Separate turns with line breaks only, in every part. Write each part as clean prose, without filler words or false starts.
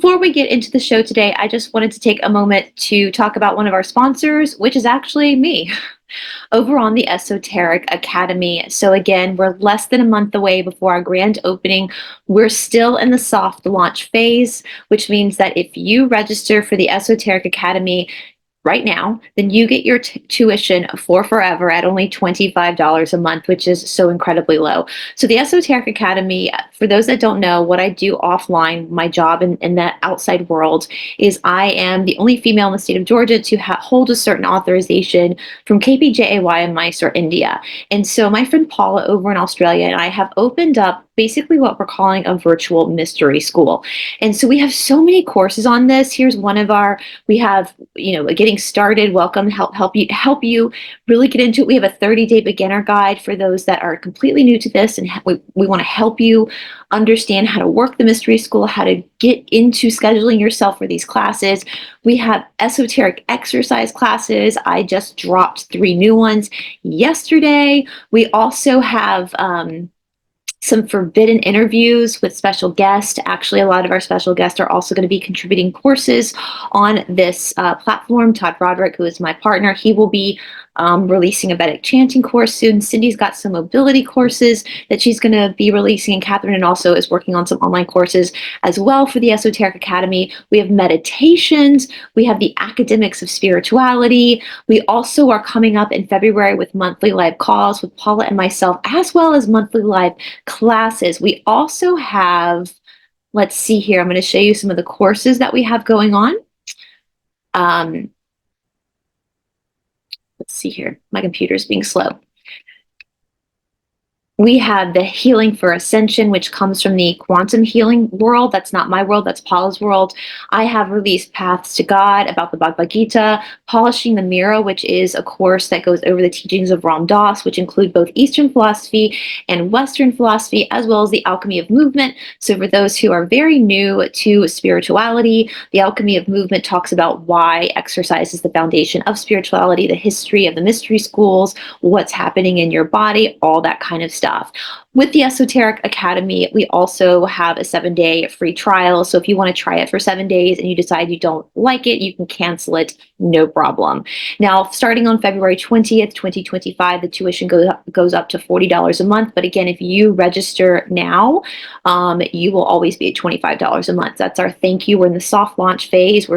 Before we get into the show today, I just wanted to take a moment to talk about one of our sponsors, which is actually me, over on the Esoteric Academy. So again, we're less than a month away before our grand opening. We're still in the soft launch phase, which means that if you register for the Esoteric Academy right now, then you get your tuition for forever at only $25 a month, which is so incredibly low. So the Esoteric Academy, for those that don't know, what I do offline, my job in the outside world, is I am the only female in the state of Georgia to hold a certain authorization from KPJAY in Mysore, India. And so my friend Paula over in Australia and I have opened up basically what we're calling a virtual mystery school. And so we have so many courses on this. Here's one of we have, getting started, welcome, help you really get into it. We have a 30-day beginner guide for those that are completely new to this, and we want to help you understand how to work the mystery school, how to get into scheduling yourself for these classes. We have esoteric exercise classes. I just dropped 3 new ones yesterday. We also have some forbidden interviews with special guests. Actually, a lot of our special guests are also going to be contributing courses on this platform. Todd Broderick, who is my partner, he will be releasing a Vedic chanting course soon. Cindy's got some mobility courses that she's going to be releasing, and Catherine also is working on some online courses as well for the Esoteric Academy. We have meditations. We have the academics of spirituality. We also are coming up in February with monthly live calls with Paula and myself, as well as monthly live classes. We also have, let's see here, I'm going to show you some of the courses that we have going on. Let's see here. My computer's being slow. We have the Healing for Ascension, which comes from the quantum healing world. That's not my world, that's Paula's world. I have released Paths to God about the Bhagavad Gita, Polishing the Mirror, which is a course that goes over the teachings of Ram Dass, which include both Eastern philosophy and Western philosophy, as well as the Alchemy of Movement. So for those who are very new to spirituality, the Alchemy of Movement talks about why exercise is the foundation of spirituality, the history of the mystery schools, what's happening in your body, all that kind of stuff. With the Esoteric Academy, we also have a 7-day free trial. So if you want to try it for 7 days and you decide you don't like it, you can cancel it, no problem. Now, starting on February 20th, 2025, the tuition goes up to $40 a month. But again, if you register now, you will always be at $25 a month. That's our thank you. We're in the soft launch phase.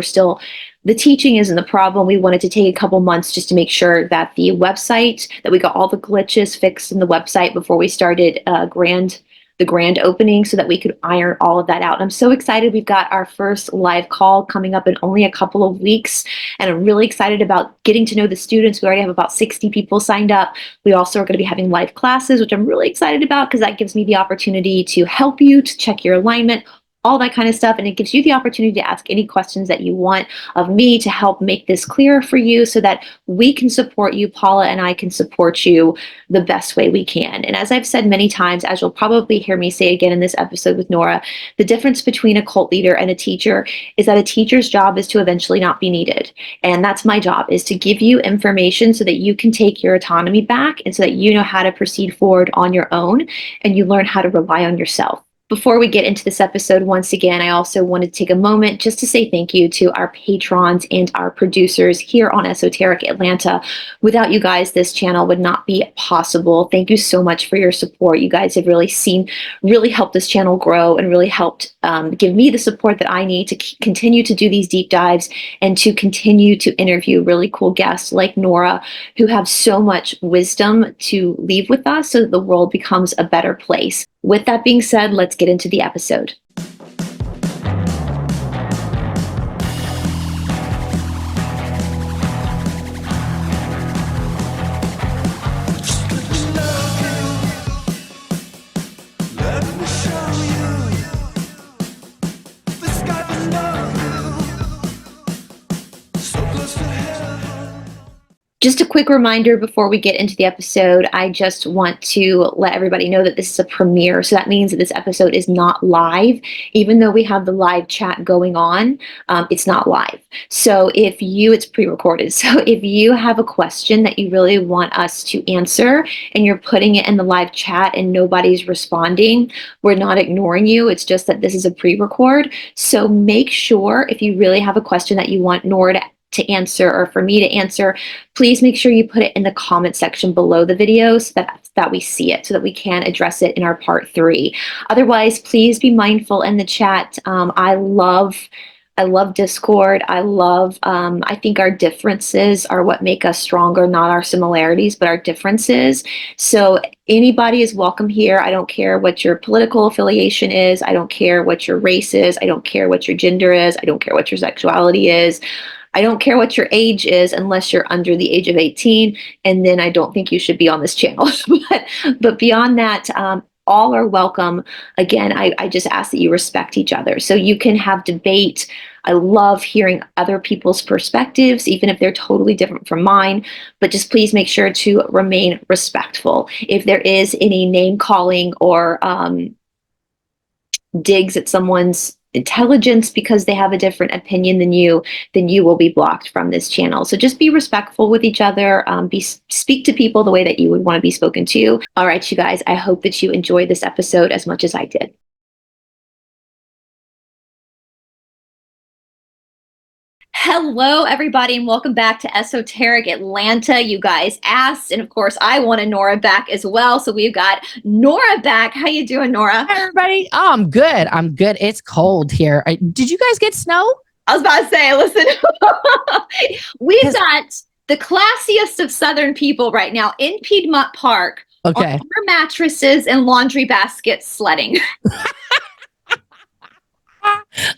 The teaching isn't the problem. We wanted to take a couple months just to make sure that the website, that we got all the glitches fixed in the website before we started the grand opening, so that we could iron all of that out. And I'm so excited. We've got our first live call coming up in only a couple of weeks. And I'm really excited about getting to know the students. We already have about 60 people signed up. We also are going to be having live classes, which I'm really excited about because that gives me the opportunity to help you, to check your alignment, all that kind of stuff. And it gives you the opportunity to ask any questions that you want of me to help make this clearer for you so that we can support you, Paula and I can support you the best way we can. And as I've said many times, as you'll probably hear me say again in this episode with Nora, the difference between a cult leader and a teacher is that a teacher's job is to eventually not be needed. And that's my job, is to give you information so that you can take your autonomy back and so that you know how to proceed forward on your own and you learn how to rely on yourself. Before we get into this episode, once again, I also wanted to take a moment just to say thank you to our patrons and our producers here on Esoteric Atlanta. Without you guys, this channel would not be possible. Thank you so much for your support. You guys have really helped this channel grow and really helped give me the support that I need to continue to do these deep dives and to continue to interview really cool guests like Nora, who have so much wisdom to leave with us so that the world becomes a better place. With that being said, let's get into the episode. Just a quick reminder before we get into the episode, I just want to let everybody know that this is a premiere. So that means that this episode is not live. Even though we have the live chat going on, it's not live. So it's pre-recorded. So if you have a question that you really want us to answer and you're putting it in the live chat and nobody's responding, we're not ignoring you. It's just that this is a pre-record. So make sure if you really have a question that you want Nora to answer or for me to answer, please make sure you put it in the comment section below the video so that we see it, so that we can address it in our part 3. Otherwise, please be mindful in the chat. I love Discord. I think our differences are what make us stronger, not our similarities, but our differences. So anybody is welcome here. I don't care what your political affiliation is. I don't care what your race is. I don't care what your gender is. I don't care what your sexuality is. I don't care what your age is unless you're under the age of 18, and then I don't think you should be on this channel. But beyond that, all are welcome. Again, I just ask that you respect each other. So you can have debate. I love hearing other people's perspectives, even if they're totally different from mine, but just please make sure to remain respectful. If there is any name calling or digs at someone's intelligence because they have a different opinion than you, then you will be blocked from this channel. So just be respectful with each other. Speak to people the way that you would want to be spoken to. All right, you guys, I hope that you enjoyed this episode as much as I did. Hello, everybody, and welcome back to Esoteric Atlanta. You guys asked, and of course, I wanted Nora back as well. So we've got Nora back. How you doing, Nora?
Hi, everybody. Oh, I'm good. I'm good. It's cold here. Did you guys get snow?
I was about to say, listen, we've got the classiest of Southern people right now in Piedmont Park on air mattresses and laundry baskets sledding.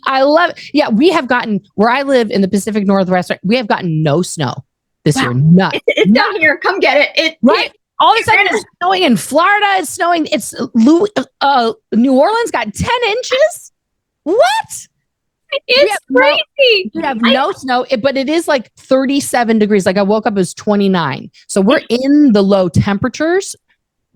I love it. Yeah, we have gotten, where I live in the Pacific Northwest, we have gotten no snow this year. None.
It's down here. Come get it.
All of a sudden it's snowing in Florida. It's snowing. It's New Orleans got 10 inches. What?
It's crazy.
We have no snow, but it is like 37 degrees. Like I woke up, it was 29. So we're in the low temperatures,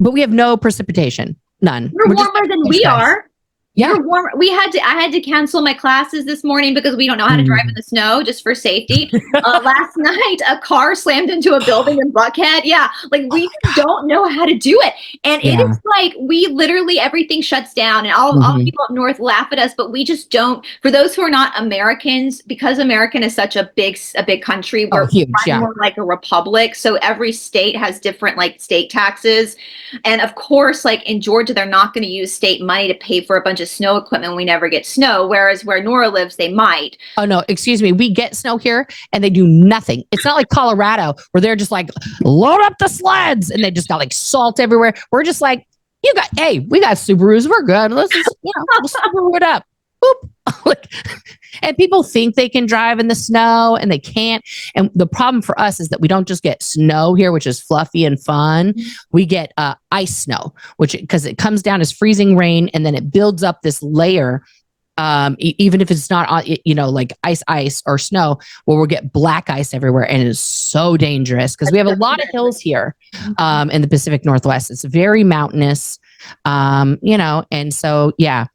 but we have no precipitation. None.
We're warmer than we are.
Yeah.
I had to cancel my classes this morning because we don't know how to drive in the snow, just for safety. Last night, a car slammed into a building in Buckhead. Yeah. Like we don't know how to do it. And it is like, we literally, everything shuts down and all the people up north laugh at us, but we just don't. For those who are not Americans, because American is such a big country, we're more like a republic. So every state has different like state taxes. And of course, like in Georgia, they're not going to use state money to pay for a bunch of snow equipment. We never get snow, whereas where Nora lives, they might.
Oh no, excuse me, we get snow here and they do nothing. It's not like Colorado where they're just like, load up the sleds and they just got like salt everywhere. We're just like, we got Subarus, we're good, let's just we'll Subaru it up. Boop. And people think they can drive in the snow and they can't. And the problem for us is that we don't just get snow here, which is fluffy and fun. We get ice snow, which because it comes down as freezing rain and then it builds up this layer. Even if it's not, like ice or snow, where we'll get black ice everywhere. And it is so dangerous because we have a lot of hills here in the Pacific Northwest. It's very mountainous, and so, yeah.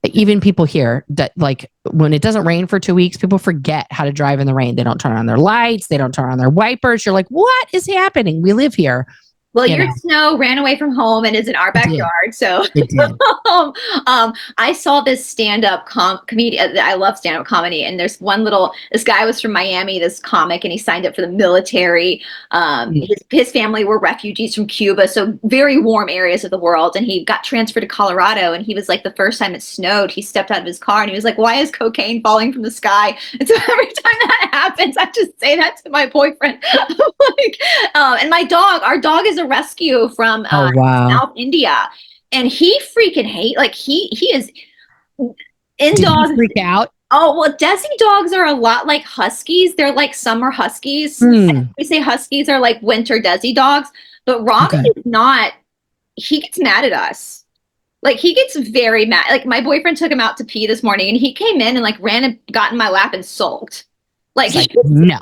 Even people here that like when it doesn't rain for 2 weeks, people forget how to drive in the rain. They don't turn on their lights. They don't turn on their wipers. You're like, what is happening? We live here.
Well, your snow ran away from home and is in our backyard. So I saw this stand-up comedian. I love stand-up comedy. And there's this guy was from Miami, this comic, and he signed up for the military. His family were refugees from Cuba, so very warm areas of the world. And he got transferred to Colorado. And he was like, the first time it snowed, he stepped out of his car and he was like, why is cocaine falling from the sky? And so every time that happens, I just say that to my boyfriend. And our dog is a rescue from South India, and he freaking he is in dogs.
Freak out.
Oh well, Desi dogs are a lot like huskies. They're like summer huskies. We say huskies are like winter Desi dogs, but Rocky is not. He gets mad at us. Like he gets very mad. Like my boyfriend took him out to pee this morning, and he came in and like ran and got in my lap and sulked. Like no.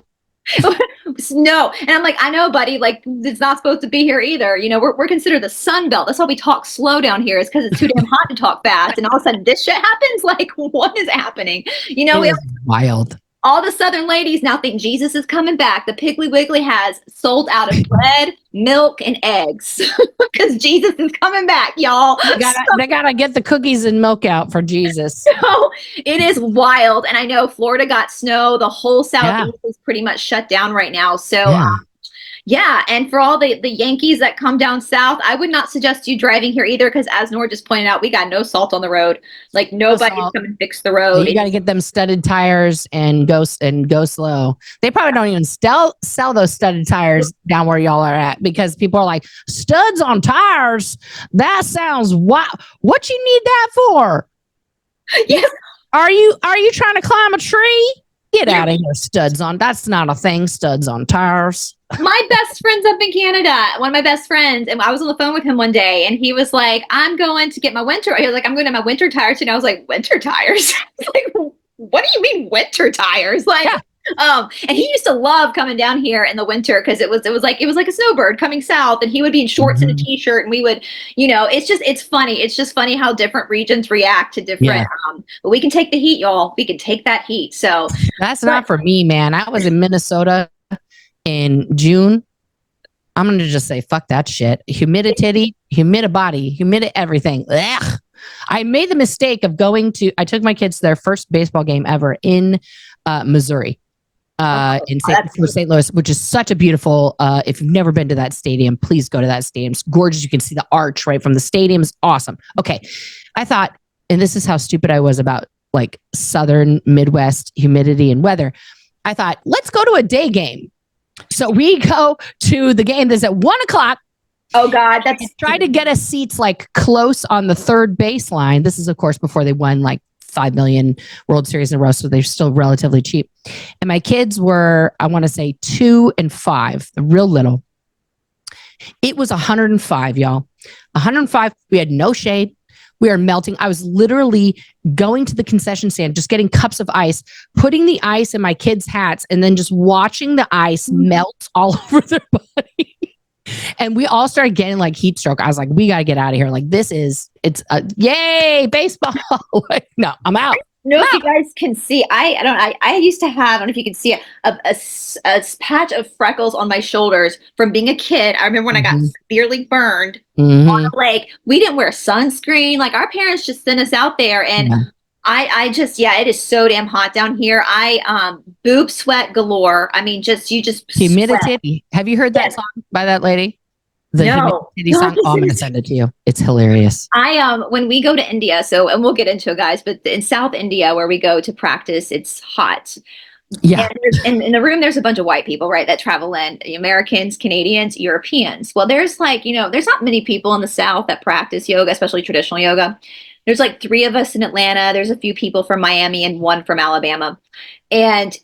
No. And I'm like, I know, buddy, like it's not supposed to be here either. You know, we're considered the Sun Belt. That's why we talk slow down here, is because it's too damn hot to talk fast. And all of a sudden this shit happens. Like, what is happening? You know,
It is wild.
all the Southern ladies now think Jesus is coming back. The Piggly Wiggly has sold out of bread, milk, and eggs because Jesus is coming back, y'all.
They gotta get the cookies and milk out for Jesus.
So it is wild. And I know Florida got snow. The whole Southeast is pretty much shut down right now. So yeah, and for all the Yankees that come down south, I would not suggest you driving here either, because as Nora just pointed out, we got no salt on the road. Like nobody's come and fix the road.
You got to get them studded tires and go slow. They probably don't even sell those studded tires down where y'all are at, because people are like, studs on tires? That sounds wild. What you need that for?
Yes.
Are you trying to climb a tree? Get out of here, studs on. That's not a thing, studs on tires.
My best friend's up in Canada. One of my best friends, and I was on the phone with him one day, and he was like, I'm going to get my winter. He was like, I'm going to my winter tires. And I was like, winter tires? Like, what do you mean winter tires? Like, and he used to love coming down here in the winter, because it was like a snowbird coming south, and he would be in shorts and a t-shirt, and we would, you know, it's funny. It's just funny how different regions react to different, but we can take the heat, y'all. We can take that heat. So
that's not for me, man. I was in Minnesota in June. I'm going to just say, fuck that shit. Humidity, everything. Ugh. I made the mistake of I took my kids to their first baseball game ever in Missouri. In St. Louis, which is such a beautiful, if you've never been to that stadium, please go to that stadium. It's gorgeous. You can see the arch right from the stadium. It's awesome. Okay. I thought, and this is how stupid I was about like Southern Midwest humidity and weather. I thought, let's go to a day game. So we go to the game that's at 1:00.
Oh God,
try to get us seats like close on the third baseline. This is of course before they won like 5 million World Series in a row, so they're still relatively cheap. And my kids were, I want to say 2 and 5, real little. It was 105, y'all. 105. We had no shade. We are melting. I was literally going to the concession stand, just getting cups of ice, putting the ice in my kids' hats, and then just watching the ice melt all over their body. And we all started getting like heat stroke. I was like, we got to get out of here. Like, yay, baseball. Like, no, I'm out.
No, if you guys can see, I used to have, I don't know if you can see a patch of freckles on my shoulders from being a kid. I remember when I got severely burned on a lake. We didn't wear sunscreen. Like, our parents just sent us out there, and it is so damn hot down here. Boob sweat galore. I mean, you just
humidity.
Sweat.
Have you heard that song by that lady? The humidity song.
No,
I'm going to send it to you. It's hilarious.
When we go to India, and we'll get into it, guys, but in South India where we go to practice, it's hot.
Yeah.
And in the room, there's a bunch of white people, right, that travel in, Americans, Canadians, Europeans. Well, there's like, there's not many people in the South that practice yoga, especially traditional yoga. There's like 3 of us in Atlanta. There's a few people from Miami and 1 from Alabama. And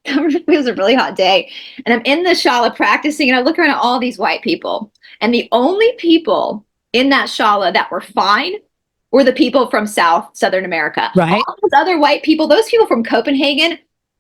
it was a really hot day. And I'm in the shala practicing, and I look around at all these white people. And the only people in that shala that were fine were the people from Southern America.
Right.
All those other white people, those people from Copenhagen,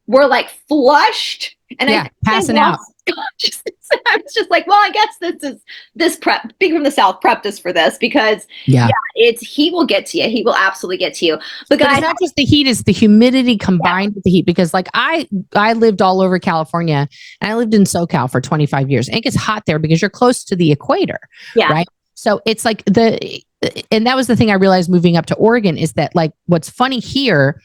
were like flushed. And
passing out.
I was just like, well, I guess this prep, being from the South, prepped us for this, because he will get to you. He will absolutely get to you. But guys,
it's not just the heat, it's the humidity combined with the heat. Because like I lived all over California, and I lived in SoCal for 25 years. And it gets hot there because you're close to the equator. Yeah. Right. So it's like and that was the thing I realized moving up to Oregon, is that like, what's funny here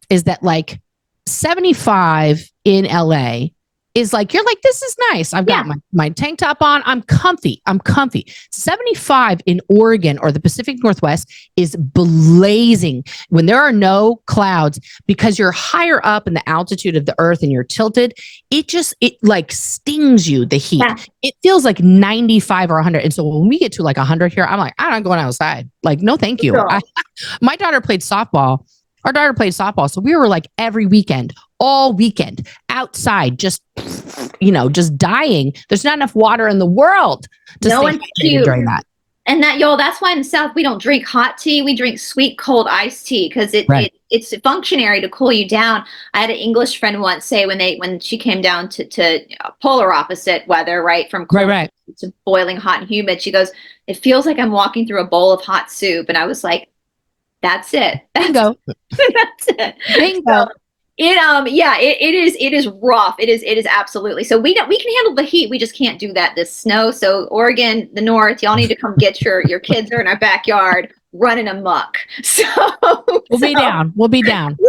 is that like 75 in LA is like, you're like, this is nice. I've got my tank top on. I'm comfy. 75 in Oregon or the Pacific Northwest is blazing when there are no clouds, because you're higher up in the altitude of the earth and you're tilted. It like stings you, the heat. Yeah. It feels like 95 or 100. And so when we get to like 100 here, I'm like, I'm not going outside. Like, no, thank you. My daughter played softball. Our daughter played softball. So we were like every weekend, all weekend outside, just dying. There's not enough water in the world to stay during that.
And that, y'all, that's why in the South we don't drink hot tea. We drink sweet, cold iced tea because it's functionary to cool you down. I had an English friend once say when she came down to polar opposite weather, right, from cold to boiling hot and humid, she goes, "It feels like I'm walking through a bowl of hot soup." And I was like, "That's it.
Bingo.
That's it.
Bingo."
So, it is rough. It is absolutely. So we can handle the heat. We just can't do this snow. So Oregon, the North, y'all need to come get your kids are in our backyard running amok. So
we'll be down. We'll be down.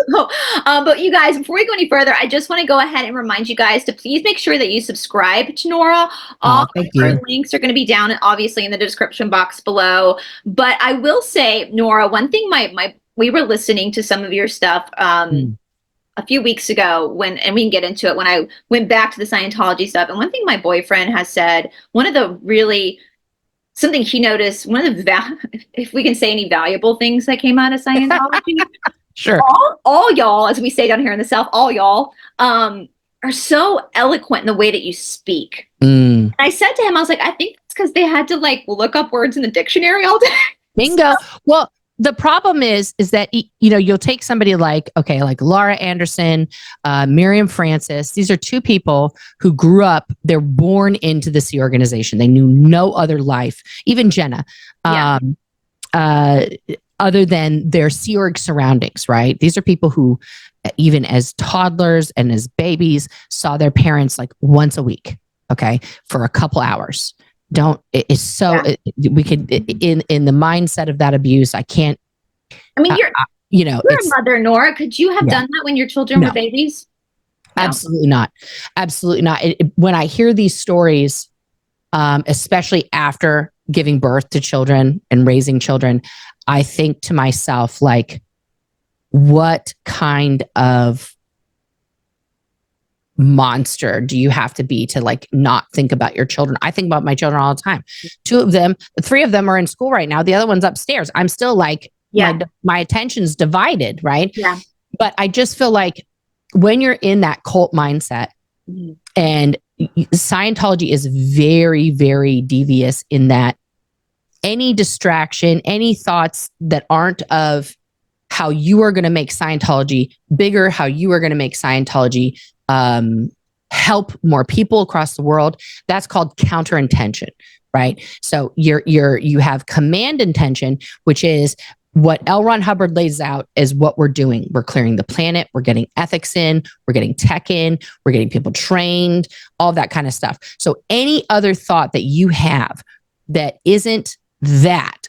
But you guys, before we go any further, I just want to go ahead and remind you guys to please make sure that you subscribe to Nora. All our links are going to be down, obviously, in the description box below. But I will say, Nora, one thing we were listening to some of your stuff a few weeks ago and we can get into it, when I went back to the Scientology stuff. And one thing my boyfriend has said, something he noticed, one of the, if we can say any valuable things that came out of Scientology,
sure.
All y'all, as we say down here in the South, all y'all are so eloquent in the way that you speak. And I said to him, I was like, I think it's because they had to look up words in the dictionary all day.
Bingo. Well, the problem is that, you'll take somebody like Laura Anderson, Miriam Francis. These are two people who grew up, they're born into the Sea organization. They knew no other life, even Jenna, other than their Sea Org surroundings, right? These are people who, even as toddlers and as babies, saw their parents once a week, for a couple hours. We could, in the mindset of that abuse, I can't.
I mean, you're a mother, Nora. Could you have done that when your children were babies? No.
Absolutely not. Absolutely not. When I hear these stories, especially after giving birth to children and raising children, I think to myself, what kind of monster do you have to be to not think about your children? I think about my children all the time. Three of them are in school right now. The other one's upstairs. I'm still my attention's divided, right?
Yeah.
But I just feel like when you're in that cult mindset, and Scientology is very, very devious in that any distraction, any thoughts that aren't of how you are going to make Scientology bigger, how you are going to make Scientology help more people across the world, that's called counterintention, right? So you have command intention, which is what Elron Hubbard lays out as what we're doing. We're clearing the planet. We're getting ethics in. We're getting tech in. We're getting people trained, all that kind of stuff. So any other thought that you have that isn't that,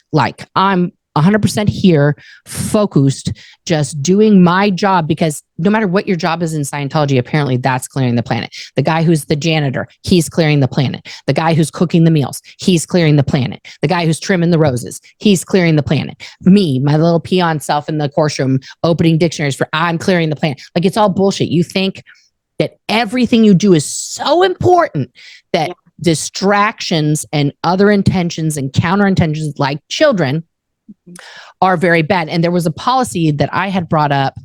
I'm 100% here, focused, just doing my job, because no matter what your job is in Scientology, apparently that's clearing the planet. The guy who's the janitor, he's clearing the planet. The guy who's cooking the meals, he's clearing the planet. The guy who's trimming the roses, he's clearing the planet. Me, my little peon self in the course room, opening dictionaries I'm clearing the planet. It's all bullshit. You think that everything you do is so important that distractions and other intentions and counterintentions, like children, are very bad. And there was a policy that I had brought up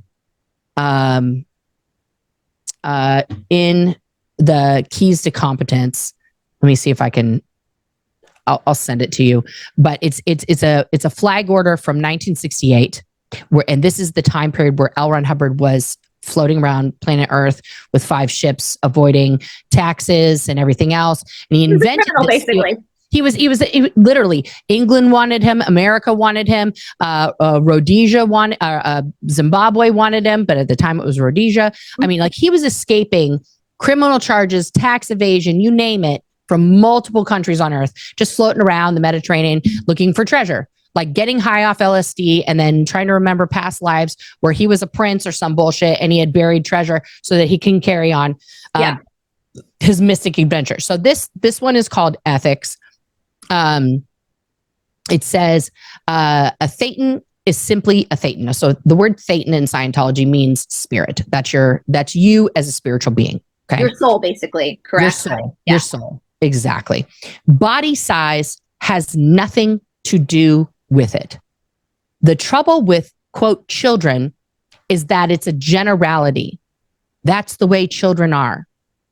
in the keys to competence. Let me see if I can. I'll send it to you. But it's a flag order from 1968, and this is the time period where Elron Hubbard was floating around planet Earth with 5 ships, avoiding taxes and everything else. And he invented
basically.
He was literally, England wanted him, America wanted him, Rhodesia wanted, Zimbabwe wanted him, but at the time it was Rhodesia. I mean, he was escaping criminal charges, tax evasion, you name it, from multiple countries on Earth, just floating around the Mediterranean looking for treasure, getting high off LSD and then trying to remember past lives where he was a prince or some bullshit and he had buried treasure so that he can carry on his mystic adventure. So this one is called Ethics. It says a thetan is simply a thetan. So the word thetan in Scientology means spirit. That's you as a spiritual being. Okay.
Your soul, basically. Correct.
Your soul. Yeah. Your soul. Exactly. Body size has nothing to do with it. The trouble with, quote, children is that it's a generality. That's the way children are.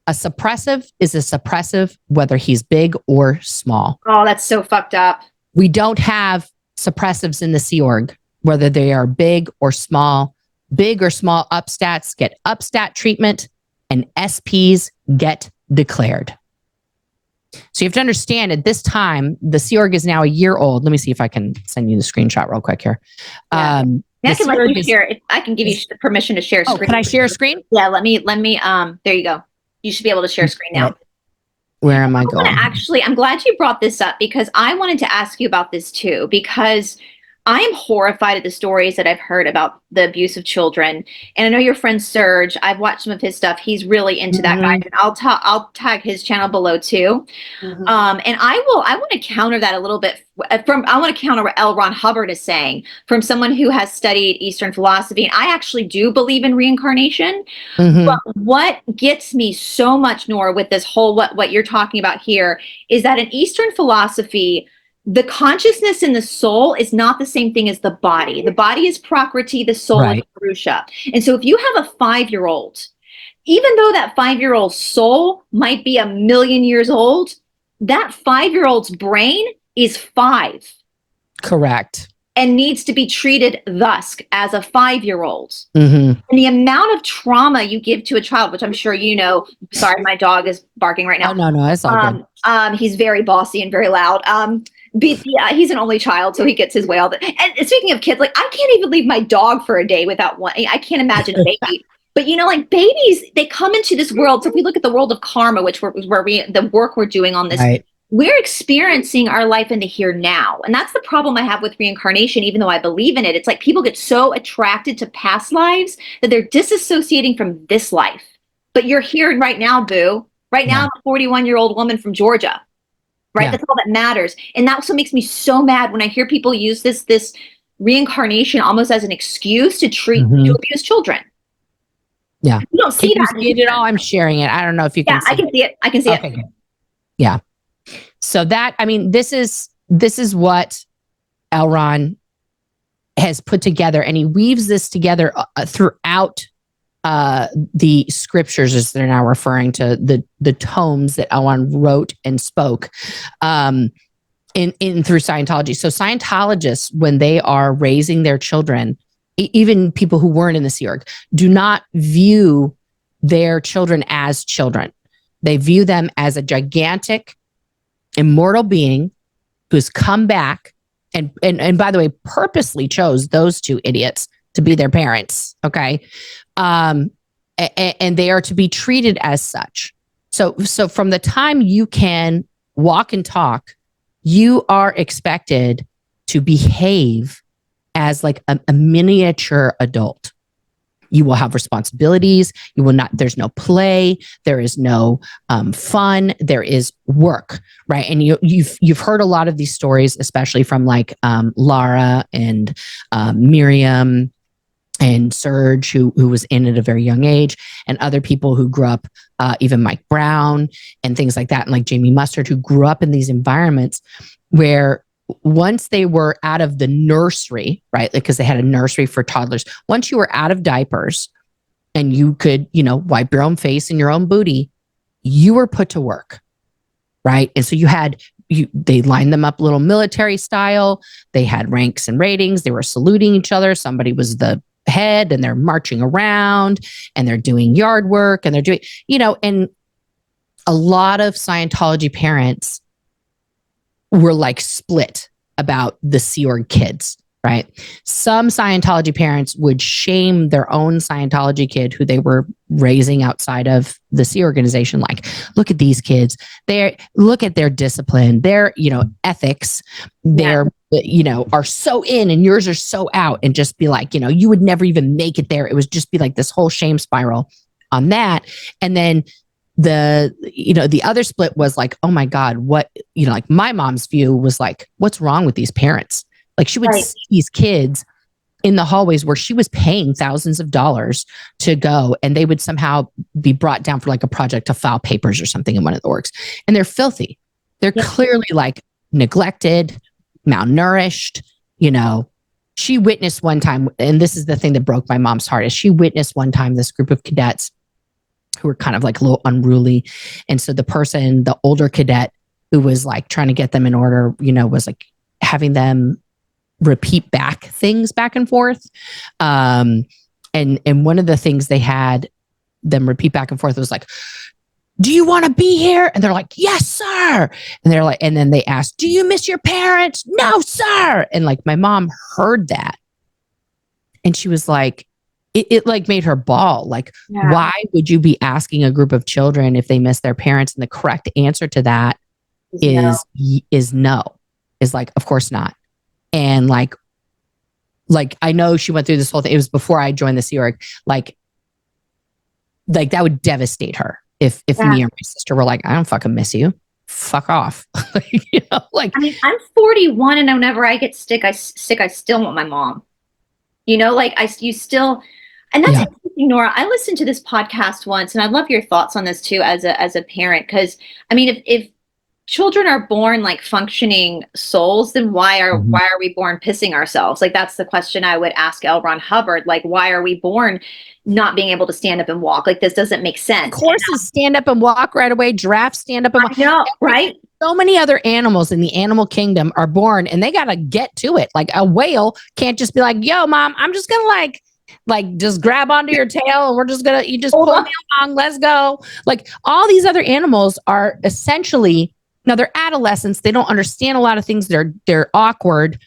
A suppressive is a suppressive, whether he's big or small.
Oh, that's so fucked up.
We don't have suppressives in the Sea Org, whether they are big or small. Big or small upstats get upstat treatment, and SPs get declared. So you have to understand at this time, the Sea Org is now a year old. Let me see if I can send you the screenshot real quick here.
Yeah. I can let you share. I can give you permission to share screen.
Can I share a screen?
Yeah, let me, there you go. You should be able to share screen now.
Where am I going?
Actually, I'm glad you brought this up because I wanted to ask you about this too, because I am horrified at the stories that I've heard about the abuse of children. And I know your friend Serge, I've watched some of his stuff. He's really into that guy. And I'll tag his channel below too. And I want to counter that a little bit I want to counter what Elron Hubbard is saying from someone who has studied Eastern philosophy. And I actually do believe in reincarnation. But what gets me so much, Nora, with this whole, what you're talking about here is that in Eastern philosophy, the consciousness in the soul is not the same thing as the body. The body is Prakriti, the soul is Purusha. And so if you have a 5-year-old, even though that 5-year-old soul might be 1,000,000 years old, that 5-year-old's brain is 5.
Correct.
And needs to be treated thus as a 5-year-old. And the amount of trauma you give to a child, which I'm sure you know. Sorry, my dog is barking right now.
Oh, no, it's all
good. He's very bossy and very loud. He's an only child, so he gets his way all the. And speaking of kids, like I can't even leave my dog for a day without one. I can't imagine a baby. But you know, like babies, they come into this world. So if we look at the world of karma, which the work we're doing on this. We're experiencing our life in the here now. And that's the problem I have with reincarnation, even though I believe in it. It's like people get so attracted to past lives that they're disassociating from this life. But you're here right now, boo. Right now, I'm a 41-year-old woman from Georgia. Right? That's all that matters. And that also makes me so mad when I hear people use this reincarnation almost as an excuse to abuse children.
Yeah.
You don't see that.
You see it all? I'm sharing it. I don't know if you can see it.
I can see it. I can see it.
Yeah. So that, I mean, this is what Elron has put together, and he weaves this together throughout the scriptures, as they're now referring to the tomes that Elron wrote and spoke in through Scientology. So Scientologists, when they are raising their children, even people who weren't in the Sea Org, do not view their children as children. They view them as a gigantic immortal being who's come back and by the way, purposely chose those two idiots to be their parents. Okay. And they are to be treated as such. So from the time you can walk and talk, you are expected to behave as like a miniature adult. You will have responsibilities. You will not, there's no play. There is no fun. There is work, right? And you've heard a lot of these stories, especially from like Lara and Miriam and Serge, who was in at a very young age, and other people who grew up, even Mike Brown and things like that, and like Jamie Mustard, who grew up in these environments where once they were out of the nursery, right? Because they had a nursery for toddlers. Once you were out of diapers and you could, wipe your own face and your own booty, you were put to work, right? And so they lined them up a little military style. They had ranks and ratings. They were saluting each other. Somebody was the head and they're marching around and they're doing yard work and they're doing, and a lot of Scientology parents were like split about the Sea Org kids, right? Some Scientology parents would shame their own Scientology kid who they were raising outside of the Sea organization. Like, look at these kids. Look at their discipline, their, ethics, their, are so in and yours are so out, and just be like, you would never even make it there. It would just be like this whole shame spiral on that. And then the other split was like, oh my God, what, like my mom's view was like, what's wrong with these parents? Like she would see these kids in the hallways where she was paying thousands of dollars to go, and they would somehow be brought down for like a project to file papers or something in one of the orgs. And they're filthy. They're clearly like neglected, malnourished, She witnessed one time, and this is the thing that broke my mom's heart, is she witnessed one time this group of cadets who were kind of like a little unruly. And so the older cadet who was like trying to get them in order, was like having them repeat back things back and forth. And one of the things they had them repeat back and forth was like, do you want to be here? And they're like, yes, sir. And they're like, and then they asked, do you miss your parents? No, sir. And like my mom heard that. And she was like, it like made her bawl. Like, why would you be asking a group of children if they miss their parents? And the correct answer to that is no. Is like, of course not. And like I know she went through this whole thing. It was before I joined the Sea Org. Like that would devastate her if me or my sister were like, I don't fucking miss you. Fuck off. You know, like,
I mean, I'm 41 and whenever I get sick, I still want my mom. You know, like you still, and that's interesting, Nora. I listened to this podcast once, and I'd love your thoughts on this too, as a parent, because I mean, if children are born like functioning souls, then why are we born pissing ourselves? Like that's the question I would ask Elron Hubbard. Like, why are we born not being able to stand up and walk? Like this doesn't make sense.
Horses stand up and walk right away. Giraffes stand up and walk.
I know, right?
So many other animals in the animal kingdom are born and they got to get to it. Like a whale can't just be like, yo, mom, I'm just going to like just grab onto your tail and we're just going to, you just pull me along. Let's go. Like all these other animals are essentially, now they're adolescents. They don't understand a lot of things. They're awkward,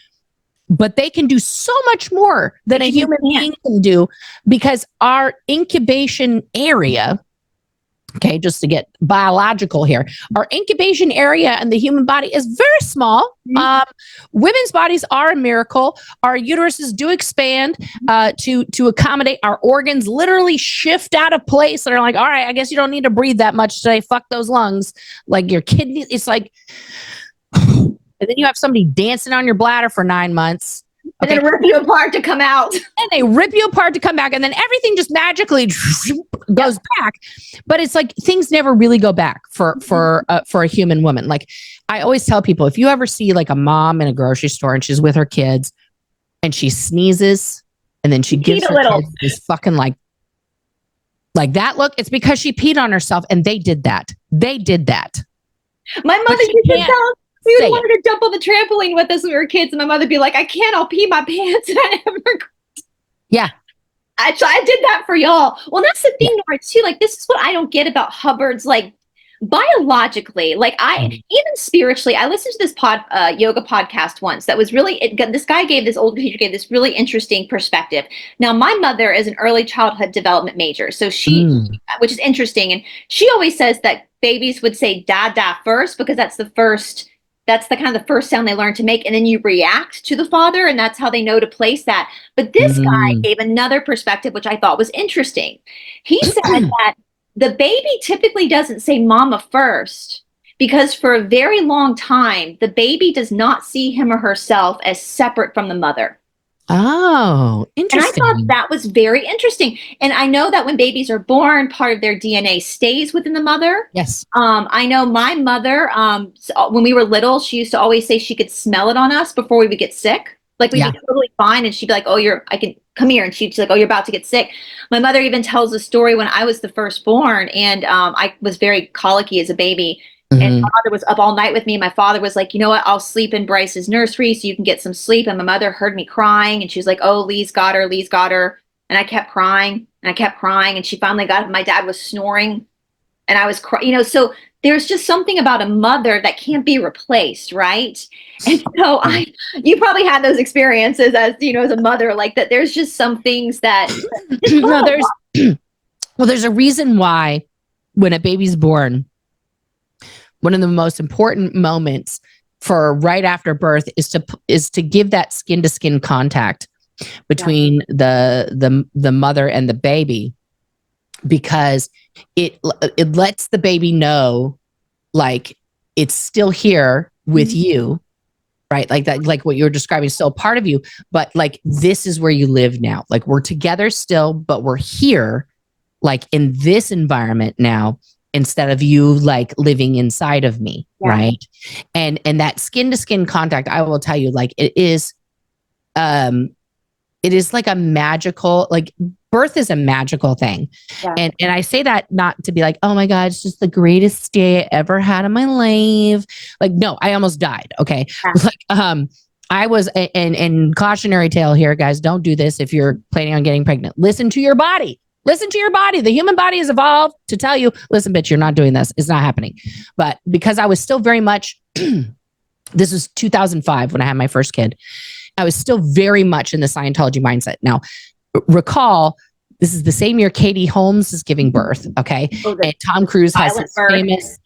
but they can do so much more than a human being can do because our incubation area, okay, just to get biological here, our incubation area in the human body is very small. Women's bodies are a miracle. Our uteruses do expand to accommodate our organs, literally shift out of place. And are like, all right, I guess you don't need to breathe that much today. Fuck those lungs. Like your kidneys, it's like, and then you have somebody dancing on your bladder for 9 months.
And then rip you apart to come out.
And they rip you apart to come back. And then everything just magically goes back. But it's like things never really go back for a human woman. Like I always tell people, if you ever see like a mom in a grocery store and she's with her kids and she sneezes and then she gives her kids this fucking like that look, it's because she peed on herself and they did that. They did that.
My mother used to tell we would want her to jump on the trampoline with us when we were kids, and my mother would be like, I can't, I'll pee my pants. And I never.
Yeah.
I did that for y'all. Well, that's the thing, Nora, too. Like, this is what I don't get about Hubbard's, like, biologically, like even spiritually. I listened to this yoga podcast once that was really, this guy this older teacher gave this really interesting perspective. Now, my mother is an early childhood development major. So which is interesting. And she always says that babies would say da first, because that's the kind of the first sound they learn to make. And then you react to the father, and that's how they know to place that. But this guy gave another perspective, which I thought was interesting. He said that the baby typically doesn't say mama first, because for a very long time, the baby does not see him or herself as separate from the mother.
Oh, interesting.
And I thought that was very interesting. And I know that when babies are born, part of their DNA stays within the mother.
Yes.
I know my mother, when we were little, she used to always say she could smell it on us before we would get sick. Like we'd be totally fine. And she'd be like, oh, I can come here. And she's like, oh, you're about to get sick. My mother even tells a story when I was the firstborn, and I was very colicky as a baby. And my mother was up all night with me. My father was like, you know what? I'll sleep in Bryce's nursery so you can get some sleep. And my mother heard me crying, and she was like, oh, Lee's got her. And I kept crying and I kept crying. And she finally got it. My dad was snoring and I was crying, so there's just something about a mother that can't be replaced. Right. And so you probably had those experiences as, as a mother, like that. There's just some things that
there's a reason why when a baby's born, one of the most important moments for right after birth is to give that skin to skin contact between the mother and the baby, because it lets the baby know, like, it's still here with you, right? Like that, like what you're describing is still a part of you, but like, this is where you live now. Like we're together still, but we're here, like in this environment now, instead of you like living inside of me. Right. And that skin to skin contact, I will tell you, like it is like a magical, like birth is a magical thing.
Yeah.
And I say that not to be like, oh my God, it's just the greatest day I ever had in my life. Like, no, I almost died. Okay.
Yeah.
Like, I was, and cautionary tale here, guys, don't do this if you're planning on getting pregnant. Listen to your body. Listen to your body. The human body has evolved to tell you, listen, bitch, you're not doing this. It's not happening. But because I was still very much, this was 2005 when I had my first kid. I was still very much in the Scientology mindset. Now, recall, this is the same year Katie Holmes is giving birth. Okay. And Tom Cruise has his famous,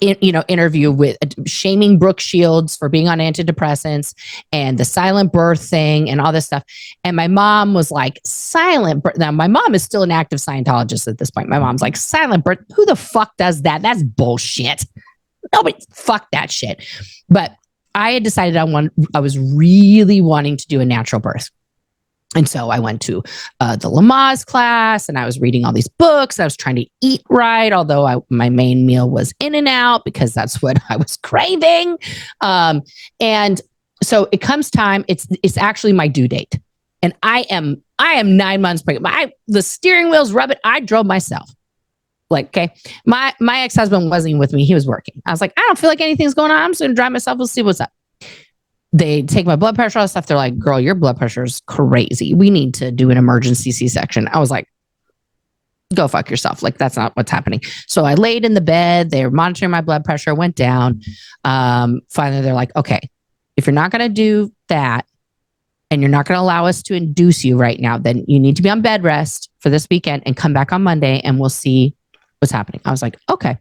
interview with shaming Brooke Shields for being on antidepressants and the silent birth thing and all this stuff. And my mom was like, silent birth. Now, my mom is still an active Scientologist at this point. My mom's like, silent birth. Who the fuck does that? That's bullshit. Nobody, fuck that shit. But I had decided I was really wanting to do a natural birth. And so I went to the Lamaze class and I was reading all these books. I was trying to eat right, although my main meal was In-N-Out because that's what I was craving. And so it comes time, it's actually my due date. And I am 9 months pregnant. The steering wheel's rubbing. I drove myself. Like, okay, my ex-husband wasn't even with me. He was working. I was like, I don't feel like anything's going on. I'm just going to drive myself. We'll see what's up. They take my blood pressure, all that stuff. They're like, girl, your blood pressure is crazy. We need to do an emergency C-section. I was like, go fuck yourself. Like, that's not what's happening. So I laid in the bed. They were monitoring my blood pressure, went down. Finally, they're like, okay, if you're not going to do that and you're not going to allow us to induce you right now, then you need to be on bed rest for this weekend and come back on Monday and we'll see what's happening. I was like, okay,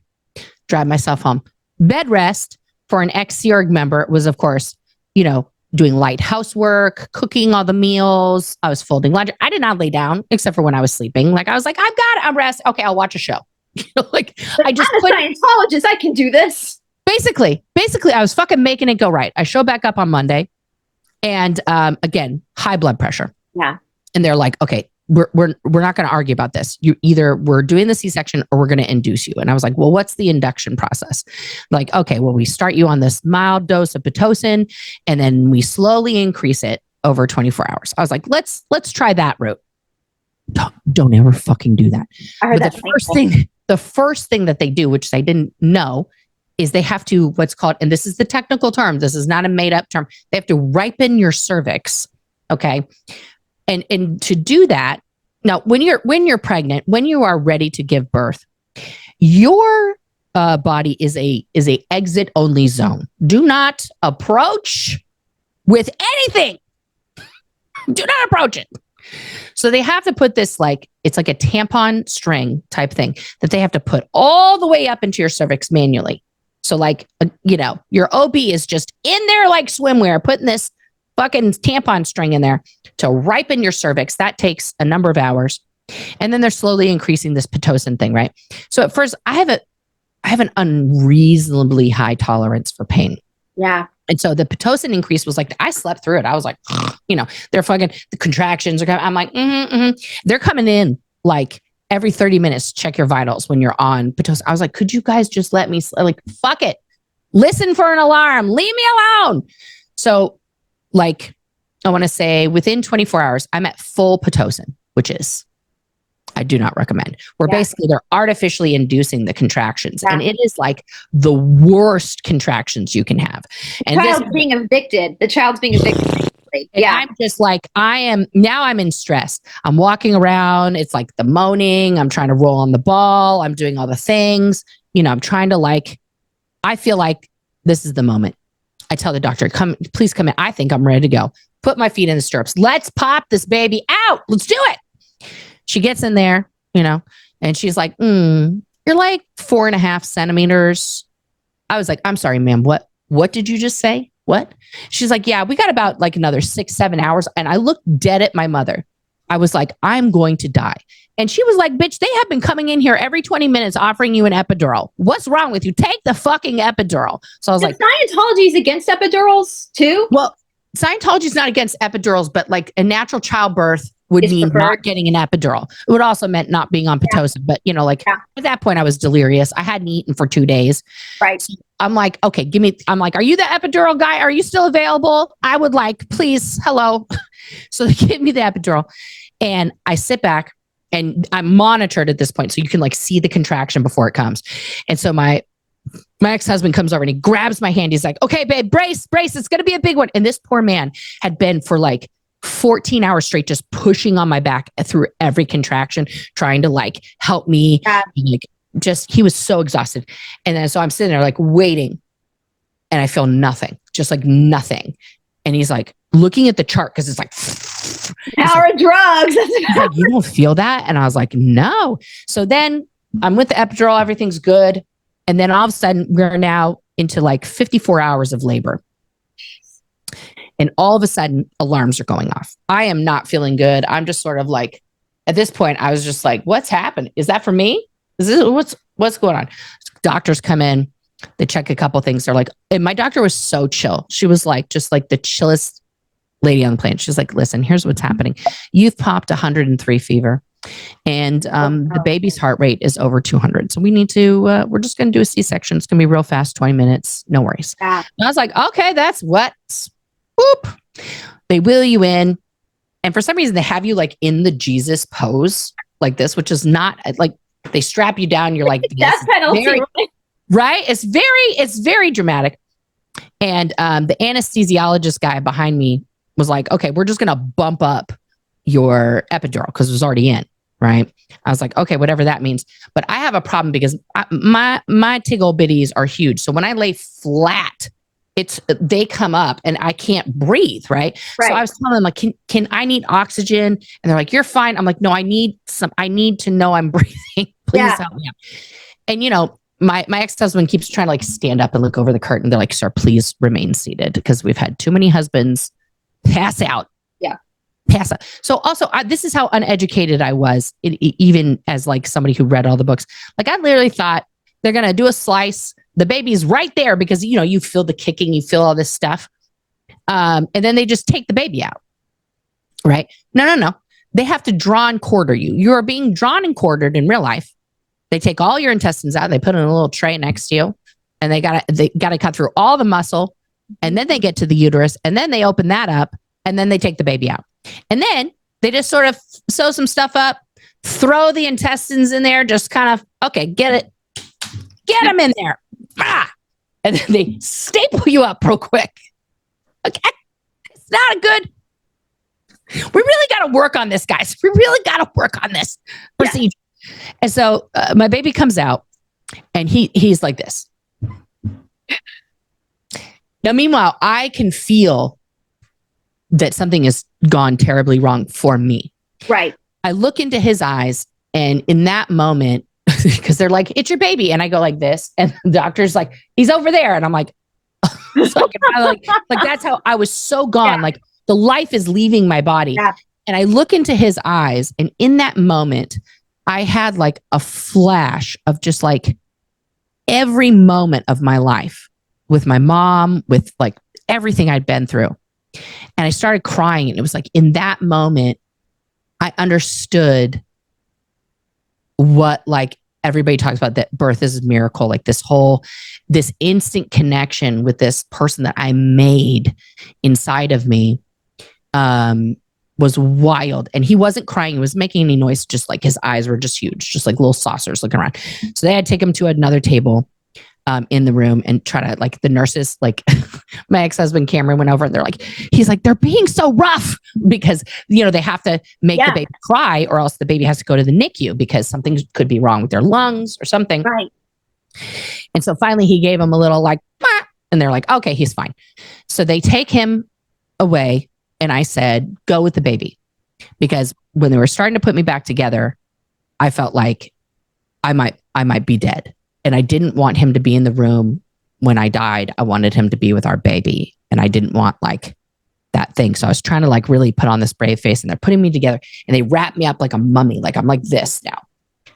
drive myself home. Bed rest for an ex-Sea Org member was, of course, doing light housework, cooking all the meals. I was folding laundry. I did not lay down except for when I was sleeping. Like I was like, I've got it. I'm rest. Okay, I'll watch a show. Like
but I'm a Scientologist. I can do this.
Basically, I was fucking making it go right. I show back up on Monday, and again, high blood pressure.
Yeah.
And they're like, okay, we're not going to argue about this. We're doing the C-section or we're going to induce you. And I was like, well, what's the induction process? Like, okay, well, we start you on this mild dose of Pitocin and then we slowly increase it over 24 hours. I was like, let's try that route. Don't ever fucking do that.
I heard that.
The first thing that they do, which I didn't know, is they have to, what's called, and this is the technical term, this is not a made up term. They have to ripen your cervix. Okay. And to do that, now when you're pregnant, when you are ready to give birth, your body is a exit only zone. Do not approach with anything. Do not approach it. So they have to put this it's like a tampon string type thing that they have to put all the way up into your cervix manually. So your OB is just in there like swimwear, putting this fucking tampon string in there to ripen your cervix. That takes a number of hours. And then they're slowly increasing this Pitocin thing, right? So at first I have an unreasonably high tolerance for pain.
Yeah.
And so the Pitocin increase was like, I slept through it. I was like, they're fucking, the contractions are coming. I'm like, They're coming in like every 30 minutes, check your vitals when you're on Pitocin. I was like, could you guys just let me, fuck it. Listen for an alarm. Leave me alone. So I want to say within 24 hours, I'm at full Pitocin, which is, I do not recommend. Where basically they're artificially inducing the contractions. Yeah. And it is like the worst contractions you can have. And
the child's being evicted. Yeah.
I'm just like, I'm in stress. I'm walking around. It's like the moaning. I'm trying to roll on the ball. I'm doing all the things. I'm trying to I feel like this is the moment. I tell the doctor, please come in. I think I'm ready to go. Put my feet in the stirrups. Let's pop this baby out. Let's do it. She gets in there, and she's like, you're like 4.5 centimeters. I was like, I'm sorry, ma'am. What did you just say? What? She's like, yeah, we got about another 6-7 hours. And I looked dead at my mother. I was like, I'm going to die. And she was like, bitch, they have been coming in here every 20 minutes offering you an epidural. What's wrong with you? Take the fucking epidural. So I was like,
Scientology is against epidurals too?
Well, Scientology is not against epidurals, but a natural childbirth would mean not getting an epidural. It would also meant not being on Pitocin. But, at that point I was delirious. I hadn't eaten for 2 days.
Right.
So I'm like, okay, are you the epidural guy? Are you still available? I would please, hello. So they give me the epidural and I sit back And I'm monitored at this point, so you can like see the contraction before it comes. And so my ex-husband comes over and he grabs my hand. He's like, okay, babe, brace, it's going to be a big one. And this poor man had been for like 14 hours straight, just pushing on my back through every contraction, trying to like help me. Like, he was so exhausted. And then so I'm sitting there like waiting, and I feel nothing, just like nothing. And he's like looking at the chart because it's like
power of drugs.
He's like, you don't feel that? And I was like, no. So then I'm with the epidural, everything's good. And then all of a sudden we're now into like 54 hours of labor. And all of a sudden alarms are going off. I am not feeling good. I'm just sort of like, at this point, I was just like, what's happened? Is that for me? Is this what's going on? Doctors come in, they check a couple things. They're like, and my doctor was so chill. She was like, just like the chillest lady on the planet. She's like, listen, here's what's happening. You've popped 103 fever, and the baby's heart rate is over 200. So we need to, we're just going to do a C-section. It's going to be real fast, 20 minutes. No worries. And I was like, okay, that's what. Boop. They wheel you in. And for some reason, they have you like in the Jesus pose like this, which is not like, they strap you down. You're like,
that's penalty,
right? It's very dramatic. And the anesthesiologist guy behind me was like, okay, we're just going to bump up your epidural because it was already in, right? I was like, okay, whatever that means. But I have a problem because my tiggle bitties are huge. So when I lay flat, they come up and I can't breathe, right? So I was telling them like, can I need oxygen? And they're like, you're fine. I'm like, no, I need to know I'm breathing. Please help me out. And you know, my ex-husband keeps trying to like stand up and look over the curtain. They're like, sir, please remain seated because we've had too many husbands pass out. Pass out. So also this is how uneducated I was, even as like somebody who read all the books. Like I literally thought they're going to do a slice. The baby's right there because, you know, you feel the kicking, you feel all this stuff. And then they just take the baby out. Right? No. They have to draw and quarter you. You are being drawn and quartered in real life. They take all your intestines out. They put it in a little tray next to you. And they got to cut through all the muscle. And then they get to the uterus. And then they open that up. And then they take the baby out. And then they just sort of sew some stuff up, throw the intestines in there, just kind of, okay, get them in there. And then they staple you up real quick. Okay. It's not a good. We really got to work on this, guys. We really got to work on this procedure. And so my baby comes out and he's like this. Now, meanwhile, I can feel that something has gone terribly wrong for me.
Right.
I look into his eyes, and in that moment, because they're like, it's your baby. And I go like this. And the doctor's like, he's over there. And I'm like, like that's how I was so gone. Like the life is leaving my body. And I look into his eyes. And in that moment, I had like a flash of just like every moment of my life with my mom, with like everything I'd been through. And I started crying. And it was like in that moment, I understood what like everybody talks about, that birth is a miracle. Like this instant connection with this person that I made inside of me was wild. And he wasn't crying. He was making any noise. Just like his eyes were just huge, just like little saucers looking around. So they had to take him to another table in the room and try to, like, the nurses, like my ex-husband Cameron went over and he's like, they're being so rough because, you know, they have to make the baby cry or else the baby has to go to the NICU because something could be wrong with their lungs or something.
Right.
And so finally he gave him a little like, and they're like, okay, he's fine. So they take him away. And I said, go with the baby, because when they were starting to put me back together, I felt like I might be dead. And I didn't want him to be in the room when I died. I wanted him to be with our baby. And I didn't want like that thing. So I was trying to like really put on this brave face, and they're putting me together and they wrap me up like a mummy. Like I'm like this now.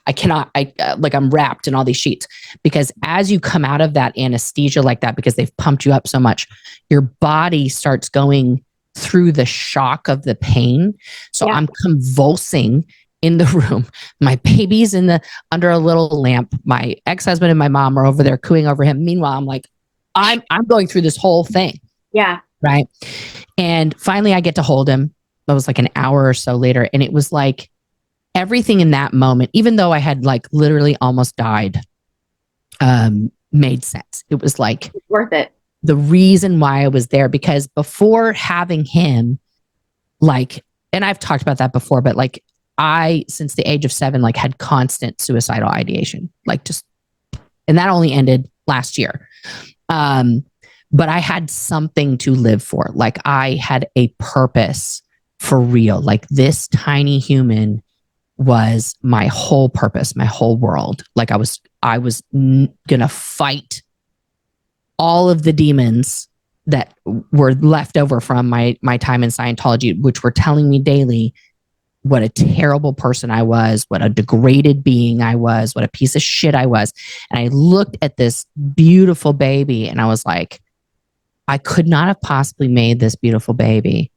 I'm wrapped in all these sheets, because as you come out of that anesthesia like that, because they've pumped you up so much, your body starts going through the shock of the pain. So I'm convulsing in the room. My baby's under a little lamp. My ex-husband and my mom are over there cooing over him. Meanwhile, I'm like, I'm going through this whole thing.
Yeah.
Right. And finally I get to hold him. That was like an hour or so later. And it was like everything in that moment, even though I had like literally almost died, made sense. It was like
It's worth it.
The reason why I was there, because before having him, like, and I've talked about that before, but like I, since the age of 7, like had constant suicidal ideation, like just, and that only ended last year. But I had something to live for. Like I had a purpose for real. Like this tiny human was my whole purpose, my whole world. Like I was gonna fight all of the demons that were left over from my time in Scientology, which were telling me daily what a terrible person I was, what a degraded being I was, what a piece of shit I was. And I looked at this beautiful baby and I was like, I could not have possibly made this beautiful baby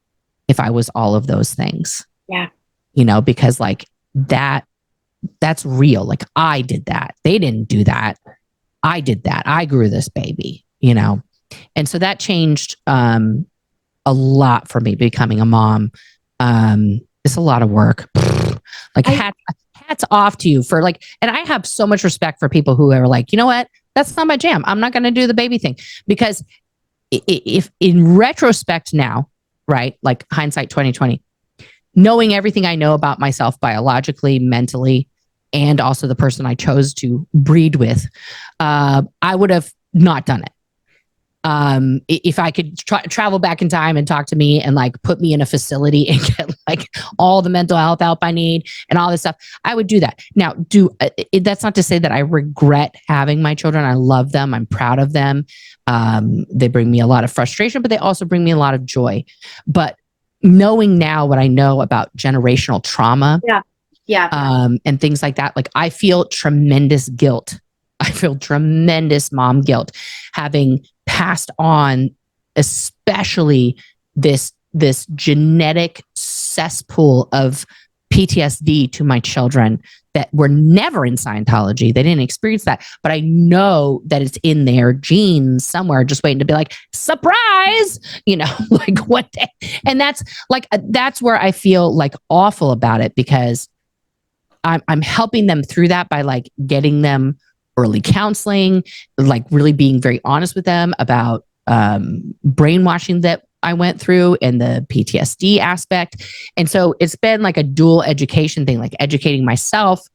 if I was all of those things.
Yeah.
You know, because like that's real. Like I did that. They didn't do that. I did that. I grew this baby, you know? And so that changed a lot for me becoming a mom. It's a lot of work. Like hats off to you for like, and I have so much respect for people who are like, you know what? That's not my jam. I'm not going to do the baby thing. Because if in retrospect now, right? Like hindsight 2020, knowing everything I know about myself biologically, mentally, and also the person I chose to breed with, I would have not done it. If I could travel back in time and talk to me and like put me in a facility and get like all the mental health help I need and all this stuff, I would do that. Now, that's not to say that I regret having my children. I love them. I'm proud of them. They bring me a lot of frustration, but they also bring me a lot of joy. But knowing now what I know about generational trauma, and things like that, like I feel tremendous guilt. I feel tremendous mom guilt having passed on, especially this genetic cesspool of PTSD to my children that were never in Scientology. They didn't experience that, but I know that it's in their genes somewhere, just waiting to be like, surprise, you know, like what day? And that's where I feel like awful about it, because I'm helping them through that by like getting them early counseling, like really being very honest with them about brainwashing that I went through and the PTSD aspect. And so it's been like a dual education thing, like educating myself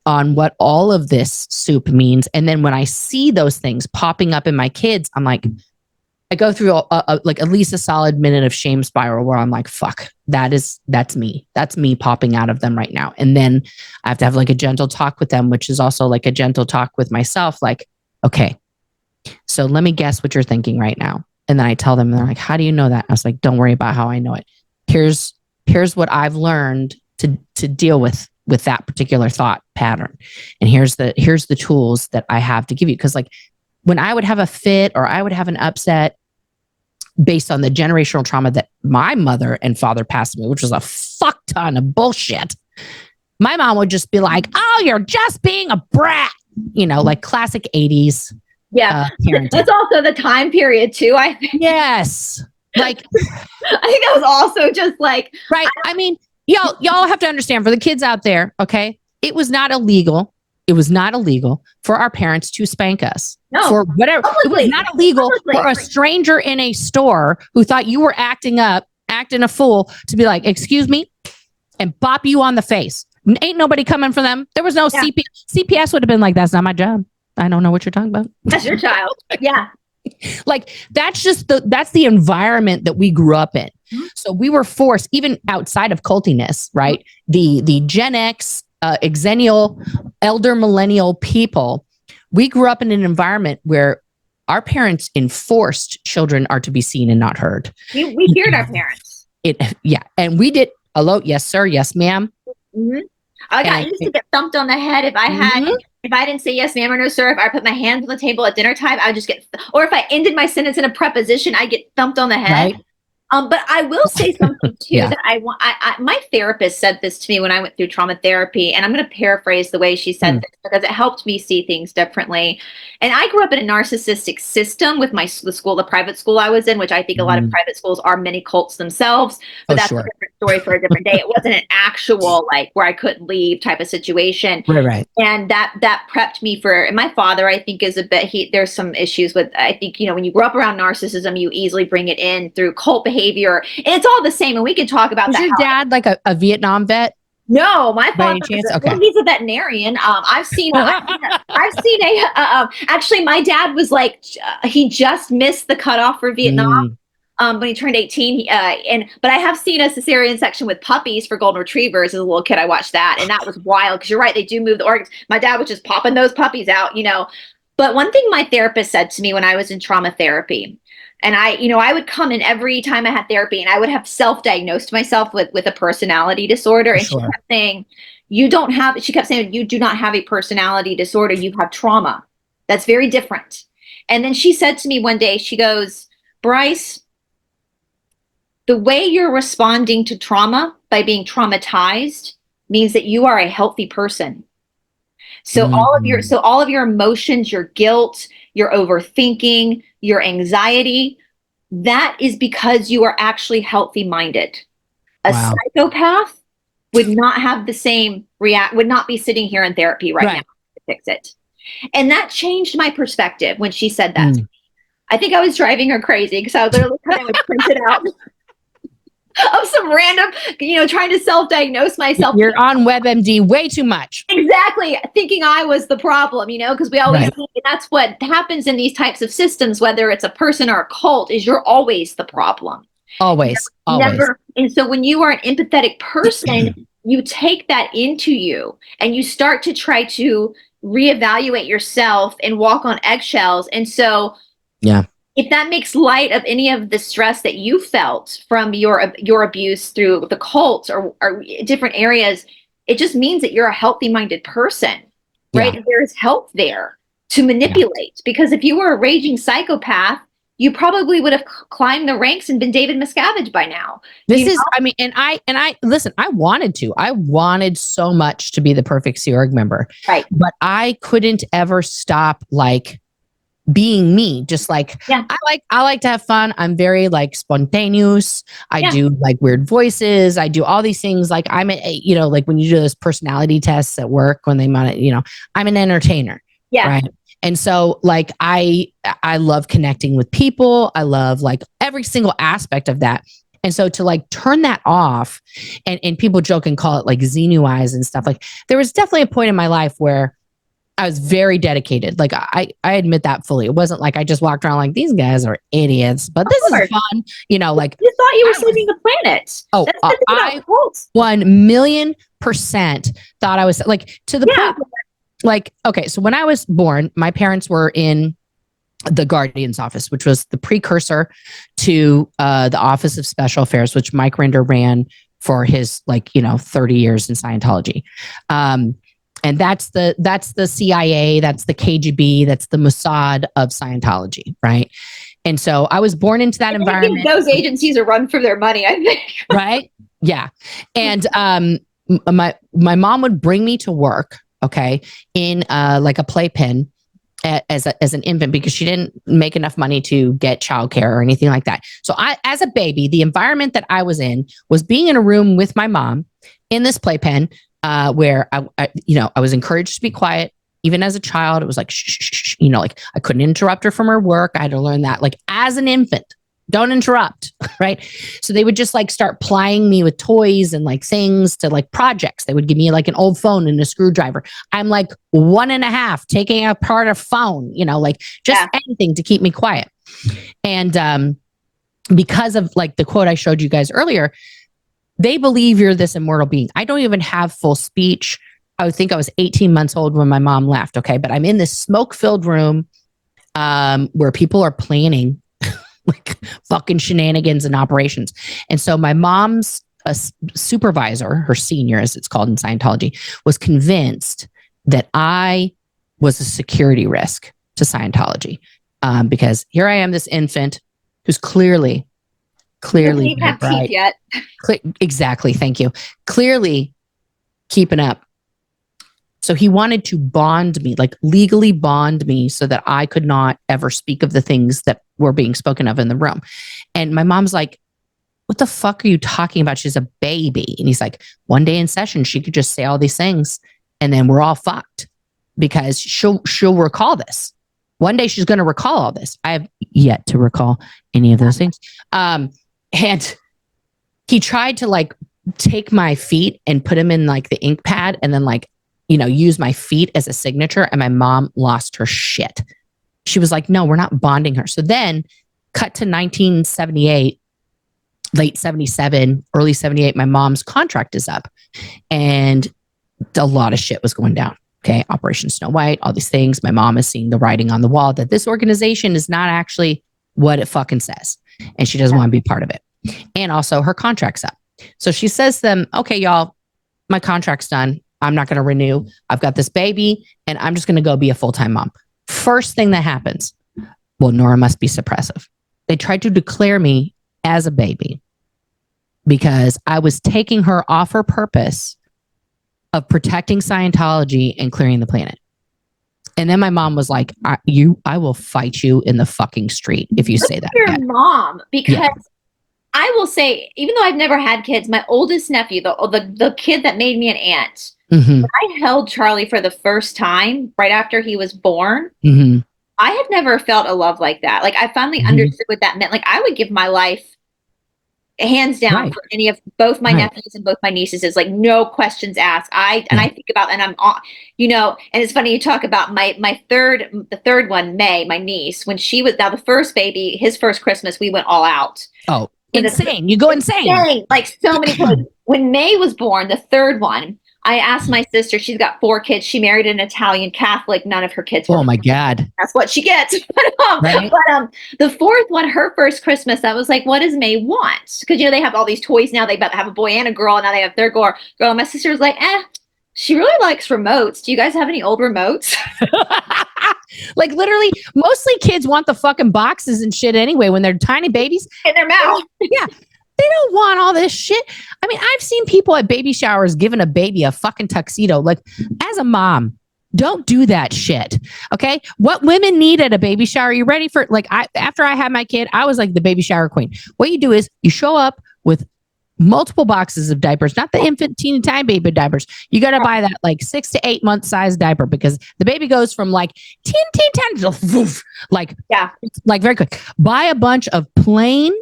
on what all of this soup means. And then when I see those things popping up in my kids, I'm like, I go through like at least a solid minute of shame spiral where I'm like, fuck, that's me. That's me popping out of them right now. And then I have to have like a gentle talk with them, which is also like a gentle talk with myself. Like, okay, so let me guess what you're thinking right now. And then I tell them, and they're like, how do you know that? I was like, don't worry about how I know it. Here's what I've learned to deal with that particular thought pattern. And here's the tools that I have to give you. Cause like, when I would have a fit or I would have an upset based on the generational trauma that my mother and father passed me, which was a fuck ton of bullshit, my mom would just be like, oh, you're just being a brat, you know, like classic 80s.
Yeah. That's also the time period too, I think.
Yes. Like,
I think that was also just like,
right. I mean, y'all have to understand, for the kids out there, okay, it was not illegal. It was not illegal for our parents to spank us.
No,
for whatever.
publicly.
It was not illegal for a stranger in a store who thought you were acting a fool to be like, excuse me, and bop you on the face. Ain't nobody coming for them. There was no CPS would have been like, that's not my job. I don't know what you're talking about.
That's your child. Yeah.
Like that's the environment that we grew up in. Mm-hmm. So we were forced, even outside of cultiness, right? Mm-hmm. The Gen X, exennial, elder millennial people, we grew up in an environment where our parents enforced children are to be seen and not heard.
We feared our parents.
And we did. Hello, yes, sir, yes, ma'am.
Mm-hmm. I used to get thumped on the head if I didn't say yes, ma'am, or no, sir. If I put my hands on the table at dinner time, I would just get, or if I ended my sentence in a preposition, I get thumped on the head.
Right.
But I will say something too
Yeah.
that my therapist said this to me when I went through trauma therapy, and I'm going to paraphrase the way she said this because it helped me see things differently. And I grew up in a narcissistic system with the private school I was in, which I think a lot of private schools are mini cults themselves, but that's a different story for a different day. It wasn't an actual like where I couldn't leave type of situation.
Right.
And that prepped me for, and my father, I think, is a bit, there's some issues with, I think, when you grow up around narcissism, you easily bring it in through cult behavior. And it's all the same. And we can talk about
that. Was your dad like a Vietnam vet?
No, my father,
well,
he's a veterinarian. I've seen actually, my dad was like, he just missed the cutoff for Vietnam. When he turned 18, but I have seen a cesarean section with puppies for golden retrievers. As a little kid, I watched that, and that was wild because you're right, they do move the organs. My dad was just popping those puppies out, But one thing my therapist said to me when I was in trauma therapy, and I would come in every time I had therapy, and I would have self-diagnosed myself with a personality disorder, and she kept saying, she kept saying, you do not have a personality disorder, you have trauma. That's very different. And then she said to me one day, she goes, Bryce, the way you're responding to trauma by being traumatized means that you are a healthy person. So all of your emotions, your guilt, your overthinking, your anxiety, that is because you are actually healthy minded. A psychopath would not have the same would not be sitting here in therapy right now to fix it. And that changed my perspective when she said that to me. I think I was driving her crazy because I literally kind of printed out of some random, trying to self-diagnose myself.
You're on WebMD way too much.
Exactly. Thinking I was the problem, because we always think, and that's what happens in these types of systems, whether it's a person or a cult, is you're always the problem.
Always.
Never. And so when you are an empathetic person, you take that into you and you start to try to reevaluate yourself and walk on eggshells. And so, if that makes light of any of the stress that you felt from your abuse through the cults or different areas, it just means that you're a healthy-minded person, right? And there is help there to manipulate. Because if you were a raging psychopath, you probably would have climbed the ranks and been David Miscavige by now.
Listen, I wanted so much to be the perfect Sea Org member,
right?
But I couldn't ever stop being me, just I like to have fun. I'm very spontaneous. I do weird voices. I do all these things. I'm when you do those personality tests at work when they want to, I'm an entertainer.
Yeah.
Right. And so I love connecting with people. I love every single aspect of that. And so to turn that off and people joke and call it Xenu eyes and stuff, there was definitely a point in my life where I was very dedicated. I admit that fully. It wasn't I just walked around these guys are idiots, but this is fun.
You thought you were saving the planet.
Oh, I 1,000,000% thought I was to the point where, okay, so when I was born, my parents were in the Guardian's office, which was the precursor to the Office of Special Affairs, which Mike Rinder ran for his 30 years in Scientology. And that's the CIA, that's the KGB, that's the Mossad of Scientology, right? And so I was born into that environment.
Those agencies are run for their money, I think.
Right? Yeah. And my mom would bring me to work, okay, in a playpen as an infant because she didn't make enough money to get childcare or anything like that. So as a baby, the environment that I was in was being in a room with my mom in this playpen. Where I was encouraged to be quiet. Even as a child, it was shh, I couldn't interrupt her from her work. I had to learn that as an infant, don't interrupt, right? So they would just start plying me with toys and things to projects. They would give me an old phone and a screwdriver. I'm 1.5 taking apart a phone, anything to keep me quiet. And because of the quote I showed you guys earlier, they believe you're this immortal being. I don't even have full speech. I would think I was 18 months old when my mom left. Okay. But I'm in this smoke-filled room where people are planning fucking shenanigans and operations. And so my mom's supervisor, her senior, as it's called in Scientology, was convinced that I was a security risk to Scientology because here I am, this infant who's clearly Clearly,
Doesn't even have teeth yet.
Exactly. Thank you. Clearly keeping up. So he wanted to bond me, like legally bond me so that I could not ever speak of the things that were being spoken of in the room. And my mom's like, what the fuck are you talking about? She's a baby. And he's like, one day in session, she could just say all these things and then we're all fucked because she'll recall this. One day she's going to recall all this. I have yet to recall any of those things. And he tried to like take my feet and put them in like the ink pad and then like, use my feet as a signature. And my mom lost her shit. She was like, no, we're not bonding her. So then cut to 1978, late 77, early 78, my mom's contract is up and a lot of shit was going down. Okay. Operation Snow White, all these things. My mom is seeing the writing on the wall that this organization is not actually what it fucking says. And she doesn't want to be part of it. And also her contract's up. So she says to them, okay, y'all, my contract's done. I'm not going to renew. I've got this baby and I'm just going to go be a full-time mom. First thing that happens, well, Nora must be suppressive. They tried to declare me as a baby because I was taking her off her purpose of protecting Scientology and clearing the planet. And then my mom was like, I will fight you in the fucking street if you say that.
Your mom, because I will say, even though I've never had kids, my oldest nephew, the kid that made me an aunt, when I held Charlie for the first time right after he was born, I had never felt a love like that. Like I finally understood what that meant. Like I would give my life hands down for any of both my nephews and both my nieces, is like no questions asked. I think about, and I'm on, and it's funny you talk about the third one, May, my niece, when she was now the first baby, his first Christmas, we went all out.
Oh, insane. You go insane.
Like so many times. When May was born, the third one, I asked my sister, she's got 4 kids. She married an Italian Catholic. None of her kids were.
Oh my God.
That's what she gets. But the fourth one, her first Christmas, I was like, what does May want? Because, they have all these toys now. They have a boy and a girl. And now they have their girl. And my sister was like, she really likes remotes. Do you guys have any old remotes?
Like literally, mostly kids want the fucking boxes and shit anyway when they're tiny babies.
In their mouth.
Yeah. They don't want all this shit. I mean, I've seen people at baby showers giving a baby a fucking tuxedo. Like, as a mom, don't do that shit. Okay. What women need at a baby shower, you ready for, like, after I had my kid, I was like the baby shower queen. What you do is you show up with multiple boxes of diapers, not the infant, teeny tiny baby diapers. You got to buy that like 6 to 8 month size diaper because the baby goes from like teen to like very quick. Buy a bunch of plain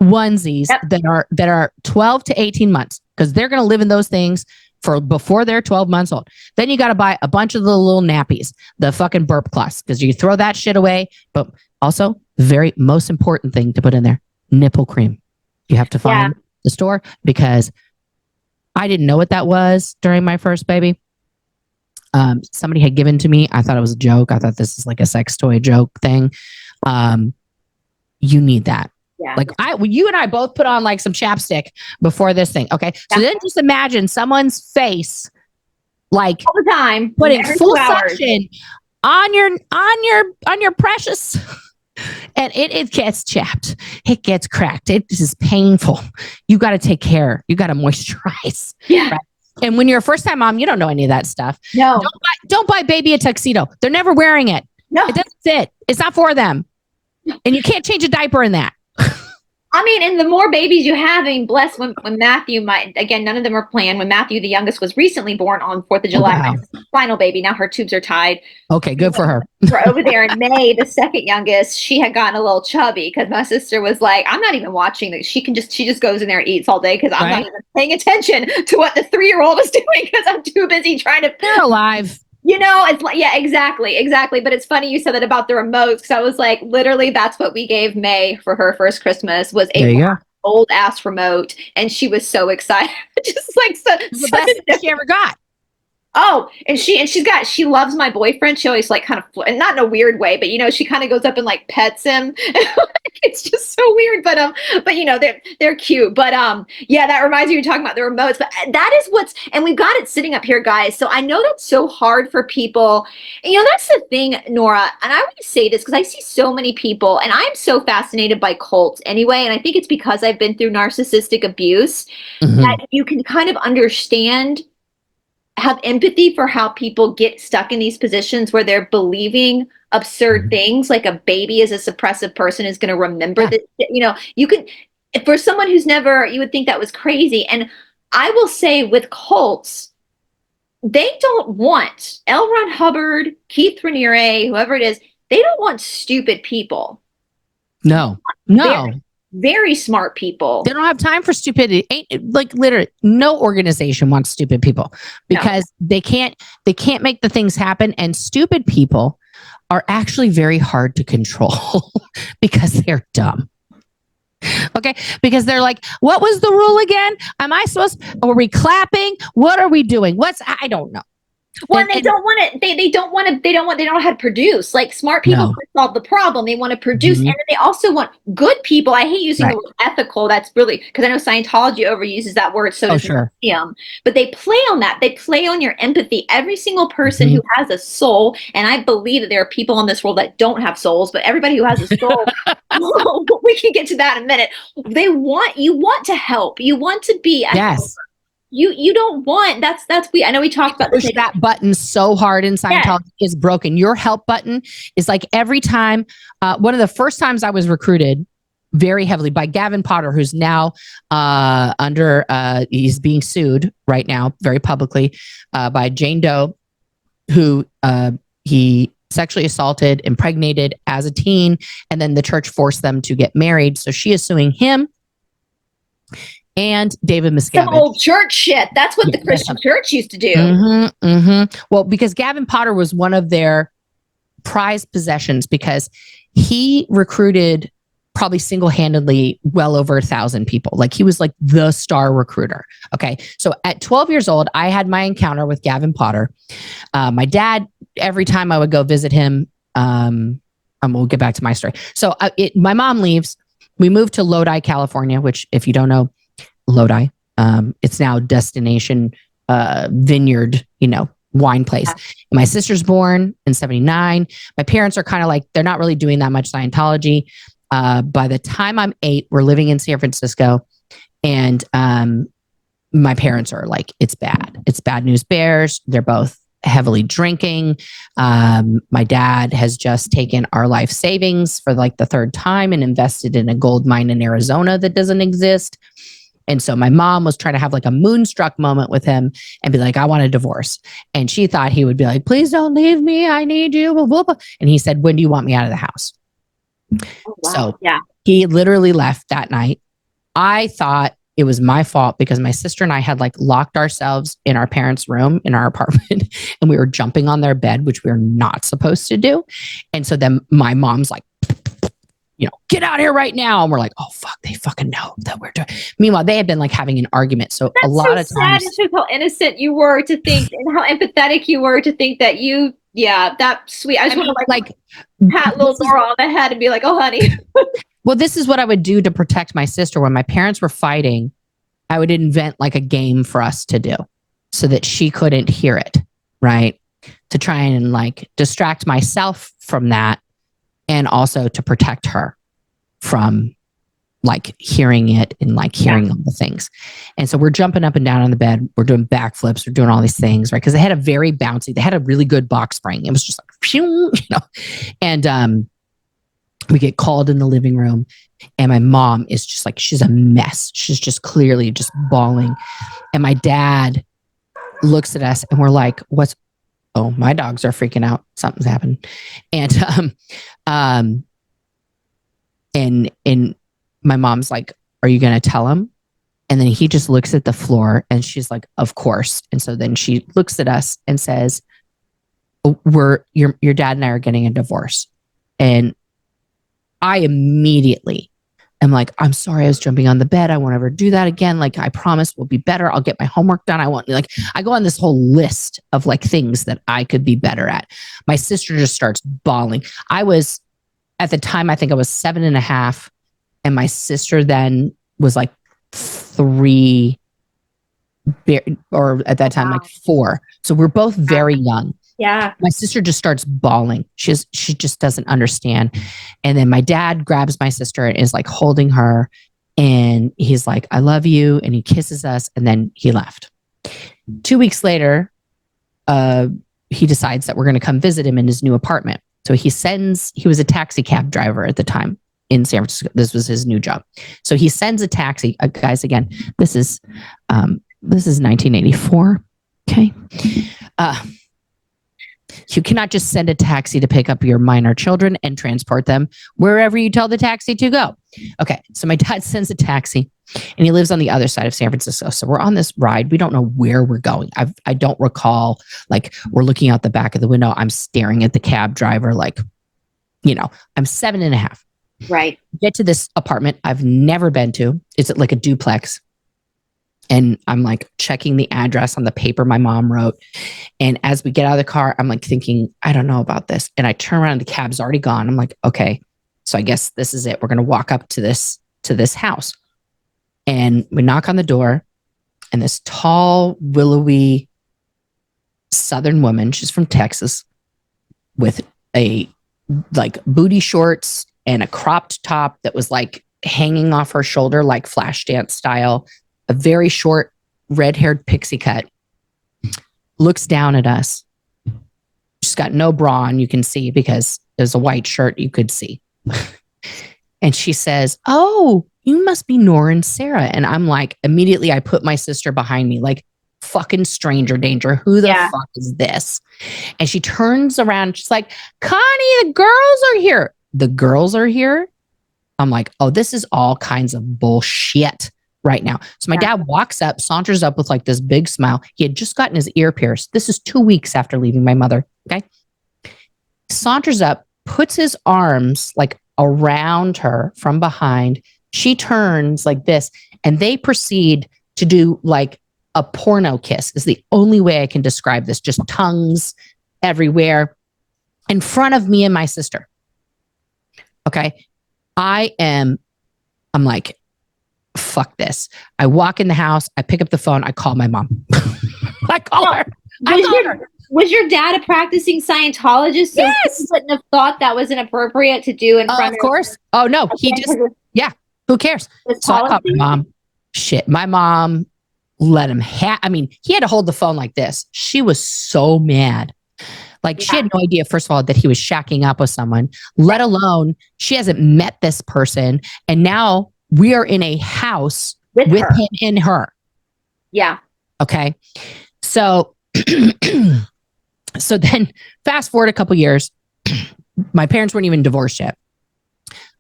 onesies that are 12 to 18 months because they're going to live in those things for before they're 12 months old. Then you got to buy a bunch of the little nappies, the fucking burp cloths, because you throw that shit away. But also, very most important thing to put in there, nipple cream. You have to find the store because I didn't know what that was during my first baby. Somebody had given to me. I thought it was a joke. I thought this is like a sex toy joke thing. You need that. Yeah. Like you and I both put on like some chapstick before this thing. Okay. So then just imagine someone's face, like
all the time,
putting full suction on your precious, and it gets chapped. It gets cracked. It is painful. You got to take care. You got to moisturize.
Yeah.
Right? And when you're a first time mom, you don't know any of that stuff.
No.
Don't buy baby a tuxedo. They're never wearing it.
No.
It doesn't fit. It's not for them. And you can't change a diaper in that.
I mean, and the more babies you have, I mean, bless when Matthew, again, none of them are planned. When Matthew, the youngest, was recently born on 4th of July, my final baby, now her tubes are tied.
Okay, good for her.
We're over there in May, the second youngest, she had gotten a little chubby because my sister was like, I'm not even watching this. She just goes in there and eats all day because I'm not even paying attention to what the 3-year-old is doing because I'm too busy trying to.
They're alive.
It's like, yeah, exactly. But it's funny you said that about the remotes because I was like, literally, that's what we gave May for her first Christmas was a old ass remote, and she was so excited. Just like the
best she ever got.
Oh, and she loves my boyfriend. She always like kind of, and not in a weird way, but she kind of goes up and like pets him. It's just so weird, but they're cute. But yeah, that reminds me, you're talking about the remotes, but that is and we've got it sitting up here, guys. So I know that's so hard for people. And that's the thing, Nora, and I want to say this because I see so many people, and I'm so fascinated by cults anyway, and I think it's because I've been through narcissistic abuse that you can kind of understand, have empathy for how people get stuck in these positions where they're believing absurd things, like a baby as a suppressive person is going to remember that. You can, for someone who's never, you would think that was crazy. And I will say with cults, they don't want Elron Hubbard, Keith Raniere, whoever it is, they don't want stupid people.
No.
Very smart people.
They don't have time for stupidity. Like literally, no organization wants stupid people because they can't make the things happen. And stupid people are actually very hard to control because they're dumb. Okay, because they're like, what was the rule again? Am I supposed? Are we clapping? What are we doing? I don't know.
Well, they don't want to. They don't want to. They don't know how to produce. Like smart people can't solve the problem. They want to produce, and then they also want good people. I hate using the word ethical. That's really because I know Scientology overuses that word. So does museum. But they play on that. They play on your empathy. Every single person who has a soul, and I believe that there are people in this world that don't have souls, but everybody who has a soul, we can get to that in a minute. You want to help. You want to be a helper. You don't want that's I know we talked about this.
That button so hard in Scientology is broken. Your help button is like every time. One of the first times I was recruited very heavily by Gavin Potter, who's now he's being sued right now very publicly by Jane Doe, who he sexually assaulted, impregnated as a teen, and then the church forced them to get married. So she is suing him and David Miscavige.
Some old church shit. That's what the Christian church used to do.
Well, because Gavin Potter was one of their prized possessions because he recruited probably single-handedly well over 1,000 people. Like he was like the star recruiter. Okay. So at 12 years old, I had my encounter with Gavin Potter. My dad, every time I would go visit him, and we'll get back to my story. So my mom leaves. We moved to Lodi, California, which if you don't know, Lodi, it's now destination vineyard, wine place. My sister's born in 1979. My parents are kind of like, they're not really doing that much Scientology. By the time I'm 8, we're living in San Francisco, and my parents are like, it's bad. It's bad news bears. They're both heavily drinking. My dad has just taken our life savings for like the 3rd time and invested in a gold mine in Arizona that doesn't exist. And so my mom was trying to have like a moonstruck moment with him and be like, I want a divorce. And she thought he would be like, please don't leave me. I need you. Blah, blah, blah. And he said, when do you want me out of the house?
Oh, wow.
So he literally left that night. I thought it was my fault because my sister and I had like locked ourselves in our parents' room in our apartment and we were jumping on their bed, which we were not supposed to do. And so then my mom's like, get out here right now. And we're like, oh, fuck, they fucking know that we're doing. Meanwhile, they had been like having an argument. So
that's
a lot of times.
It shows how innocent you were to think and how empathetic you were to think that that's sweet. I just want to like pat little Nora on the head and be like, oh, honey.
Well, this is what I would do to protect my sister. When my parents were fighting, I would invent like a game for us to do so that she couldn't hear it, right? To try and like distract myself from that. And also to protect her from like hearing it and like hearing all the things. And so we're jumping up and down on the bed. We're doing backflips. We're doing all these things, right? Because they had they had a really good box spring. It was just like, phew, And we get called in the living room and my mom is just like, she's a mess. She's just clearly just bawling. And my dad looks at us and we're like, oh, my dogs are freaking out. Something's happened. And and my mom's like, are you going to tell him? And then he just looks at the floor and she's like, of course. And so then she looks at us and says, your dad and I are getting a divorce. And I immediately am like, I'm sorry, I was jumping on the bed. I won't ever do that again. Like, I promise we'll be better. I'll get my homework done. I go on this whole list of like things that I could be better at. My sister just starts bawling. At the time, I think I was 7.5. And my sister then was like 3, or at that time, like 4. So we're both very young.
Yeah.
My sister just starts bawling. She just doesn't understand. And then my dad grabs my sister and is like holding her. And he's like, I love you. And he kisses us. And then he left. 2 weeks later, he decides that we're going to come visit him in his new apartment. So he was a taxi cab driver at the time in San Francisco. This was his new job. So he sends a taxi. Guys, again, this is 1984. Okay. You cannot just send a taxi to pick up your minor children and transport them wherever you tell the taxi to go. Okay. So my dad sends a taxi and he lives on the other side of San Francisco. So we're on this ride. We don't know where we're going. I don't recall, like, we're looking out the back of the window. I'm staring at the cab driver. Like, I'm 7.5.
Right.
Get to this apartment I've never been to. It's like a duplex. And I'm like checking the address on the paper my mom wrote. And as we get out of the car, I'm like thinking, I don't know about this. And I turn around, the cab's already gone. I'm like, okay, so I guess this is it. We're going to walk up to this house. And we knock on the door, and this tall, willowy Southern woman, she's from Texas, with a like booty shorts and a cropped top that was like hanging off her shoulder, like flash dance style, a very short red-haired pixie cut, looks down at us. She's got no bra on, you can see, because there's a white shirt you could see. And she says, oh, you must be Nora and Sarah. And I'm like, immediately I put my sister behind me, like, fucking stranger danger. Who the fuck is this? And she turns around. She's like, Connie, the girls are here. The girls are here? I'm like, oh, this is all kinds of bullshit right now. So my dad walks up, saunters up with like this big smile. He had just gotten his ear pierced. This is 2 weeks after leaving my mother. Okay. Saunters up, puts his arms like around her from behind. She turns like this, and they proceed to do like a porno kiss, is the only way I can describe this. Just tongues everywhere in front of me and my sister. Okay. I'm like, fuck this. I walk in the house. I pick up the phone. I call my mom. I call her.
Was your dad a practicing Scientologist? So
yes.
He wouldn't have thought that was inappropriate to do in front
of course. Oh no, he just, who cares? So I called my mom. Shit, my mom let him he had to hold the phone like this. She was so mad. Like, she had no idea, first of all, that he was shacking up with someone, let alone she hasn't met this person. And now we are in a house with him and her.
Yeah.
Okay. So, so then fast forward a couple years, my parents weren't even divorced yet.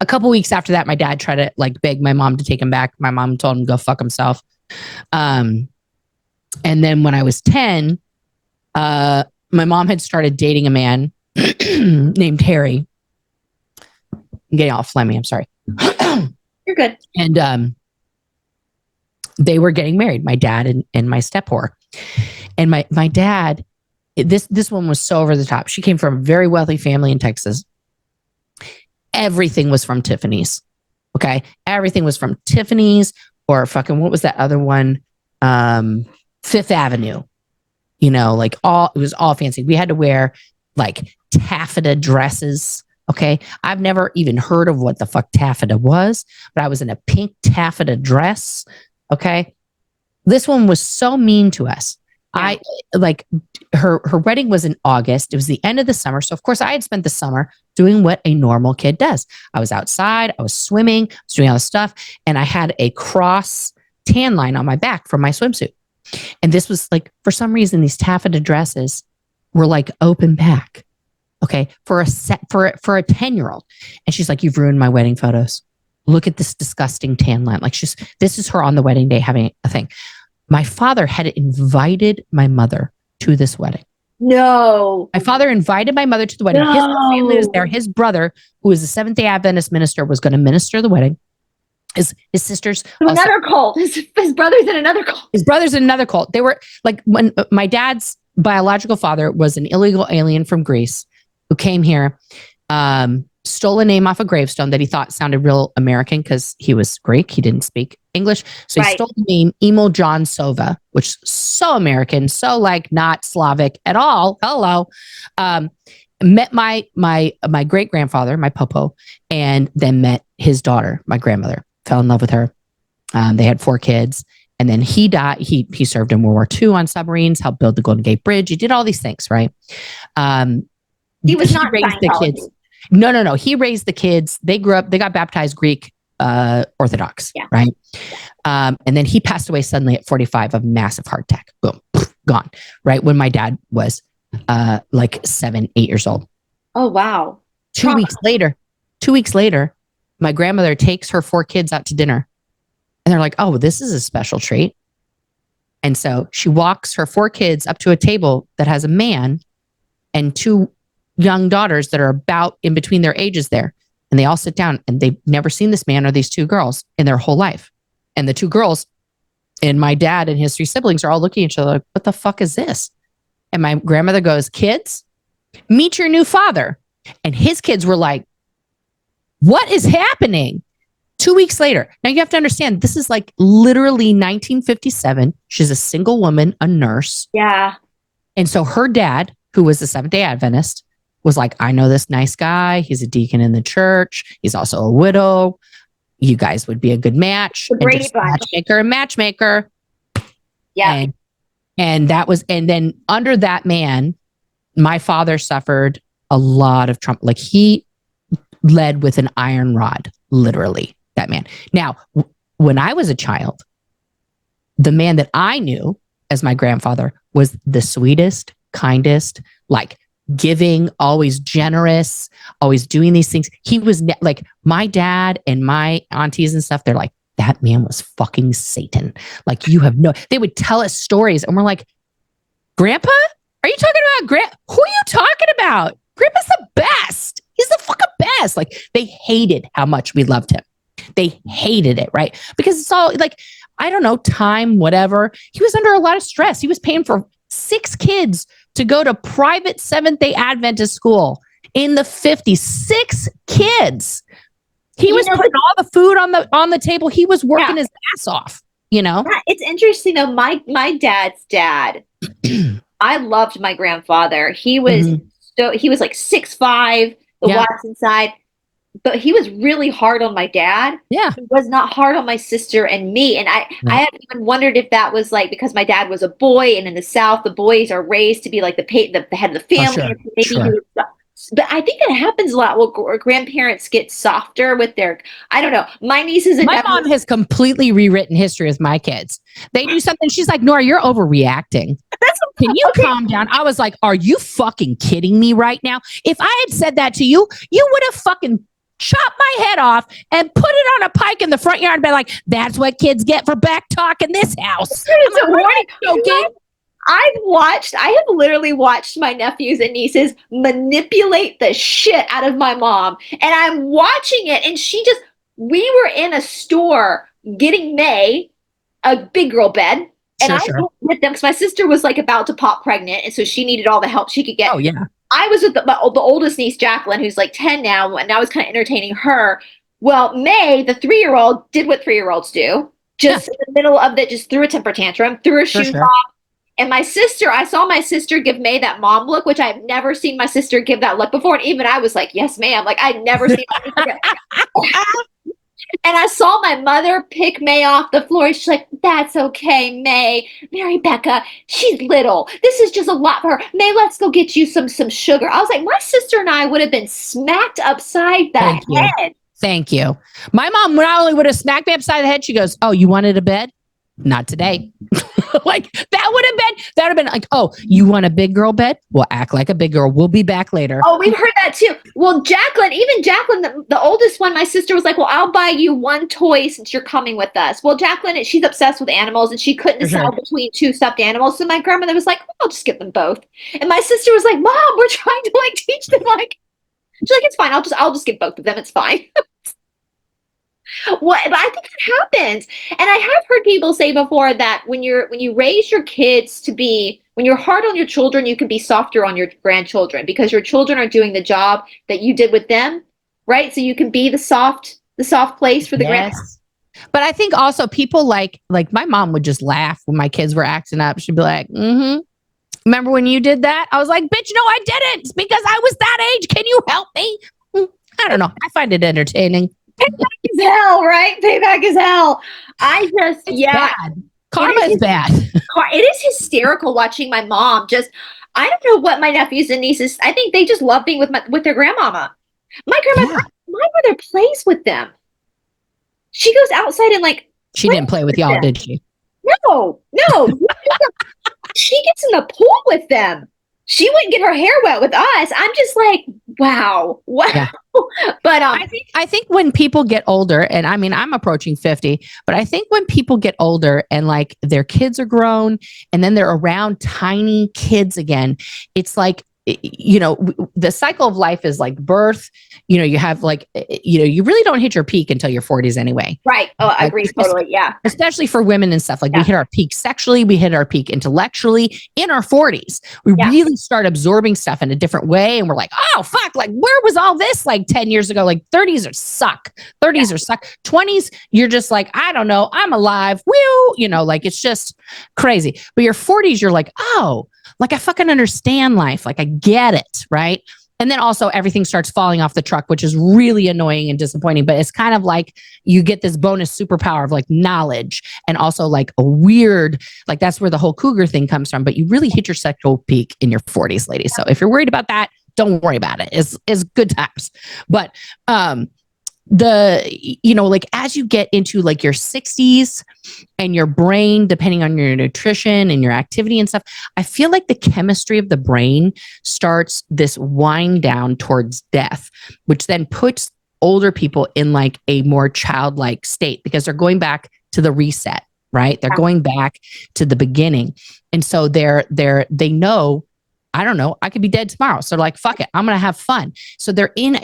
A couple weeks after that, my dad tried to like beg my mom to take him back. My mom told him to go fuck himself. And then when I was 10, my mom had started dating a man named Harry. I'm getting all phlegmy. I'm sorry.
You're good.
And they were getting married, my dad and my step whore. And my dad, this one was so over the top. She came from a very wealthy family in Texas. Everything was from Tiffany's. Okay. Everything was from Tiffany's, or fucking, what was that other one? Fifth Avenue. Like it was all fancy. We had to wear like taffeta dresses. Okay. I've never even heard of what the fuck taffeta was, but I was in a pink taffeta dress. Okay. This one was so mean to us. Yeah. Her wedding was in August. It was the end of the summer. So of course I had spent the summer doing what a normal kid does. I was outside, I was swimming, I was doing all this stuff. And I had a cross tan line on my back from my swimsuit. And this was like, for some reason, these taffeta dresses were like open back. Okay. For a 10-year-old. And she's like, you've ruined my wedding photos. Look at this disgusting tan line. Like, this is her on the wedding day having a thing. My father had invited my mother to this wedding.
No.
My father invited my mother to the wedding. No. His whole family was there. His brother, who was a Seventh-day Adventist minister, was going to minister the wedding. His sisters.
To another cult. His brother's in another cult.
His brother's in another cult. They were like, when my dad's biological father was an illegal alien from Greece who came here, stole a name off a gravestone that he thought sounded real American because he was Greek. He didn't speak English. So he stole the name Emil John Sova, which is so American, so like not Slavic at all. Hello. Met my great grandfather, my popo, and then met his daughter, my grandmother. Fell in love with her. They had 4 kids, and then he died. He served in World War II on submarines, helped build the Golden Gate Bridge. He did all these things, right?
He not
raised the kids. No. He raised the kids. They grew up. They got baptized Greek Orthodox, right? And then he passed away suddenly at 45 of massive heart attack. Boom, gone. Right when my dad was like 7, 8 years old.
Oh wow!
2 weeks later, my grandmother takes her 4 kids out to dinner, and they're like, "Oh, this is a special treat." And so she walks her 4 kids up to a table that has a man and 2 young daughters that are about in between their ages there. And they all sit down, and they've never seen this man or these 2 girls in their whole life. And the 2 girls and my dad and his 3 siblings are all looking at each other like, what the fuck is this? And my grandmother goes, kids, meet your new father. And his kids were like, what is happening? 2 weeks later. Now you have to understand, this is like literally 1957. She's a single woman, a nurse.
Yeah.
And so her dad, who was a Seventh-day Adventist, was like, I know this nice guy. He's a deacon in the church. He's also a widow. You guys would be a good match. Matchmaker.
Yeah.
And then under that man, my father suffered a lot of trauma. Like he led with an iron rod, literally, that man. Now, when I was a child, the man that I knew as my grandfather was the sweetest, kindest, like giving, always generous, always doing these things. He was like my dad and my aunties and stuff. They're like, that man was fucking Satan. Like they would tell us stories and we're like, Grandpa, are you talking about who are you talking about? Grandpa's the best. He's the fucking best. Like they hated how much we loved him. They hated it, right? Because it's all like, I don't know, time, whatever. He was under a lot of stress. He was paying for 6 kids to go to private Seventh-day Adventist school in the 50s. 6 kids. He was putting all the food on the table. He was working his ass off, Yeah,
it's interesting though. My dad's dad, I loved my grandfather. He was he was like 6'5", the Watson side, but he was really hard on my dad.
Yeah.
He was not hard on my sister and me. And I had even wondered if that was like because my dad was a boy, and in the South, the boys are raised to be like the head of the family. But I think that happens a lot. Well, grandparents get softer with their, I don't know. My nieces and
my mom has completely rewritten history with my kids. They do something. She's like, Nora, you're overreacting. Can you calm down? I was like, are you fucking kidding me right now? If I had said that to you, you would have fucking chopped my head off and put it on a pike in the front yard and be like, that's what kids get for back talk in this house. I have literally watched my nephews and nieces manipulate the shit out of my mom. And I'm watching it, and we were in a store getting May a big girl bed. And I went with them because my sister was like about to pop pregnant. And so she needed all the help she could get. Oh, yeah.
I was with the oldest niece, Jacqueline, who's like 10 now. And I was kind of entertaining her. Well, May, the 3-year-old, did what 3-year-olds do. Just in the middle of it, just threw a temper tantrum, threw her shoes off. And my sister, I saw my sister give May that mom look, which I've never seen my sister give that look before. And even I was like, yes, ma'am. Like I'd never seen my sister. And I saw my mother pick May off the floor. She's like, that's okay, May. Mary Becca, she's little. This is just a lot for her. May, let's go get you some sugar. I was like, my sister and I would have been smacked upside the head.
Thank you. My mom not only would have smacked me upside the head, she goes, oh, you wanted a bed? Not today. Like that would have been like, oh, you want a big girl bed? Well, act like a big girl. We'll be back later.
Oh, we've heard that too. Well, Jacqueline, the oldest one, my sister was like, well, I'll buy you one toy since you're coming with us. Well, Jacqueline, she's obsessed with animals and she couldn't decide between 2 stuffed animals. So my grandmother was like, well, I'll just get them both. And my sister was like, Mom, we're trying to like teach them like, she's like, it's fine. I'll just get both of them. It's fine. Well, but I think that happens. And I have heard people say before that when you raise your kids to be, when you're hard on your children, you can be softer on your grandchildren because your children are doing the job that you did with them, right? So you can be the soft place for the grand.
Yes. But I think also people like my mom would just laugh when my kids were acting up. She'd be like, mm-hmm. Remember when you did that? I was like, bitch, no, I didn't, because I was that age. Can you help me? I don't know. I find it entertaining.
Payback is hell, right? Payback is hell.
It's bad. Karma is bad.
It is hysterical watching my mom just, I don't know what my nephews and nieces, I think they just love being with their grandmama. My mother plays with them. She goes outside and
she didn't play with y'all, did she?
No. She gets in the pool with them. She wouldn't get her hair wet with us. I'm just like, wow. Yeah. But
I think when people get older, and I mean, I'm approaching 50, but I think when people get older and like their kids are grown and then they're around tiny kids again, it's like, you know, the cycle of life is like birth. You know, you have like, you know, you really don't hit your peak until your 40s anyway.
Right. Oh, I agree totally. Yeah.
Especially for women and stuff. Like we hit our peak sexually, we hit our peak intellectually in our 40s. We really start absorbing stuff in a different way. And we're like, oh, fuck, like where was all this like 10 years ago? Like 30s are suck. 30s are suck. 20s, you're just like, I don't know, I'm alive. Woo, you know, like it's just crazy. But your 40s, you're like, oh, like I fucking understand life. Like I get it. Right. And then also everything starts falling off the truck, which is really annoying and disappointing. But it's kind of like you get this bonus superpower of like knowledge and also like a weird, like that's where the whole cougar thing comes from. But you really hit your sexual peak in your 40s, ladies. So if you're worried about that, don't worry about it. It's good times. But you know, like as you get into like your 60s and your brain, depending on your nutrition and your activity and stuff, I feel like the chemistry of the brain starts this wind down towards death, which then puts older people in like a more childlike state because they're going back to the reset, right? They're going back to the beginning. And so they know, I don't know, I could be dead tomorrow. So like, fuck it, I'm going to have fun. So they're in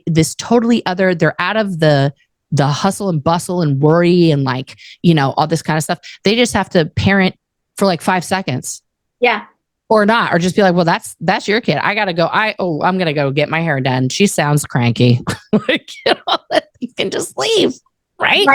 this totally other, they're out of the hustle and bustle and worry and like, you know, all this kind of stuff. They just have to parent for like 5 seconds.
Yeah.
Or not, or just be like, well, that's your kid. I got to go. I'm going to go get my hair done. She sounds cranky. Like, you know, you can just leave. Right.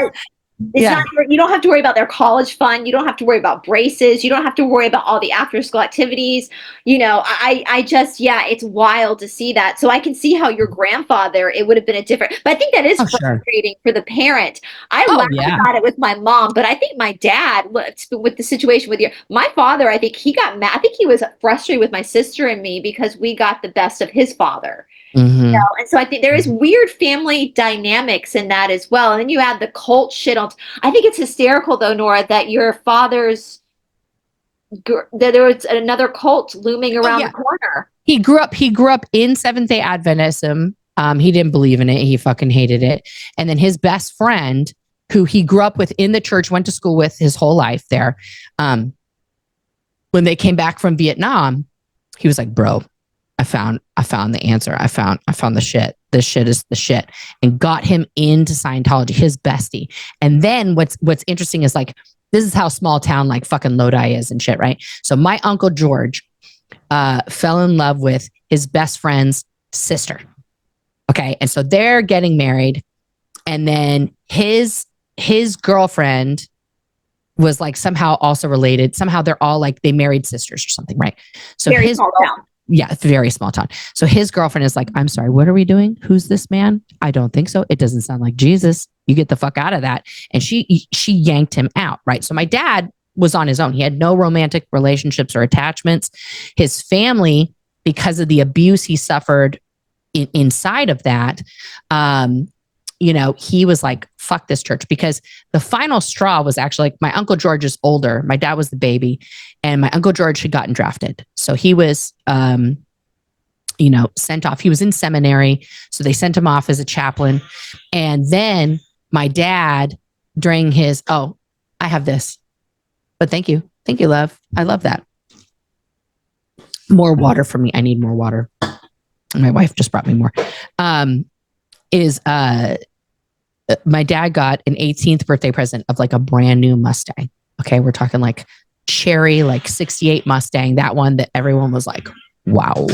It's not, you don't have to worry about their college fund. You don't have to worry about braces. You don't have to worry about all the after school activities. You know, I just, it's wild to see that. So I can see how your grandfather, it would have been a different, but I think that is frustrating for the parent. I laughed about it with my mom, but I think my dad, with the situation with my father, I think he got mad. I think he was frustrated with my sister and me because we got the best of his father.
Mm-hmm.
You know? And so I think there is weird family dynamics in that as well. And then you add the cult shit on. I think it's hysterical though, Nora, that your father's, that there was another cult looming around the corner.
He grew up in Seventh-day Adventism. He didn't believe in it. He fucking hated it. And then his best friend, who he grew up with in the church, went to school with his whole life there. When they came back from Vietnam, he was like, bro, I found the answer. I found the shit. This shit is the shit, and got him into Scientology, his bestie. And then what's interesting is like, this is how small town like fucking Lodi is and shit, right? So my Uncle George fell in love with his best friend's sister. Okay. And so they're getting married. And then his girlfriend was like somehow also related. Somehow they're all like, they married sisters or something, right? So
very small town.
Yeah, it's a very small town. So his girlfriend is like, I'm sorry, what are we doing? Who's this man? I don't think so. It doesn't sound like Jesus. You get the fuck out of that. And she yanked him out, right? So my dad was on his own. He had no romantic relationships or attachments. His family, because of the abuse he suffered inside of that, you know, he was like, fuck this church, because the final straw was actually like, my Uncle George is older. My dad was the baby, and my Uncle George had gotten drafted. So he was, you know, sent off. He was in seminary. So they sent him off as a chaplain. And then my dad, during his, I have this, but thank you. Thank you, love. I love that. More water for me. I need more water. My wife just brought me more. my dad got an 18th birthday present of like a brand new Mustang. Okay. We're talking like cherry, like 68 Mustang, that one that everyone was like, wow.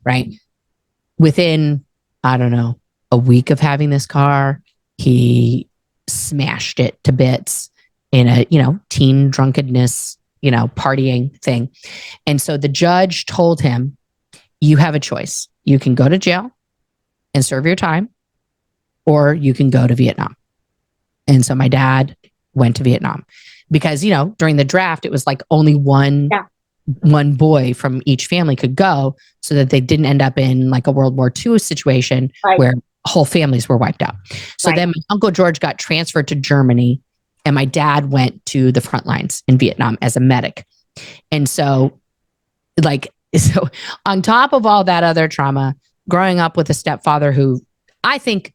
Right. Within, I don't know, a week of having this car, he smashed it to bits in a, teen drunkenness, partying thing. And so the judge told him, you have a choice. You can go to jail and serve your time, or you can go to Vietnam. And so my dad went to Vietnam because, during the draft, it was like only one boy from each family could go, so that they didn't end up in like a World War II situation where whole families were wiped out. So then my Uncle George got transferred to Germany, and my dad went to the front lines in Vietnam as a medic. And so on top of all that other trauma, growing up with a stepfather who I think,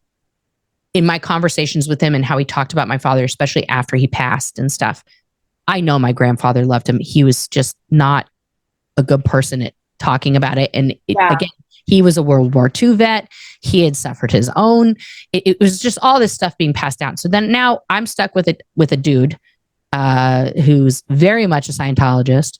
in my conversations with him and how he talked about my father, especially after he passed and stuff, I know my grandfather loved him. He was just not a good person at talking about it. And again, he was a World War II vet. He had suffered his own. It was just all this stuff being passed down. So then now I'm stuck with a dude who's very much a Scientologist,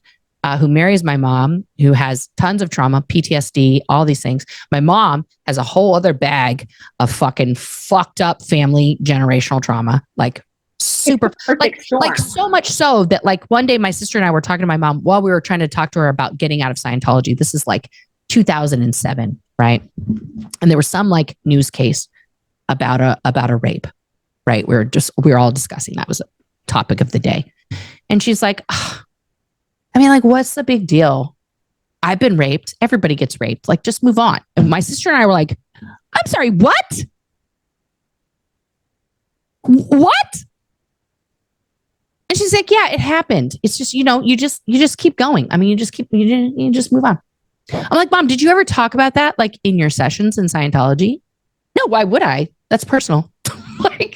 who marries my mom, who has tons of trauma, PTSD, all these things. My mom has a whole other bag of fucking fucked up family generational trauma, like super, like so much so that like one day my sister and I were talking to my mom while we were trying to talk to her about getting out of Scientology. This is like 2007, right? And there was some like news case about a rape, right? We were all discussing, that was a topic of the day. And she's like, I mean, like, what's the big deal? I've been raped. Everybody gets raped. Like, just move on. And my sister and I were like, I'm sorry, what? What? And she's like, yeah, it happened. It's just, you just keep going. I mean, you just move on. I'm like, Mom, did you ever talk about that? Like in your sessions in Scientology? No, why would I? That's personal. Like,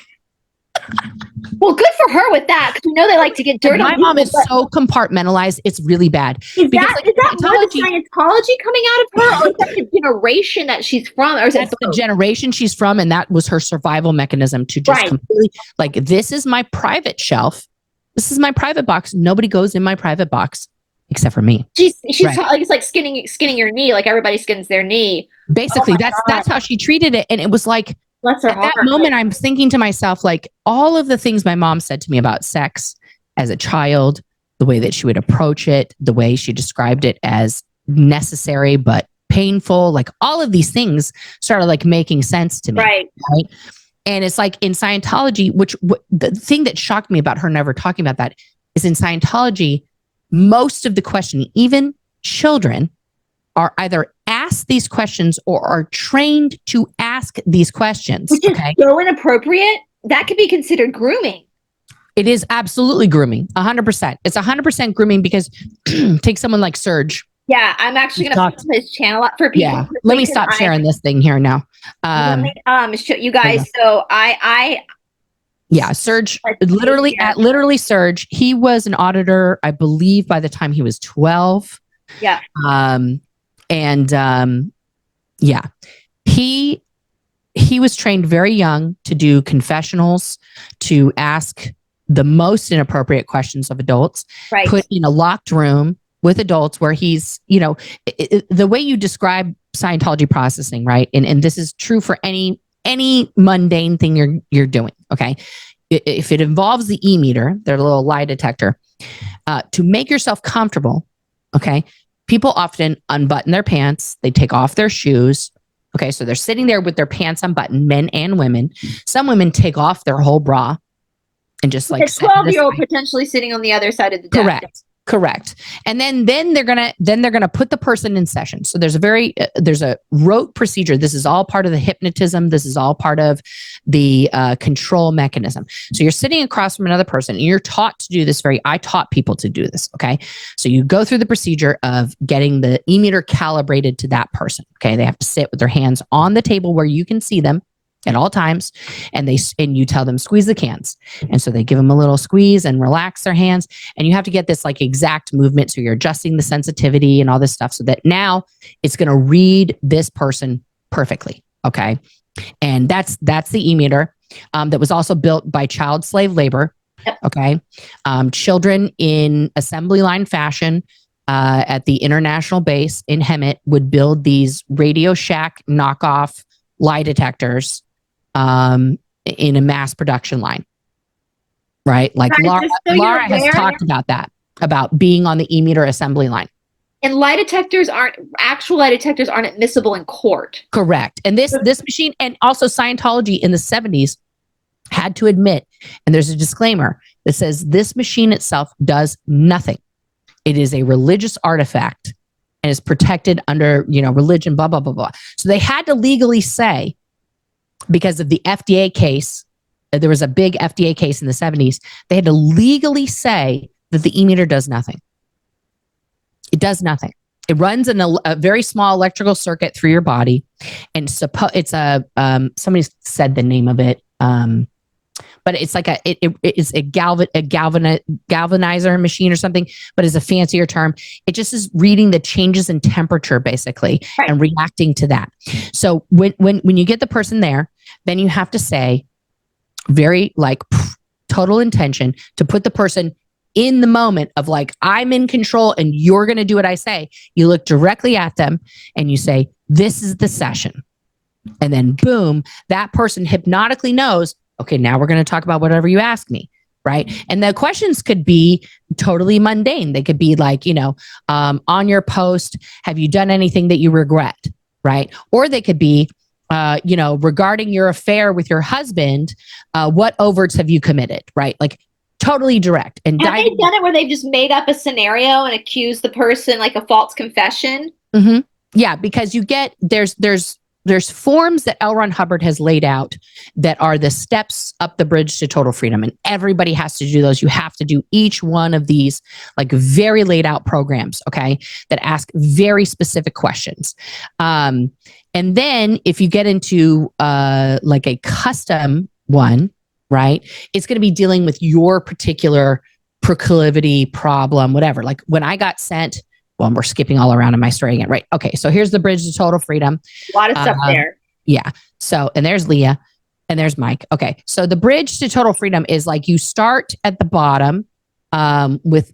well, good for her with that, because we know they like to get dirty.
My mom is so compartmentalized; it's really bad.
Is that more the Scientology coming out of her, or is that the generation that she's from, or is
that's the generation she's from, and that was her survival mechanism to just completely like, this is my private shelf, this is my private box. Nobody goes in my private box except for me.
She's like, it's like skinning your knee, like everybody skins their knee.
Basically, that's how she treated it, and it was like. At that moment, I'm thinking to myself, like, all of the things my mom said to me about sex as a child, the way that she would approach it, the way she described it as necessary but painful, like all of these things started like making sense to me. Right. And it's like in Scientology, the thing that shocked me about her never talking about that is in Scientology, most of the questioning, even children, are either asked these questions or are trained to ask these questions.
Which is so inappropriate. That could be considered grooming.
It is absolutely grooming. 100%. It's 100% grooming, because take someone like Serge.
Yeah, I'm actually going to put his channel up for people.
Yeah, let me stop sharing this thing here now.
You guys. So
yeah, Serge, literally Serge. He was an auditor, I believe, by the time he was 12.
Yeah.
He was trained very young to do confessionals, to ask the most inappropriate questions of adults, put in a locked room with adults where he's, the way you describe Scientology processing, right? And this is true for any mundane thing you're doing. Okay. If it involves the e-meter, their little lie detector, to make yourself comfortable. Okay. People often unbutton their pants. They take off their shoes. Okay. So they're sitting there with their pants unbuttoned, men and women. Some women take off their whole bra and just like
a 12-year-old potentially sitting on the other side of the desk.
Correct. And then they're gonna put the person in session. So there's a rote procedure. This is all part of the hypnotism. This is all part of the control mechanism. So you're sitting across from another person, and you're taught to do this. I taught people to do this. Okay. So you go through the procedure of getting the e-meter calibrated to that person. Okay. They have to sit with their hands on the table where you can see them at all times, and you tell them squeeze the cans, and so they give them a little squeeze and relax their hands, and you have to get this like exact movement, so you're adjusting the sensitivity and all this stuff so that now it's going to read this person perfectly. Okay. And that's the e-meter. that was also built by child slave labor.
Yep.
Okay. Children in assembly line fashion at the international base in Hemet would build these Radio Shack knockoff lie detectors in a mass production line. Right? Like Laura has talked about that, about being on the e-meter assembly line.
And actual lie detectors aren't admissible in court.
Correct. And this machine, and also Scientology in the 70s had to admit, and there's a disclaimer that says this machine itself does nothing. It is a religious artifact and is protected under, religion, blah, blah, blah, blah. So they had to legally say, because of the FDA case, there was a big FDA case in the 70s, they had to legally say that the e-meter does nothing. It does nothing. It runs in a very small electrical circuit through your body. And it's somebody said the name of it, but it's like it's a galvanizer machine or something, but it's a fancier term. It just is reading the changes in temperature, basically, right, and reacting to that. So when you get the person there, then you have to say, very total intention to put the person in the moment of I'm in control and you're going to do what I say. You look directly at them and you say, this is the session. And then boom, that person hypnotically knows, okay, now we're going to talk about whatever you ask me. Right. And the questions could be totally mundane. They could be on your post, have you done anything that you regret? Right. Or they could be, regarding your affair with your husband, what overts have you committed? Right. Totally direct. And
have they done it where they've just made up a scenario and accused the person a false confession?
Mm-hmm. Yeah, because there's forms that Elron Hubbard has laid out that are the steps up the bridge to total freedom, and everybody has to do those. You have to do each one of these very laid out programs, okay, that ask very specific questions. And then if you get into a custom one, right, it's going to be dealing with your particular proclivity, problem, whatever. When I got sent, well, we're skipping all around in my story again, right? Okay, so here's the bridge to total freedom.
A lot of stuff there.
Yeah. So, and there's Leah and there's Mike. Okay. So the bridge to total freedom is you start at the bottom with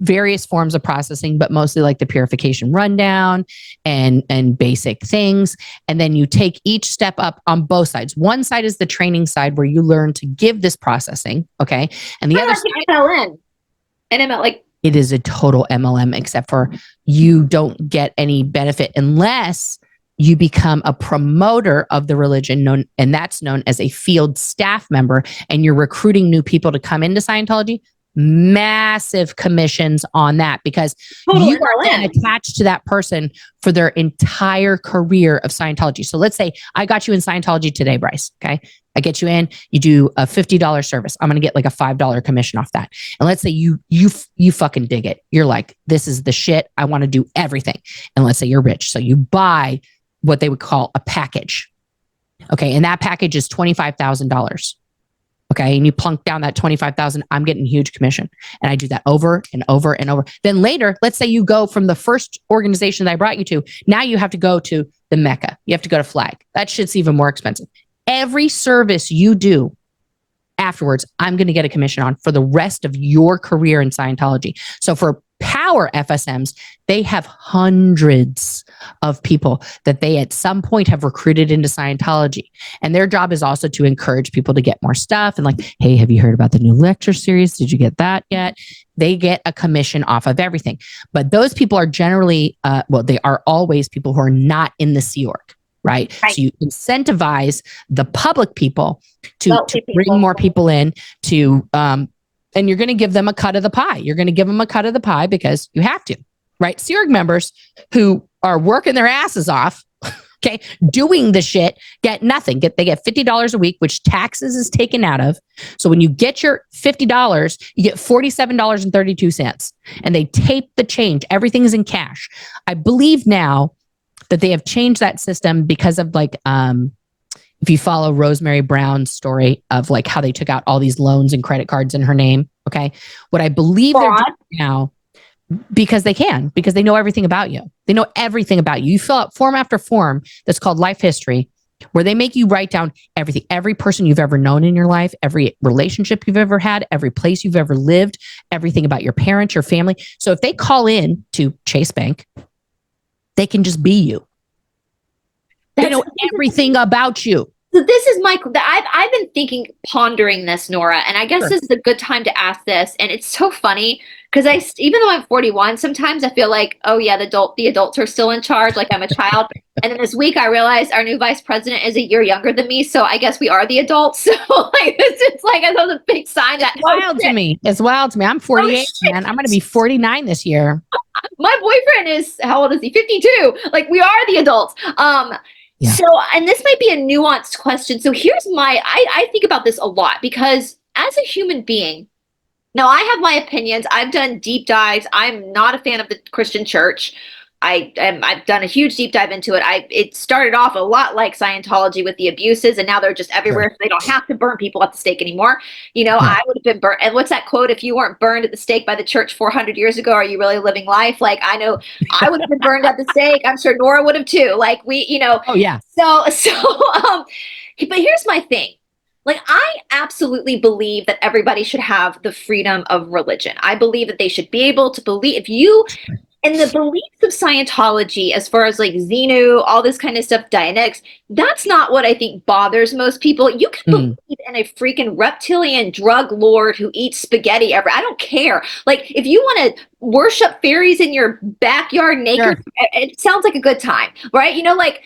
various forms of processing, but mostly the purification rundown and basic things. And then you take each step up on both sides. One side is the training side where you learn to give this processing. Okay. And the other side,
MLM. And ML,
it is a total MLM, except for you don't get any benefit unless you become a promoter of the religion, and that's known as a field staff member, and you're recruiting new people to come into Scientology. Massive commissions on that, because you are then attached to that person for their entire career of Scientology. So let's say I got you in Scientology today, Bryce. Okay. I get you in, you do a $50 service. I'm going to get a $5 commission off that. And let's say you fucking dig it. You're this is the shit. I want to do everything. And let's say you're rich. So you buy what they would call a package. Okay. And that package is $25,000. Okay. And you plunk down that 25,000, I'm getting a huge commission. And I do that over and over and over. Then later, let's say you go from the first organization that I brought you to, now you have to go to the Mecca. You have to go to Flag. That shit's even more expensive. Every service you do afterwards, I'm going to get a commission on for the rest of your career in Scientology. So for power FSMs, they have hundreds of people that they at some point have recruited into Scientology. And their job is also to encourage people to get more stuff. And hey, have you heard about the new lecture series? Did you get that yet? They get a commission off of everything. But those people are generally, they are always people who are not in the Sea Org. Right. So you incentivize the public people to bring more people in to, and you're going to give them a cut of the pie. You're going to give them a cut of the pie because you have to, right? Sea Org members who are working their asses off, okay, doing the shit, get nothing. They get $50 a week, which taxes is taken out of. So when you get your $50, you get $47.32, and they tape the change. Everything is in cash. I believe now that they have changed that system because of if you follow Rosemary Brown's story of how they took out all these loans and credit cards in her name. Okay. What I believe they're doing now, because they know everything about you. They know everything about you. You fill out form after form that's called life history. where they make you write down everything, every person you've ever known in your life, every relationship you've ever had, every place you've ever lived, everything about your parents, your family. So if they call in to Chase Bank, they can just be you. They know everything about you.
So this is I've been pondering this, Nora, and I guess this is a good time to ask this. And it's so funny because even though I'm 41, sometimes I feel like, oh yeah, the adults are still in charge, like I'm a child. And then this week I realized our new vice president is a year younger than me, so I guess we are the adults. So like it's like that was a big sign that
It's wild to me. I'm 48, man. I'm going to be 49 this year.
My boyfriend is, how old is he? 52. Like we are the adults. Yeah. So, and this might be a nuanced question. So here's I think about this a lot because as a human being, now I have my opinions. I've done deep dives. I'm not a fan of the Christian church. I've done a huge deep dive into it. It started off a lot like Scientology with the abuses, and now they're just everywhere. So they don't have to burn people at the stake anymore. You know, I would have been burnt. And what's that quote? If you weren't burned at the stake by the church 400 years ago, are you really living life? Like, I know I would have been burned at the stake. I'm sure Nora would have too. Like Oh yeah. So, but here's my thing. Like, I absolutely believe that everybody should have the freedom of religion. I believe that they should be able to believe and the beliefs of Scientology, as far as like Xenu, all this kind of stuff, Dianetics, that's not what I think bothers most people. You can believe in a freaking reptilian drug lord who eats spaghetti I don't care. Like, if you want to worship fairies in your backyard naked, it sounds like a good time, right? You know, like,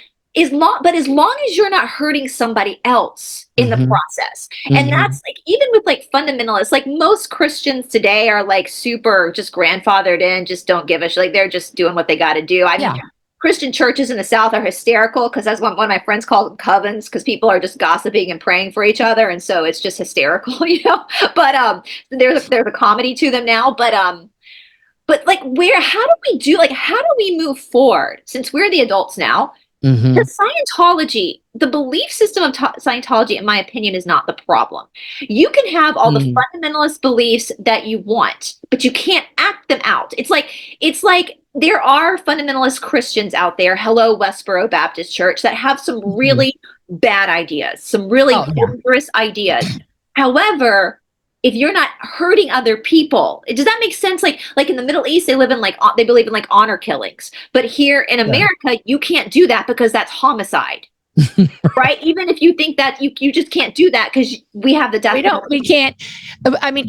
but as long as you're not hurting somebody else in the process. And that's like, even with like fundamentalists, like most Christians today are like super just grandfathered in, just don't give a shit. Like they're just doing what they got to do. I mean, Christian churches in the South are hysterical because that's one of my friends called them covens, because people are just gossiping and praying for each other. And so it's just hysterical, you know, but there's a comedy to them now. But like how do we move forward since we're the adults now? The Scientology, the belief system of Scientology, in my opinion, is not the problem. You can have all the fundamentalist beliefs that you want, but you can't act them out. It's like there are fundamentalist Christians out there, hello, Westboro Baptist Church, that have some really bad ideas, some really dangerous ideas. However, if you're not hurting other people, does that make sense? Like in the Middle East, they believe in like honor killings, but here in America, you can't do that because that's homicide, right? Even if you think that you just can't do that because we have the death.
We can't. I mean,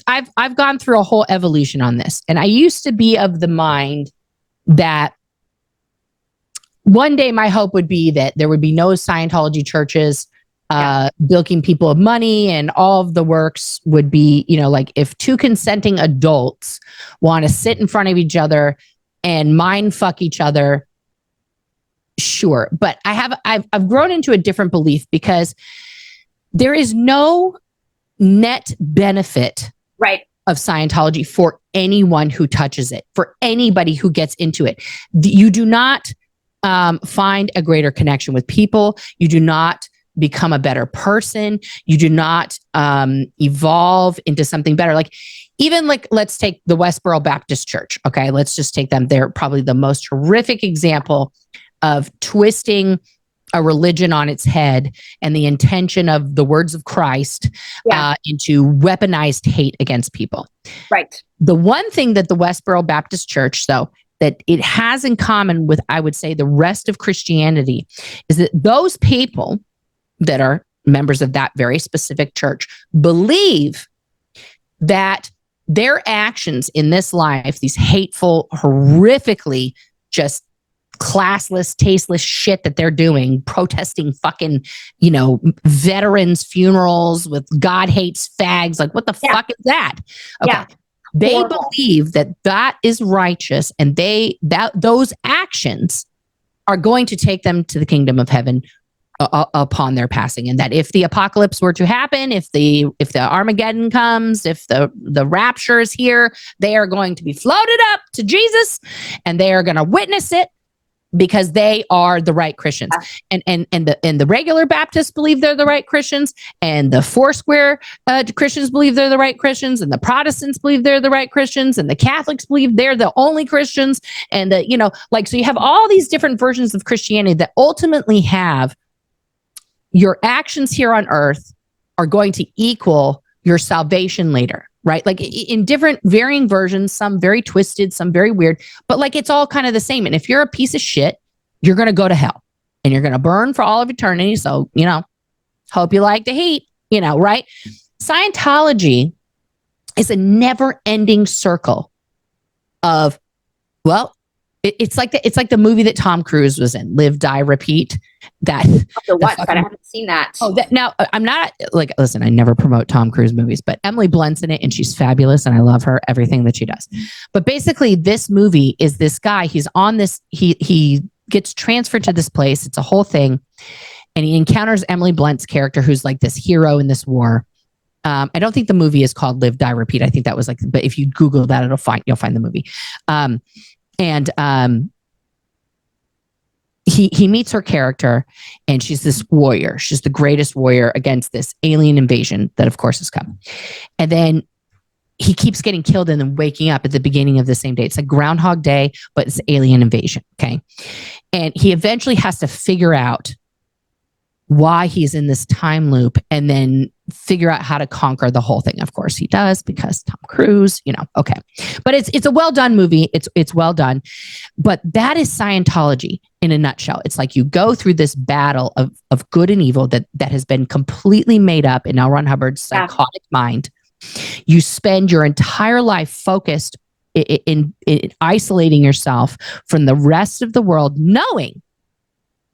I've gone through a whole evolution on this, and I used to be of the mind that one day my hope would be that there would be no Scientology churches bilking people of money, and all of the works would be, you know, like if two consenting adults want to sit in front of each other and mind fuck each other, sure. But I've grown into a different belief because there is no net benefit of Scientology for anyone who touches it, for anybody who gets into it. You do not find a greater connection with people. You do not become a better person. You do not evolve into something better. Like, even like, let's take the Westboro Baptist Church. Okay, let's just take them. They're probably the most horrific example of twisting a religion on its head and the intention of the words of Christ into weaponized hate against people. Right. The one thing that the Westboro Baptist Church, though, that it has in common with, I would say, the rest of Christianity, is that those people that are members of that very specific church believe that their actions in this life, these hateful, horrifically just classless, tasteless shit that they're doing, protesting fucking, you know, veterans' funerals with God hates fags. Like, what the fuck is that? Okay. Yeah. They believe that that is righteous, and those actions are going to take them to the kingdom of heaven upon their passing, and that if the apocalypse were to happen, if the Armageddon comes, if the rapture is here, they are going to be floated up to Jesus, and they are going to witness it because they are the right Christians. And the regular Baptists believe they're the right Christians, and the Foursquare Christians believe they're the right Christians, and the Protestants believe they're the right Christians, and the Catholics believe they're the only Christians, and so you have all these different versions of Christianity that ultimately have your actions here on earth are going to equal your salvation later, right? Like in different varying versions, some very twisted, some very weird, but like it's all kind of the same. And if you're a piece of shit, you're going to go to hell and you're going to burn for all of eternity. So, hope you like the heat, right? Scientology is a never ending circle of, well, it's like the movie that Tom Cruise was in, Live, Die, Repeat. That
but I haven't seen that.
Oh, now I'm not like, listen, I never promote Tom Cruise movies, but Emily Blunt's in it and she's fabulous and I love her, everything that she does. But basically this movie is this guy, he's on this, he gets transferred to this place. It's a whole thing. And he encounters Emily Blunt's character, who's like this hero in this war. I don't think the movie is called Live, Die, Repeat. I think that was like, but if you Google that, you'll find the movie. He meets her character and she's this warrior. She's the greatest warrior against this alien invasion that of course has come. And then he keeps getting killed and then waking up at the beginning of the same day. It's like Groundhog Day, but it's alien invasion. Okay. And he eventually has to figure out why he's in this time loop and then figure out how to conquer the whole thing. Of course he does, because Tom Cruise, okay. But it's a well done movie. It's well done. But that is Scientology in a nutshell. It's like you go through this battle of good and evil that has been completely made up in Elron Hubbard's psychotic mind. You spend your entire life focused in isolating yourself from the rest of the world, knowing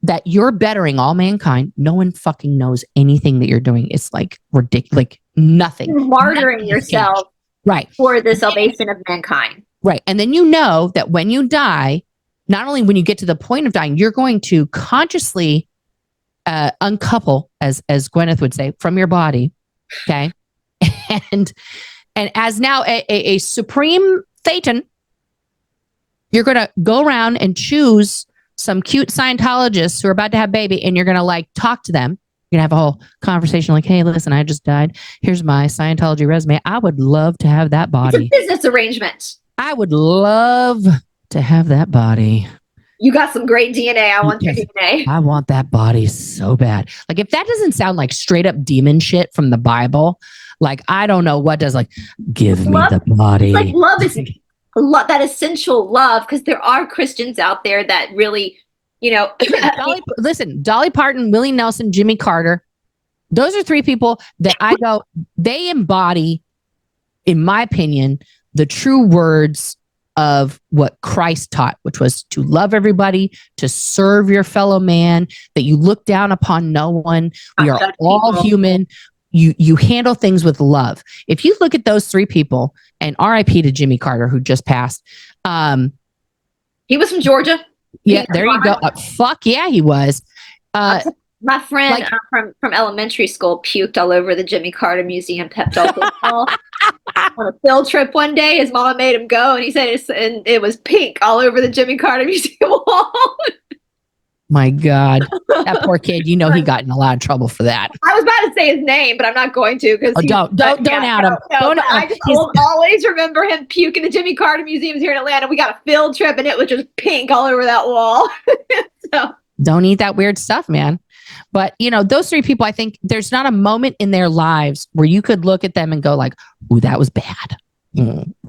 that you're bettering all mankind. No one fucking knows anything that you're doing. It's like ridiculous, like nothing.
You're martyring yourself,
right,
for the salvation of mankind.
Right. And then you know that when you die, not only when you get to the point of dying, you're going to consciously uncouple, as Gwyneth would say, from your body. Okay. and as now a supreme Thetan, you're going to go around and choose some cute Scientologists who are about to have a baby, and you're going to like talk to them. You're going to have a whole conversation like, hey, listen, I just died. Here's my Scientology resume. I would love to have that body.
It's a business arrangement.
I would love to have that body.
You got some great DNA. I want your DNA.
I want that body so bad. Like if that doesn't sound like straight up demon shit from the Bible, like I don't know what does. Like, give me the body.
Like love is that essential love, because there are Christians out there that really,
listen, Dolly Parton, Willie Nelson, Jimmy Carter. Those are three people that I go, they embody, in my opinion, the true words of what Christ taught, which was to love everybody, to serve your fellow man, that you look down upon no one. We are all human. You handle things with love. If you look at those three people, and RIP to Jimmy Carter, who just passed.
He was from Georgia.
Yeah, there you go. Fuck yeah, he was.
My friend from elementary school puked all over the Jimmy Carter Museum pep talk wall on a field trip one day. His mama made him go, and he said it was pink all over the Jimmy Carter Museum wall.
My God, that poor kid. He got in a lot of trouble for that.
I was about to say his name, but I'm not going to, because
don't out him.
I just always remember him puking the Jimmy Carter Museums here in Atlanta. We got a field trip, and it was just pink all over that wall. So
don't eat that weird stuff, man. But those three people, I think there's not a moment in their lives where you could look at them and go like, "Ooh, that was bad."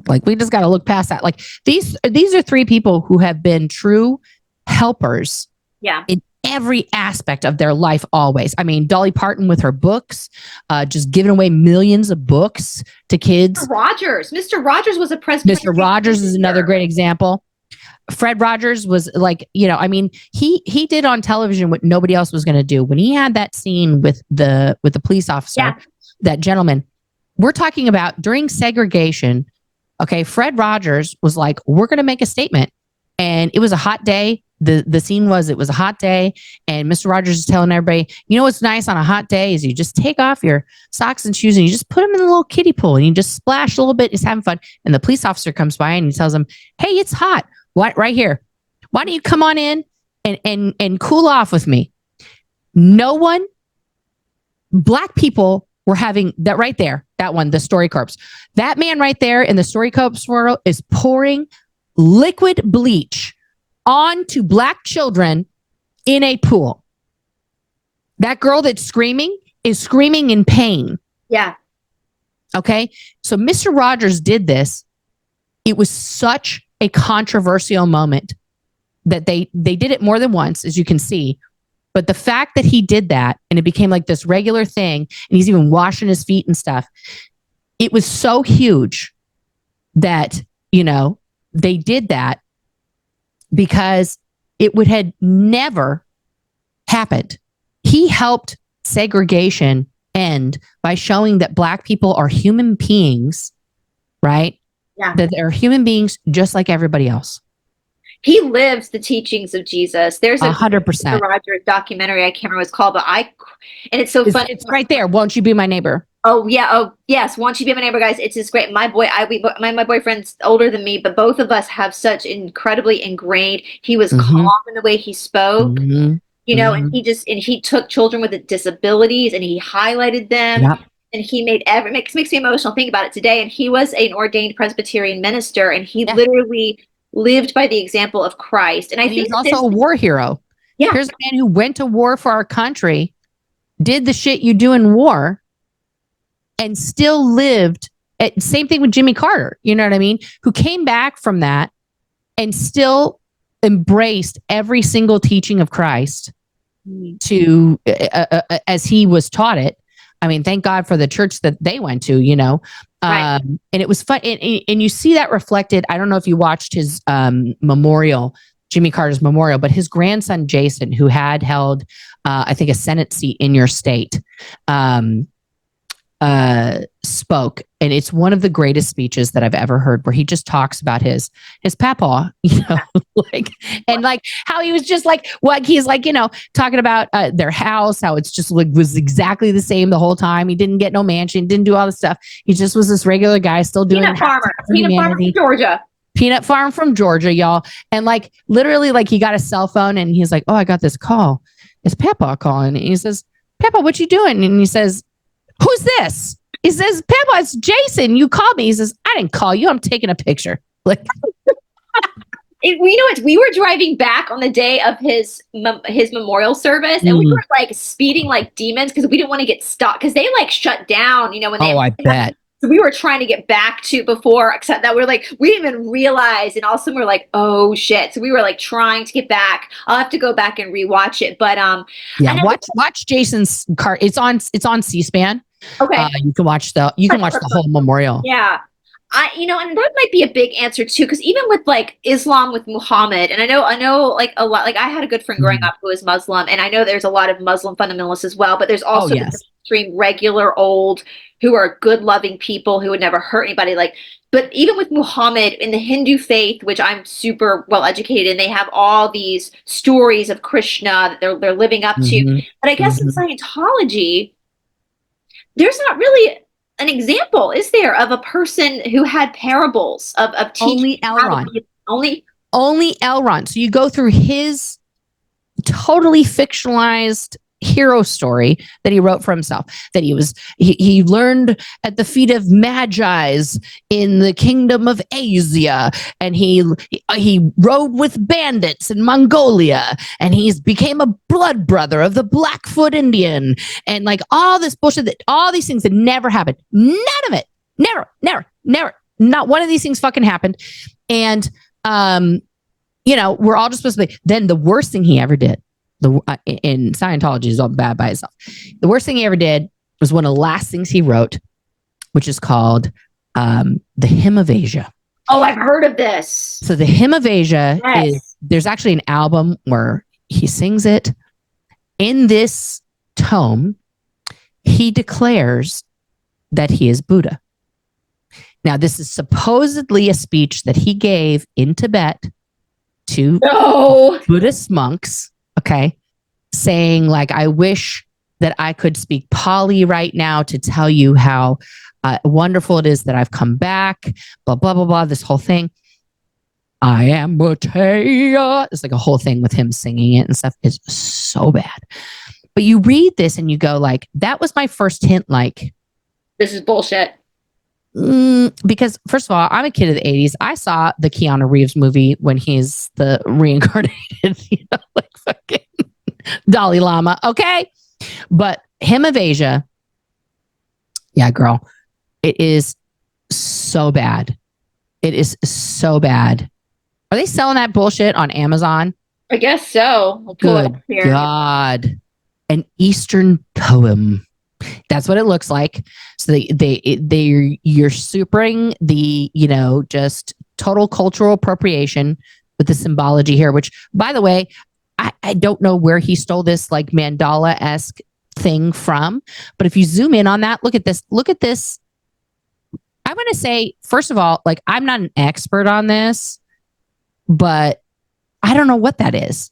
Like we just got to look past that. Like these are three people who have been true helpers.
Yeah.
In every aspect of their life, always. I mean, Dolly Parton with her books, just giving away millions of books to kids.
Mr. Rogers was a president.
Mr. Rogers is another great example. Fred Rogers was like, he did on television what nobody else was going to do. When he had that scene with the police officer, that gentleman, we're talking about during segregation. Okay. Fred Rogers was like, we're going to make a statement. And it was a hot day. The scene was, it was a hot day, and Mr. Rogers is telling everybody, what's nice on a hot day is you just take off your socks and shoes and you just put them in a little kiddie pool and you just splash a little bit. It's having fun. And the police officer comes by and he tells him, hey, it's hot. What, right here. Why don't you come on in and cool off with me? No one, Black people were having that right there. That one, the Story Corps. That man right there in the Story Corps world is pouring liquid bleach onto Black children in a pool. That girl that's screaming is screaming in pain.
Yeah.
Okay. So Mr. Rogers did this. It was such a controversial moment that they did it more than once, as you can see. But the fact that he did that and it became like this regular thing, and he's even washing his feet and stuff, it was so huge that, you know, they did that because it would had never happened. He helped segregation end by showing that Black people are human beings, right?
Yeah.
That they're human beings just like everybody else.
He lives the teachings of Jesus. There's a
100%.
Rogers documentary. I can't remember what it's called, but and it's so funny.
It's right there. Won't you be my neighbor?
Oh yeah. Oh yes. Won't you be my neighbor, guys? It's just great. My boyfriend's older than me, but both of us have such incredibly ingrained. He was calm in the way he spoke, you know, and he took children with disabilities and he highlighted them.
Yep.
And he made makes me emotional thinking about it today. And he was an ordained Presbyterian minister, and he literally lived by the example of Christ. And I think
he was also a war hero.
Yeah.
Here's a man who went to war for our country, did the shit you do in war, and still lived. Same thing with Jimmy Carter, you know what I mean? Who came back from that and still embraced every single teaching of Christ to as he was taught it. I mean, thank God for the church that they went to, you know. Right. And it was fun. And you see that reflected. I don't know if you watched his memorial, Jimmy Carter's memorial, but his grandson, Jason, who had held, I think, a Senate seat in your state, spoke. And it's one of the greatest speeches that I've ever heard, where he just talks about his papa, you know, and how he was just he's you know, talking about their house, how it's just was exactly the same the whole time. He didn't get no mansion, didn't do all this stuff. He just was this regular guy still doing
peanut farm from Georgia.
Peanut farm from Georgia, y'all. And literally he got a cell phone and he's like, oh, I got this call. It's Papa calling. And he says, Papa, what you doing? And he says, who's this? He says, Papa, it's Jason. You called me. He says, I didn't call you. I'm taking a picture.
You know what? We were driving back on the day of his memorial service, and we were speeding like demons because we didn't want to get stuck because they shut down. You know when they.
Oh, I bet.
So we were trying to get back to before, except that we didn't even realize, and all of a sudden we're like, oh shit! So we were trying to get back. I'll have to go back and rewatch it, but
yeah, watch Jason's car. It's on C-SPAN.
Okay,
you can watch the whole memorial.
Yeah. And that might be a big answer too, because even with Islam with Muhammad, and I know a lot. I had a good friend growing up who was Muslim, and I know there's a lot of Muslim fundamentalists as well. But there's also the extreme regular old who are good, loving people who would never hurt anybody. But even with Muhammad in the Hindu faith, which I'm super well educated in, they have all these stories of Krishna that they're living up to. But I guess in Scientology, there's not really an example, is there, of a person who had parables of teaching?
Only Elron. So you go through his totally fictionalized hero story that he wrote for himself, that he learned at the feet of magi's in the kingdom of Asia, and he rode with bandits in Mongolia, and he's became a blood brother of the Blackfoot Indian, and all this bullshit, that all these things that never happened. None of it. Never. Not one of these things fucking happened. And we're all just supposed to be. Then the worst thing he ever did, in Scientology, is all bad by itself. The worst thing he ever did was one of the last things he wrote, which is called The Hymn of Asia.
Oh, I've heard of this.
So The Hymn of Asia there's actually an album where he sings it. In this tome, he declares that he is Buddha. Now, this is supposedly a speech that he gave in Tibet to Buddhist monks. Okay. Saying I wish that I could speak Pali right now to tell you how wonderful it is that I've come back, blah, blah, blah, blah, this whole thing. I am Matea. It's a whole thing with him singing it and stuff. It's so bad. But you read this and you go that was my first hint,
this is bullshit.
Because first of all, I'm a kid of the 80s. I saw the Keanu Reeves movie when he's the reincarnated, fucking Dalai Lama. Okay. But Hymn of Asia, yeah, girl, it is so bad. It is so bad. Are they selling that bullshit on Amazon?
I guess so. I'll pull it up
Good
here.
God. An Eastern poem. That's what it looks like. So you're supering the, just total cultural appropriation with the symbology here, which, by the way, I don't know where he stole this like mandala-esque thing from. But if you zoom in on that, look at this. Look at this. I'm going to say, first of all, like, I'm not an expert on this, but I don't know what that is.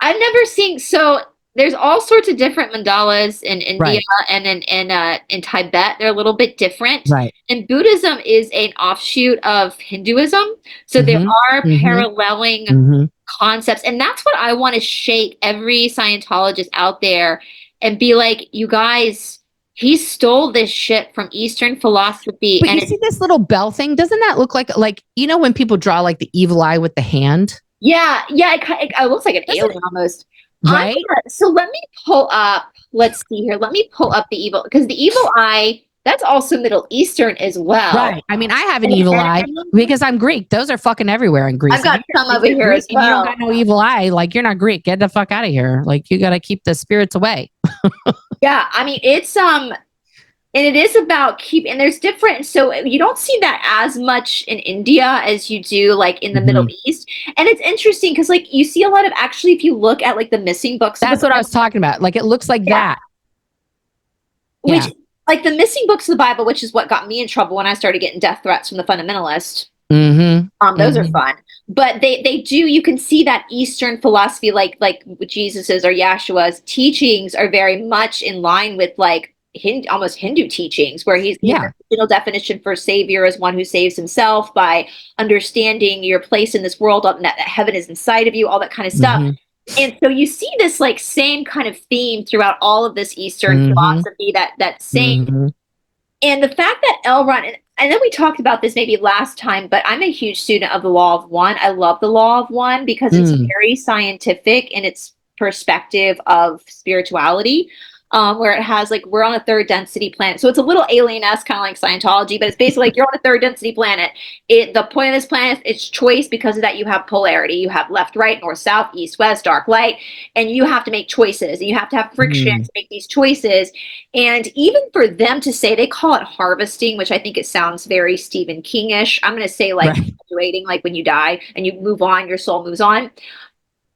I've never seen, so there's all sorts of different mandalas in India,
Right.
and in Tibet. They're a little bit different.
Right.
And Buddhism is an offshoot of Hinduism. So there are paralleling concepts. And that's what I want to shake every Scientologist out there and be like, you guys, he stole this shit from Eastern philosophy.
But
and
you see this little bell thing? Doesn't that look like when people draw like the evil eye with the hand?
Yeah, it looks like an alien almost.
Right.
So let me pull up. Let's see here. Let me pull up the evil, because the evil eye, that's also Middle Eastern as well.
Right. I mean, I have an evil eye because I'm Greek. Those are fucking everywhere in Greece.
I've got some over here as well.
You don't got no evil eye. Like, you're not Greek. Get the fuck out of here. Like, you got to keep the spirits away.
Yeah, I mean, it's and it is about and there's different, so you don't see that as much in India as you do like in the Middle East. And it's interesting because like you see a lot of, actually, if you look at like the missing books,
that's what I was talking about. Like, it looks like that.
Which like the missing books of the Bible, which is what got me in trouble when I started getting death threats from the fundamentalist. Those are fun. But they do, you can see that Eastern philosophy, like Jesus's or Yahshua's teachings are very much in line with like almost Hindu teachings, where the original definition for savior is one who saves himself by understanding your place in this world, that heaven is inside of you, all that kind of stuff. And so you see this like same kind of theme throughout all of this Eastern philosophy, that same. And the fact that Elron, and then we talked about this maybe last time, but I'm a huge student of the Law of One. I love the Law of One because it's very scientific in its perspective of spirituality. Where it has like, we're on a third density planet. So it's a little alien-esque, kind of like Scientology, but it's basically like you're on a third density planet. The point of this planet is choice. Because of that, you have polarity. You have left, right, north, south, east, west, dark, light, and you have to make choices, and you have to have friction to make these choices. And even for them to say, they call it harvesting, which I think it sounds very Stephen King-ish. I'm going to say like graduating, like when you die and you move on, your soul moves on.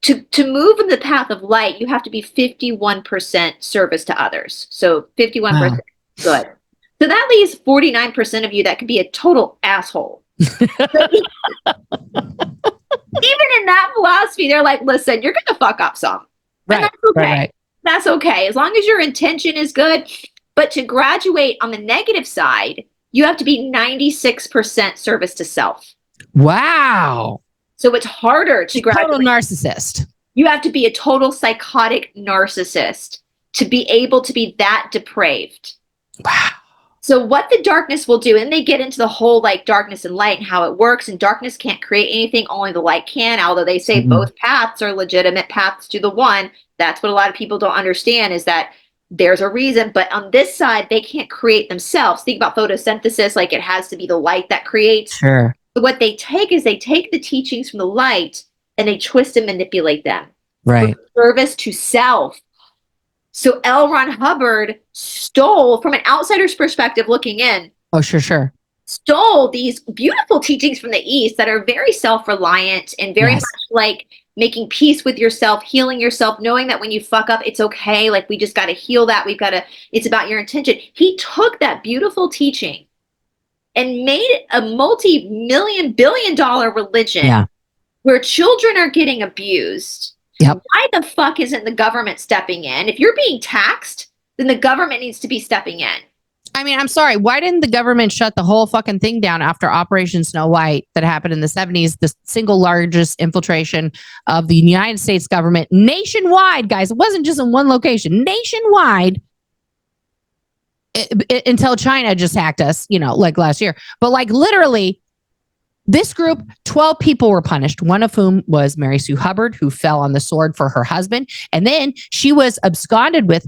To move in the path of light, you have to be 51% service to others. So 51% good. So that leaves 49% of you that could be a total asshole. Even in that philosophy, they're like, listen, you're going to fuck up some. And that's okay. That's okay. As long as your intention is good. But to graduate on the negative side, you have to be 96% service to self.
Wow.
So it's harder to graduate.
Total narcissist.
You have to be a total psychotic narcissist to be able to be that depraved.
Wow.
So what the darkness will do, and they get into the whole like darkness and light and how it works, and darkness can't create anything, only the light can, although they say both paths are legitimate paths to the one. That's what a lot of people don't understand, is that there's a reason, but on this side, they can't create themselves. Think about photosynthesis, like it has to be the light that creates.
Sure.
What they take is they take the teachings from the light and they twist and manipulate them.
Right.
For service to self. So Elron Hubbard stole, from an outsider's perspective looking in.
Oh, sure.
Stole these beautiful teachings from the East that are very self-reliant and very much like making peace with yourself, healing yourself, knowing that when you fuck up, it's okay. Like, we just got to heal that. It's about your intention. He took that beautiful teaching and made it a multi-million, billion-dollar religion where children are getting abused.
Yep.
Why the fuck isn't the government stepping in? If you're being taxed, then the government needs to be stepping in.
I mean, I'm sorry. Why didn't the government shut the whole fucking thing down after Operation Snow White that happened in the 70s? The single largest infiltration of the United States government nationwide, guys. It wasn't just in one location, nationwide. Until China just hacked us, like last year. But like literally, This group, 12 people were punished, one of whom was Mary Sue Hubbard, who fell on the sword for her husband. And then she was absconded with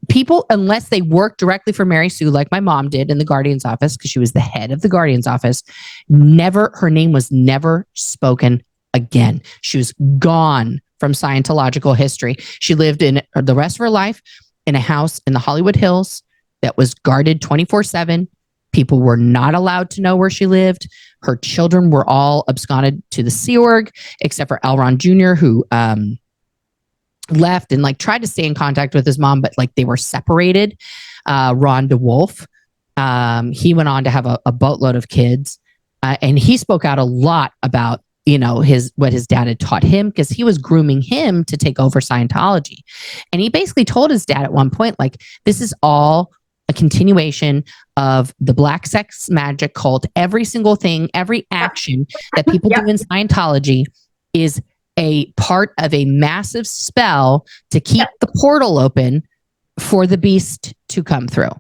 people, unless they worked directly for Mary Sue, like my mom did in the Guardian's office, because she was the head of the Guardian's office. Her name was never spoken again. She was gone from Scientological history. She lived in the rest of her life in a house in the Hollywood Hills that was guarded 24/7. People were not allowed to know where she lived. Her children were all absconded to the Sea Org, except for Elron Jr., who left and like tried to stay in contact with his mom, but like they were separated. Ron DeWolf, he went on to have a boatload of kids, and he spoke out a lot about what his dad had taught him, because he was grooming him to take over Scientology. And he basically told his dad at one point, like, this is all a continuation of the black sex magic cult. Every single thing, every action that people do in Scientology is a part of a massive spell to keep the portal open for the beast to come through.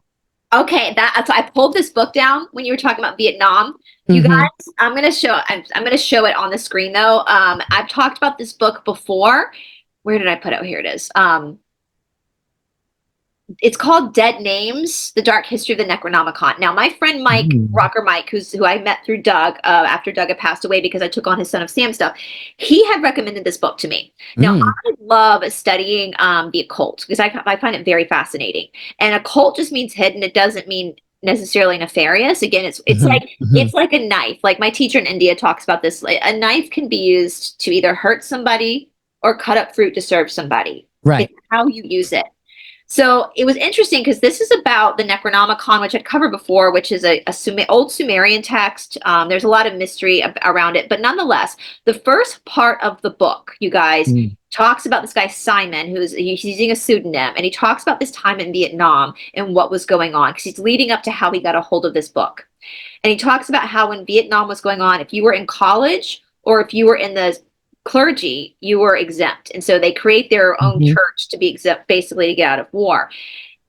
Okay, so I pulled this book down when you were talking about Vietnam. You guys, I'm gonna show it on the screen though. I've talked about this book before. Where did I put it? Oh, here it is. It's called Dead Names: The Dark History of the Necronomicon. Now, my friend Mike, Rocker Mike, who I met through Doug after Doug had passed away because I took on his Son of Sam stuff, he had recommended this book to me. Now, I love studying the occult because I find it very fascinating. And occult just means hidden. It doesn't mean necessarily nefarious. Again, it's like a knife. Like my teacher in India talks about this. Like, a knife can be used to either hurt somebody or cut up fruit to serve somebody.
Right.
It's how you use it. So it was interesting because this is about the Necronomicon, which I'd covered before, which is a old Sumerian text. There's a lot of mystery around it, but nonetheless, the first part of the book, you guys, talks about this guy Simon, he's using a pseudonym, and he talks about this time in Vietnam and what was going on, because he's leading up to how he got a hold of this book. And he talks about how when Vietnam was going on, if you were in college or if you were in the clergy, you were exempt. And so they create their own church to be exempt, basically to get out of war.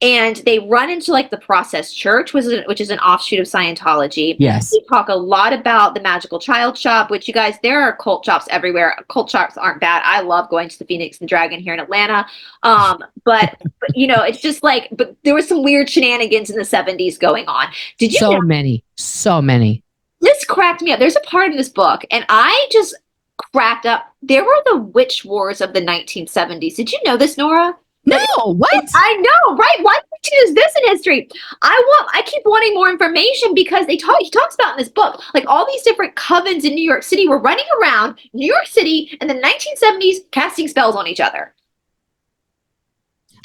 And they run into like the Process Church, which is an offshoot of Scientology.
Yes.
They talk a lot about the Magical Child Shop, which, you guys, there are cult shops everywhere. Cult shops aren't bad. I love going to the Phoenix and Dragon here in Atlanta. But it's just like, but there was some weird shenanigans in the 70s going on. Did you know?
So many. This
cracked me up. There's a part in this book, and I just cracked up. There were the witch wars of the 1970s. Did you know this, Nora?
No, what?
I know, right? Why would you use this in history? I keep wanting more information because he talks about in this book, like all these different covens in New York City were running around New York City in the 1970s casting spells on each other.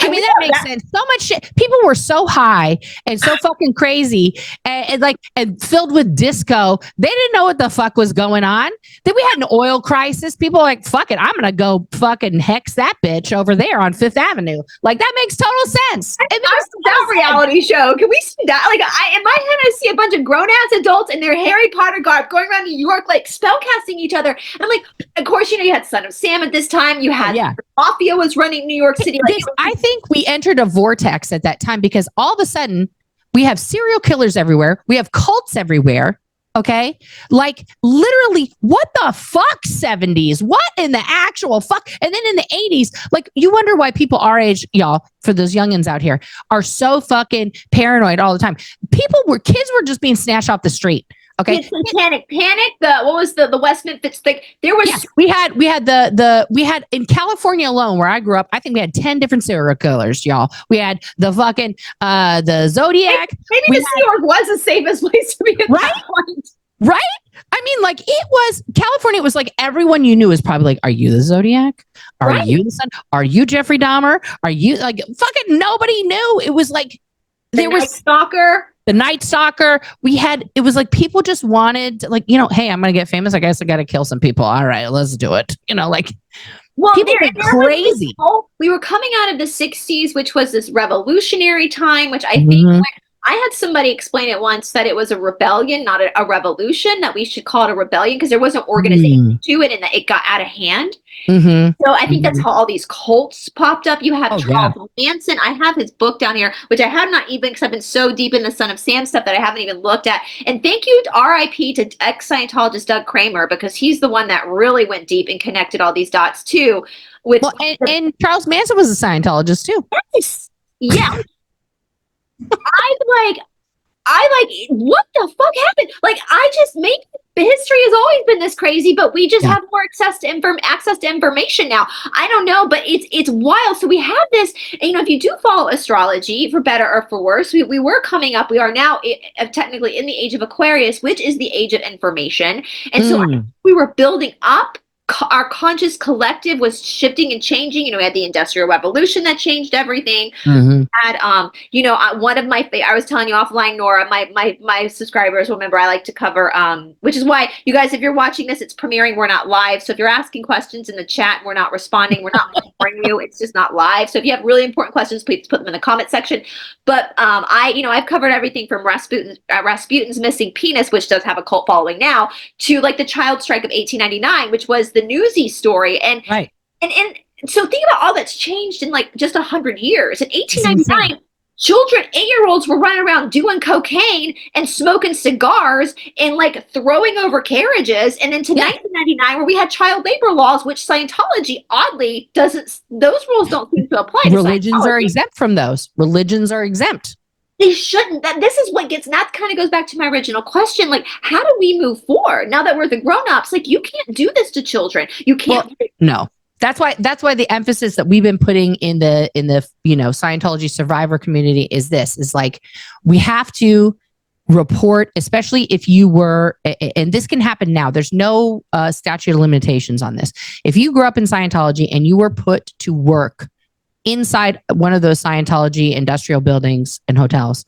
I mean, that makes sense. So much shit. People were so high and so fucking crazy and filled with disco. They didn't know what the fuck was going on. Then we had an oil crisis. People were like, fuck it, I'm going to go fucking hex that bitch over there on Fifth Avenue. Like, that makes total sense.
It makes that reality show. Can we see that? Like, in my head, I see a bunch of grown-ass adults in their Harry Potter garb going around New York, like, spellcasting each other. And I'm like, of course, you had Son of Sam at this time. You had Mafia was running New York City. Like,
I think we entered a vortex at that time because all of a sudden we have serial killers everywhere. We have cults everywhere. Okay. Like, literally, what the fuck, 70s? What in the actual fuck? And then in the 80s, like, you wonder why people our age, y'all, for those youngins out here, are so fucking paranoid all the time. Kids were just being snatched off the street. Okay.
Panic. What was the West Memphis thing? There was
we had in California alone, where I grew up, I think we had 10 different serial killers, y'all. We had the fucking the Zodiac.
Maybe the Sea Org was the safest place to be at that point.
Right? I mean, like, it was California. It was like everyone you knew was probably like, are you the Zodiac? Are you the Sun? Are you Jeffrey Dahmer? Are you like fucking nobody knew? It was like
there was Stalker.
The Night Stalker. It was like people just wanted to, like, hey, I'm going to get famous. I guess I got to kill some people. All right, let's do it. Well, people were crazy.
We were coming out of the 60s, which was this revolutionary time, which I think I had somebody explain it once that it was a rebellion, not a revolution, that we should call it a rebellion because there was an organization to it and that it got out of hand. So I think that's how all these cults popped up. You have Charles Manson. I have his book down here, which I have not even, because I've been so deep in the Son of Sam stuff that I haven't even looked at. And thank you to RIP to ex-Scientologist Doug Kramer, because he's the one that really went deep and connected all these dots too.
And Charles Manson was a Scientologist too.
Yes. Yeah. What the fuck happened? Like, I just make history has always been this crazy, but we just have more access to information now. I don't know, but it's wild. So we have this, and, if you do follow astrology, for better or for worse, we were coming up. We are now technically in the age of Aquarius, which is the age of information, and so we were building up. Our conscious collective was shifting and changing. We had the Industrial Revolution that changed everything. Had one of my I was telling you offline, Nora, my subscribers will remember I like to cover which is why you guys, if you're watching this, it's premiering, we're not live. So if you're asking questions in the chat and we're not responding, we're not answering you. It's just not live. So if you have really important questions, please put them in the comment section. But I've covered everything from Rasputin's missing penis, which does have a cult following now, to like the child strike of 1899, which was the Newsy story. And so think about all that's changed in like just 100 years. In 1899, children, 8-year-olds, were running around doing cocaine and smoking cigars and like throwing over carriages. And then to 1999, where we had child labor laws, which Scientology oddly doesn't, those rules don't seem to apply to
religions are exempt from those. Religions are exempt.
They shouldn't. This is what gets, and that kind of goes back to my original question. Like, how do we move forward now that we're the grown-ups? Like, you can't do this to children. You can't.
Well, no. That's why the emphasis that we've been putting in the Scientology survivor community is like, we have to report, especially if you were, and this can happen now. There's no statute of limitations on this. If you grew up in Scientology and you were put to work inside one of those Scientology industrial buildings and hotels,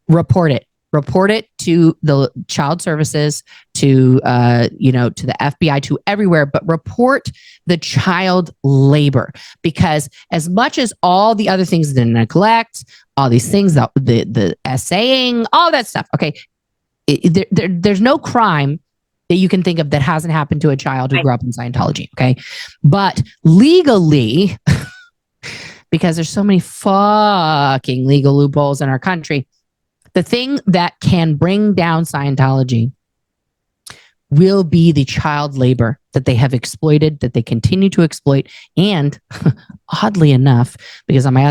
report it. Report it to the child services, to to the FBI, to everywhere, but report the child labor, because as much as all the other things, the neglect, all these things, the essaying, all that stuff, okay, there's no crime that you can think of that hasn't happened to a child who grew up in Scientology, okay? But legally, because there's so many fucking legal loopholes in our country, the thing that can bring down Scientology will be the child labor that they have exploited, that they continue to exploit. And oddly enough, because on my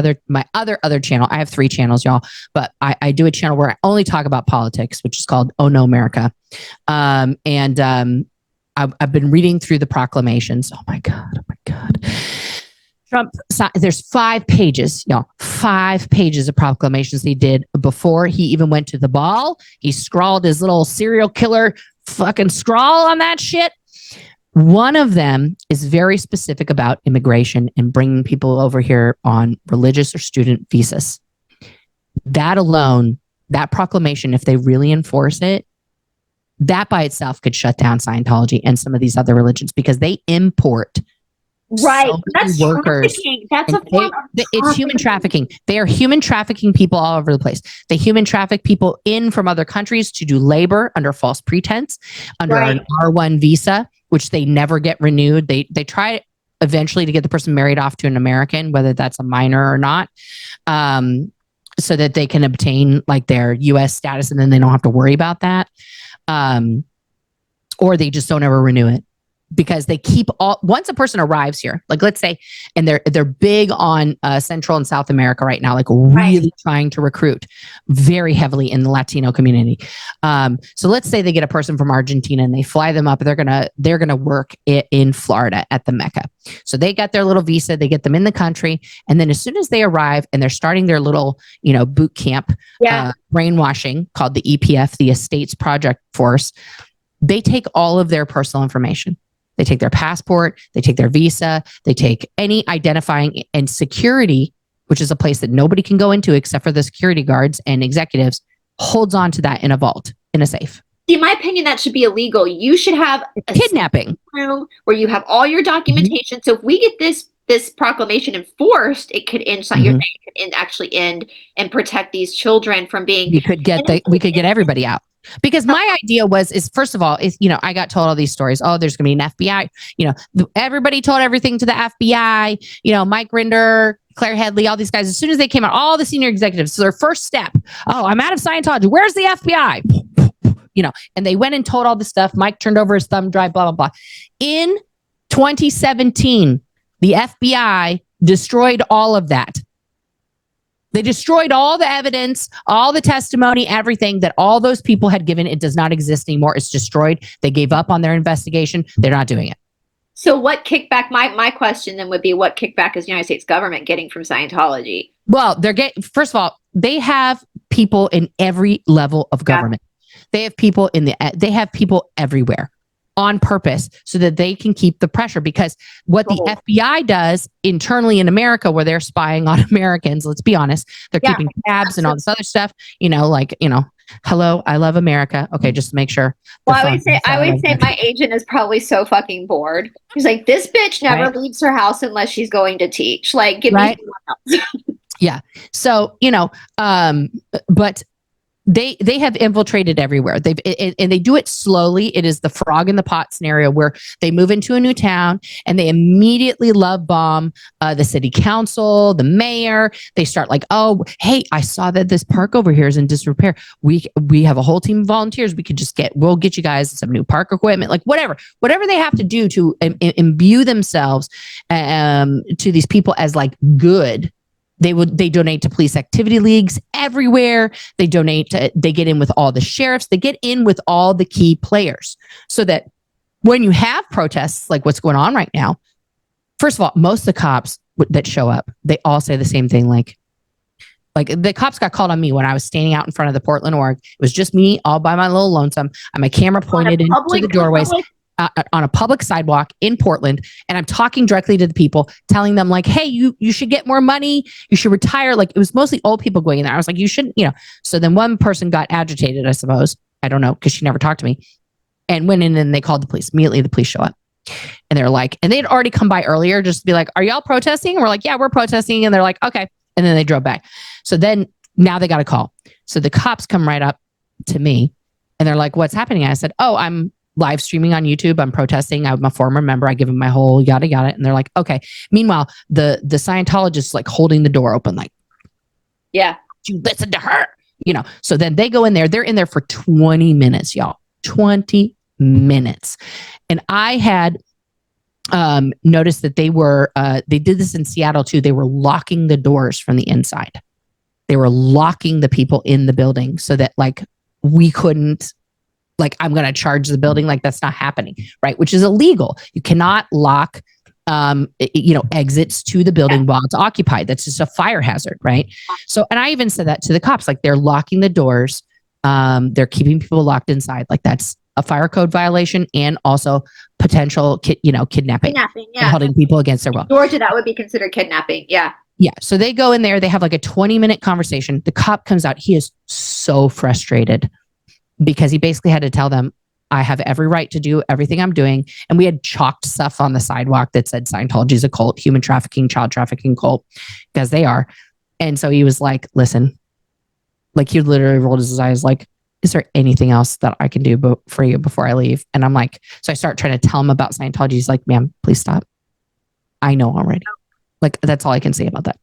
other channel, I have 3 channels, y'all, but I do a channel where I only talk about politics, which is called Oh No America. I've been reading through the proclamations. Oh my God. Trump, there's 5 pages, y'all, 5 pages of proclamations he did before he even went to the ball. He scrawled his little serial killer fucking scrawl on that shit. One of them is very specific about immigration and bringing people over here on religious or student visas. That alone, that proclamation, if they really enforce it, that by itself could shut down Scientology and some of these other religions, because they import
that's
workers.
Trafficking. That's a form of
it's human trafficking. They are human trafficking people all over the place. They human traffic people in from other countries to do labor under false pretense, under an R1 visa, which they never get renewed. They try eventually to get the person married off to an American, whether that's a minor or not, so that they can obtain like their U.S. status, and then they don't have to worry about that, or they just don't ever renew it. Because they keep once a person arrives here, like let's say, and they're big on Central and South America right now, like really trying to recruit very heavily in the Latino community. So let's say they get a person from Argentina and they fly them up. They're gonna work in Florida at the Mecca. So they got their little visa, they get them in the country, and then as soon as they arrive and they're starting their little boot camp brainwashing called the EPF, the Estates Project Force, they take all of their personal information. They take their passport, they take their visa, they take any identifying, and security, which is a place that nobody can go into except for the security guards and executives, holds on to that in a vault, in a safe.
In my opinion, that should be illegal. You should have
a kidnapping
room where you have all your documentation. So if we get this this proclamation enforced, it could end. You're saying it could end, actually end and protect these children from being.
We could get everybody out. Because my idea is first of all, I got told all these stories. Oh, there's going to be an FBI. Everybody told everything to the FBI. Mike Rinder, Claire Headley, all these guys. As soon as they came out, all the senior executives. So their first step. Oh, I'm out of Scientology. Where's the FBI? And they went and told all this stuff. Mike turned over his thumb drive. Blah blah blah. In 2017, the FBI destroyed all of that. They destroyed all the evidence, all the testimony, everything that all those people had given. It does not exist anymore. It's destroyed. They gave up on their investigation. They're not doing it.
So what kickback, my question then would be, what kickback is the United States government getting from Scientology?
Well, first of all, they have people in every level of government. They have people they have people everywhere on purpose so that they can keep the pressure, because what the FBI does internally in America, where they're spying on Americans, let's be honest, they're keeping tabs and all this other stuff, hello, I love America. Okay. Just to make sure.
Well, I would say my agent is probably so fucking bored. He's like, this bitch never leaves her house unless she's going to teach. Like, give me someone else.
Yeah. So, but they have infiltrated everywhere. And they do it slowly. It is the frog in the pot scenario where they move into a new town and they immediately love bomb the city council, the mayor. They start like, oh, hey, I saw that this park over here is in disrepair. We have a whole team of volunteers. We'll get you guys some new park equipment, like whatever they have to do to imbue themselves to these people as like good. They donate to police activity leagues everywhere. They get in with all the sheriffs. They get in with all the key players so that when you have protests like what's going on right now, first of all, most of the cops that show up, they all say the same thing. Like the cops got called on me when I was standing out in front of the Portland org. It was just me all by my little lonesome. I'm a camera pointed into the doorways. On a public sidewalk in Portland, and I'm talking directly to the people, telling them like, hey, you should get more money. You should retire. Like, it was mostly old people going in there. I was like, you shouldn't, So then one person got agitated, I suppose. I don't know, because she never talked to me, and went in and they called the police. Immediately the police show up. And they're like, and they'd already come by earlier just to be like, are y'all protesting? And we're like, yeah, we're protesting. And they're like, okay. And then they drove back. So then now they got a call. So the cops come right up to me and they're like, what's happening? I said, oh, I'm live streaming on YouTube. I'm protesting. I'm a former member. I give them my whole yada yada. And they're like, okay. Meanwhile, the Scientologist like holding the door open, like,
yeah,
you listen to her, So then they go in there. They're in there for 20 minutes, y'all. 20 minutes. And I had noticed that they did this in Seattle too. They were locking the doors from the inside. They were locking the people in the building so that like we couldn't, like, I'm going to charge the building. Like, that's not happening, right? Which is illegal. You cannot lock, exits to the building while it's occupied. That's just a fire hazard, right? So, and I even said that to the cops, like they're locking the doors. They're keeping people locked inside. Like that's a fire code violation and also potential, kidnapping.
Kidnapping, yeah.
And holding people against their will.
In Georgia, that would be considered kidnapping. Yeah.
Yeah. So they go in there, they have like a 20-minute conversation. The cop comes out. He is so frustrated because he basically had to tell them, I have every right to do everything I'm doing. And we had chalked stuff on the sidewalk that said Scientology is a cult, human trafficking, child trafficking cult, because they are. And so he was like, listen, like he literally rolled his eyes like, is there anything else that I can do for you before I leave? And I'm like, so I start trying to tell him about Scientology. He's like, ma'am, please stop. I know already. Like, that's all I can say about that.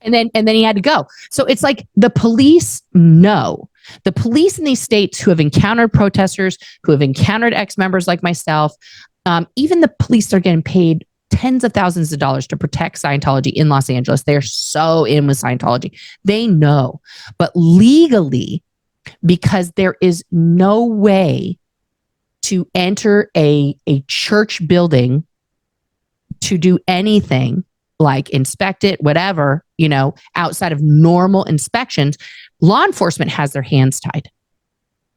and then he had to go. So it's like the police know. The police in these states who have encountered protesters, who have encountered ex-members like myself, even the police are getting paid tens of thousands of dollars to protect Scientology in Los Angeles. They're so in with Scientology. They know. But legally, because there is no way to enter a church building to do anything like inspect it, whatever, outside of normal inspections, law enforcement has their hands tied,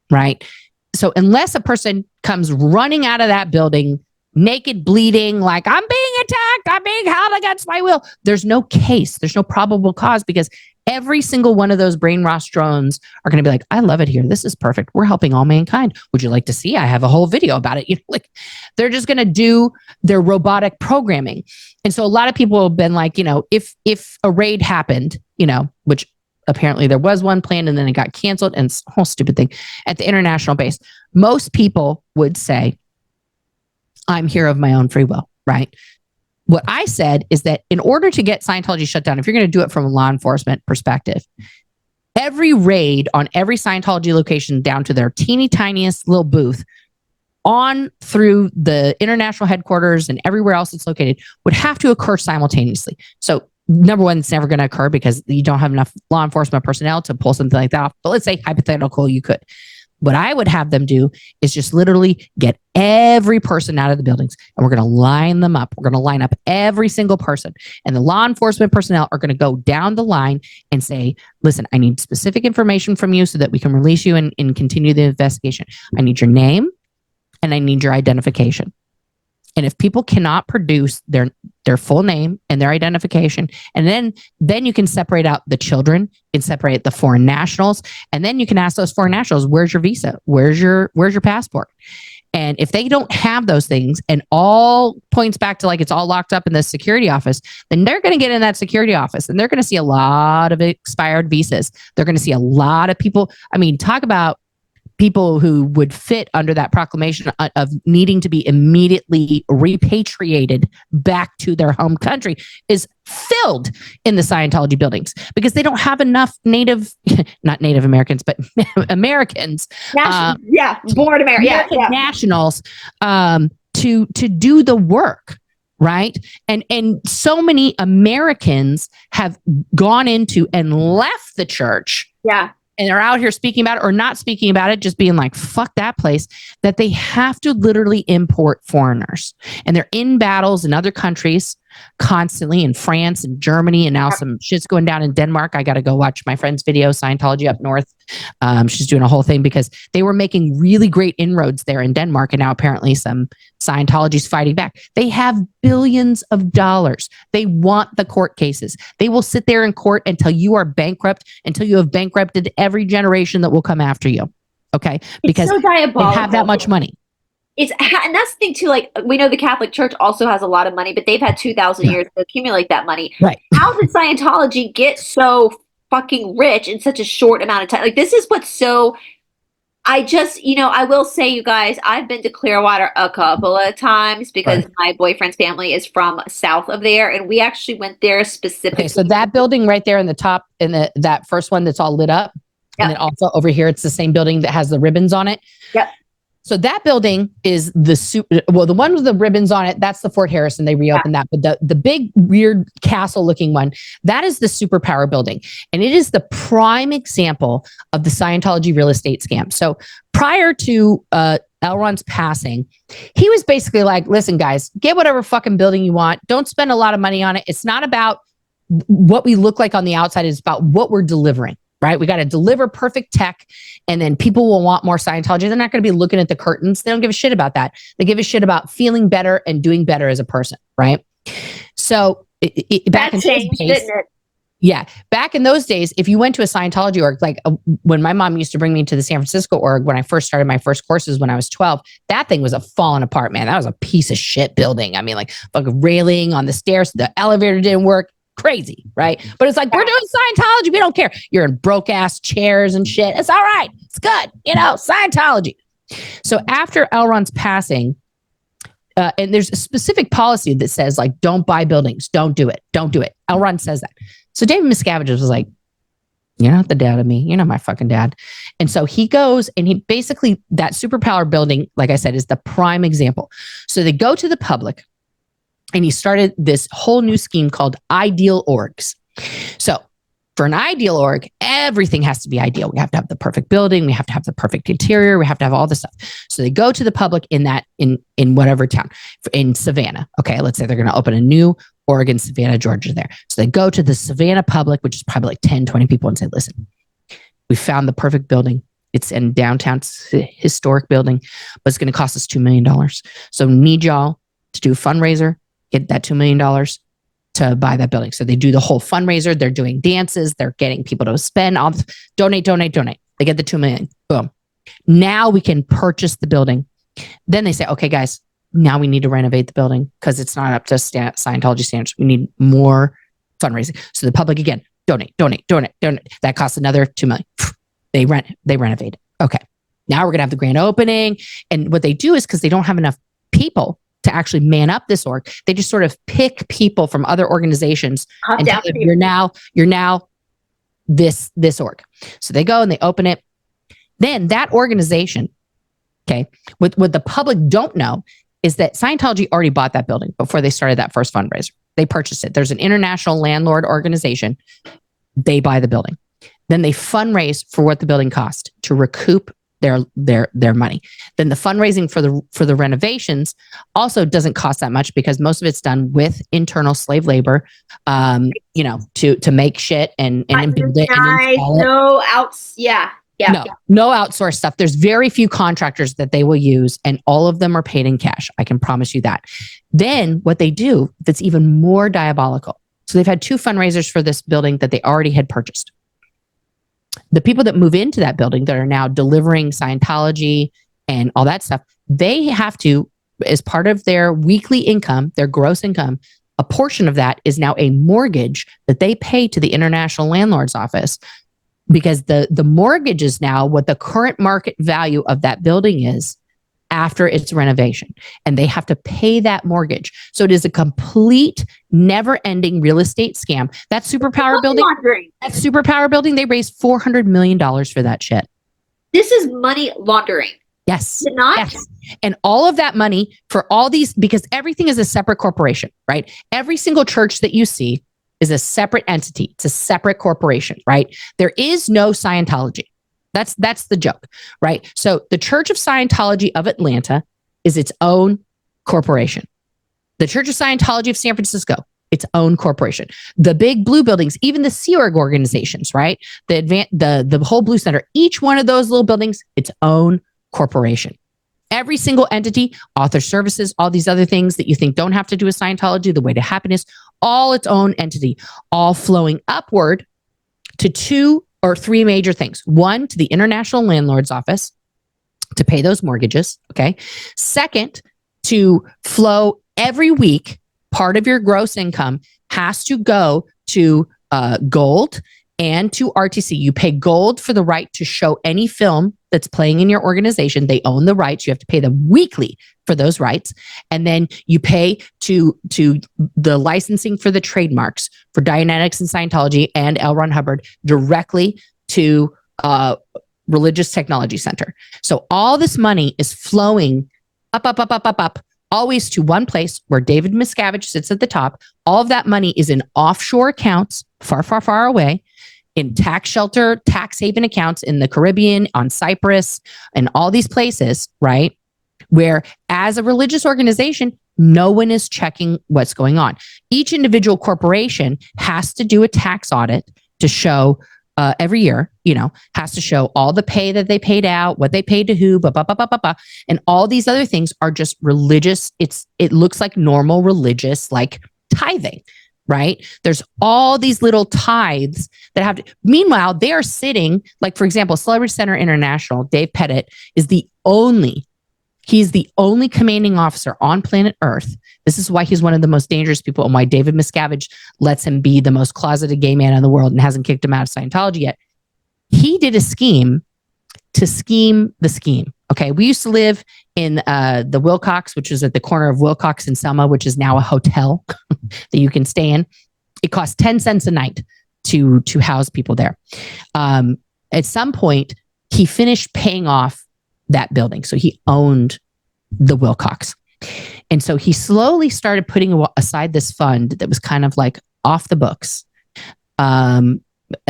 right? So unless a person comes running out of that building, naked, bleeding, like I'm being attacked. I'm being held against my will. There's no case. There's no probable cause because every single one of those brainwashed drones are going to be like, I love it here. This is perfect. We're helping all mankind. Would you like to see? I have a whole video about it. You know, like they're just going to do their robotic programming. And so a lot of people have been like, you know, if a raid happened, you know, which apparently there was one planned and then it got canceled and it's a whole stupid thing at the international base, most people would say, I'm here of my own free will, right? What I said is that in order to get Scientology shut down, if you're going to do it from a law enforcement perspective, every raid on every Scientology location down to their teeny tiniest little booth on through the international headquarters and everywhere else it's located would have to occur simultaneously. So number one, it's never going to occur because you don't have enough law enforcement personnel to pull something like that off. But let's say hypothetical, you could. What I would have them do is just literally get every person out of the buildings and we're going to line them up. We're going to line up every single person. And the law enforcement personnel are going to go down the line and say, listen, I need specific information from you so that we can release you and continue the investigation. I need your name and I need your identification. And if people cannot produce their full name and their identification, and then you can separate out the children, you can separate the foreign nationals, and then you can ask those foreign nationals, where's your visa? Where's your passport? And if they don't have those things and all points back to like it's all locked up in the security office, then they're going to get in that security office and they're going to see a lot of expired visas. They're going to see a lot of people. I mean, talk about people who would fit under that proclamation of needing to be immediately repatriated back to their home country is filled in the Scientology buildings because they don't have enough not Native Americans, but Americans.
Born American
nationals to do the work. Right. And so many Americans have gone into and left the church.
Yeah.
And are out here speaking about it or not speaking about it, just being like, fuck that place, that they have to literally import foreigners. And they're in battles in other countries constantly, in France and Germany, and now some shit's going down in Denmark. I got to go watch my friend's video, Scientology up north. She's doing a whole thing because they were making really great inroads there in Denmark. And now apparently some Scientology's fighting back. They have billions of dollars. They want the court cases. They will sit there in court until you are bankrupt, until you have bankrupted every generation that will come after you. Okay. Because
it's so diabolical.
They have that much money.
And that's the thing too, like we know the Catholic Church also has a lot of money, but they've had 2,000 years to accumulate that money.
Right.
How did Scientology get so fucking rich in such a short amount of time? Like this is what's so, I will say, you guys, I've been to Clearwater a couple of times because my boyfriend's family is from south of there. And we actually went there specifically.
Okay, so that building right there in the top, in that first one that's all lit up. Yep. And then also over here, it's the same building that has the ribbons on it.
Yep.
So that building is the one with the ribbons on it. That's the Fort Harrison. They reopened that. But the big weird castle looking one, that is the superpower building. And it is the prime example of the Scientology real estate scam. So prior to Elron's passing, he was basically like, listen, guys, get whatever fucking building you want. Don't spend a lot of money on it. It's not about what we look like on the outside. It's about what we're delivering. Right? We got to deliver perfect tech and then people will want more Scientology. They're not going to be looking at the curtains. They don't give a shit about that. They give a shit about feeling better and doing better as a person. Right? So back in those days, back in those days, if you went to a Scientology org, like when my mom used to bring me to the San Francisco org, when I first started my first courses when I was 12, that thing was a falling apart, man. That was a piece of shit building. I mean, like fucking railing on the stairs. The elevator didn't work. Crazy, right? But it's like, we're doing Scientology. We don't care. You're in broke ass chairs and shit. It's all right. It's good. Scientology. So after Elron's passing, and there's a specific policy that says like, don't buy buildings. Don't do it. Don't do it. Elron says that. So David Miscavige was like, you're not the dad of me. You're not my fucking dad. And so he goes and he basically, that superpower building, like I said, is the prime example. So they go to the public. And he started this whole new scheme called ideal orgs. So for an ideal org, everything has to be ideal. We have to have the perfect building. We have to have the perfect interior. We have to have all this stuff. So they go to the public in whatever town, in Savannah. Okay, let's say they're going to open a new org in Savannah, Georgia there. So they go to the Savannah public, which is probably like 10, 20 people and say, listen, we found the perfect building. It's in downtown, it's a historic building, but it's going to cost us $2 million. So need y'all to do a fundraiser get that $2 million to buy that building. So they do the whole fundraiser. They're doing dances. They're getting people to spend, donate. They get the 2 million. Boom. Now we can purchase the building. Then they say, okay, guys, now we need to renovate the building because it's not up to Scientology standards. We need more fundraising. So the public, again, donate. That costs another 2 million. They renovate it. Okay. Now we're going to have the grand opening. And what they do is, because they don't have enough people to actually man up this org, they just sort of pick people from other organizations and tell them, you're now this org. So they go and they open it. Then that organization, okay, what the public don't know is that Scientology already bought that building before they started that first fundraiser. They purchased it. There's an international landlord organization. They buy the building. Then they fundraise for what the building cost to recoup their money. Then the fundraising for the renovations also doesn't cost that much because most of it's done with internal slave labor, to make shit and build it and install it. No outsourced stuff. There's very few contractors that they will use, and all of them are paid in cash. I can promise you that. Then what they do that's even more diabolical. So they've had 2 fundraisers for this building that they already had purchased. The people that move into that building that are now delivering Scientology and all that stuff, they have to, as part of their weekly income, their gross income, a portion of that is now a mortgage that they pay to the International Landlord's Office, because the mortgage is now what the current market value of that building is after its renovation. And they have to pay that mortgage. So it is a complete never-ending real estate scam. That superpower building, they raised $400 million for that shit.
This is money laundering.
Yes.
Is it not?
Yes. And all of that money for all these, because everything is a separate corporation, right? Every single church that you see is a separate entity. It's a separate corporation, right? There is no Scientology. That's the joke, right? So the Church of Scientology of Atlanta is its own corporation. The Church of Scientology of San Francisco, its own corporation. The big blue buildings, even the Sea Org organizations, right? The whole Blue Center, each one of those little buildings, its own corporation. Every single entity, author services, all these other things that you think don't have to do with Scientology, the way to happiness, all its own entity, all flowing upward to 2 or 3 major things. 1, to the International Landlord's Office to pay those mortgages. Okay. Second, to flow every week, part of your gross income has to go to gold and to RTC. You pay gold for the right to show any film that's playing in your organization. They own the rights. You have to pay them weekly for those rights. And then you pay to the licensing for the trademarks for Dianetics and Scientology and Elron Hubbard directly to Religious Technology Center. So all this money is flowing up, always to one place where David Miscavige sits at the top. All of that money is in offshore accounts, far away, in tax shelter, tax haven accounts in the Caribbean, on Cyprus, and all these places, right? Where as a religious organization, no one is checking what's going on. Each individual corporation has to do a tax audit to show every year, has to show all the pay that they paid out, what they paid to who, and all these other things are just religious. It looks like normal religious, like tithing, right? There's all these little tithes that have to, meanwhile, they are sitting, like, for example, Celebrity Center International, Dave Pettit is he's the only commanding officer on planet Earth. This is why he's one of the most dangerous people and why David Miscavige lets him be the most closeted gay man in the world and hasn't kicked him out of Scientology yet. He did a scheme to scheme the scheme. Okay. We used to live in the Wilcox, which is at the corner of Wilcox and Selma, which is now a hotel that you can stay in. It costs 10 cents a night to house people there. At some point, he finished paying off that building. So he owned the Wilcox. And so he slowly started putting aside this fund that was kind of like off the books, a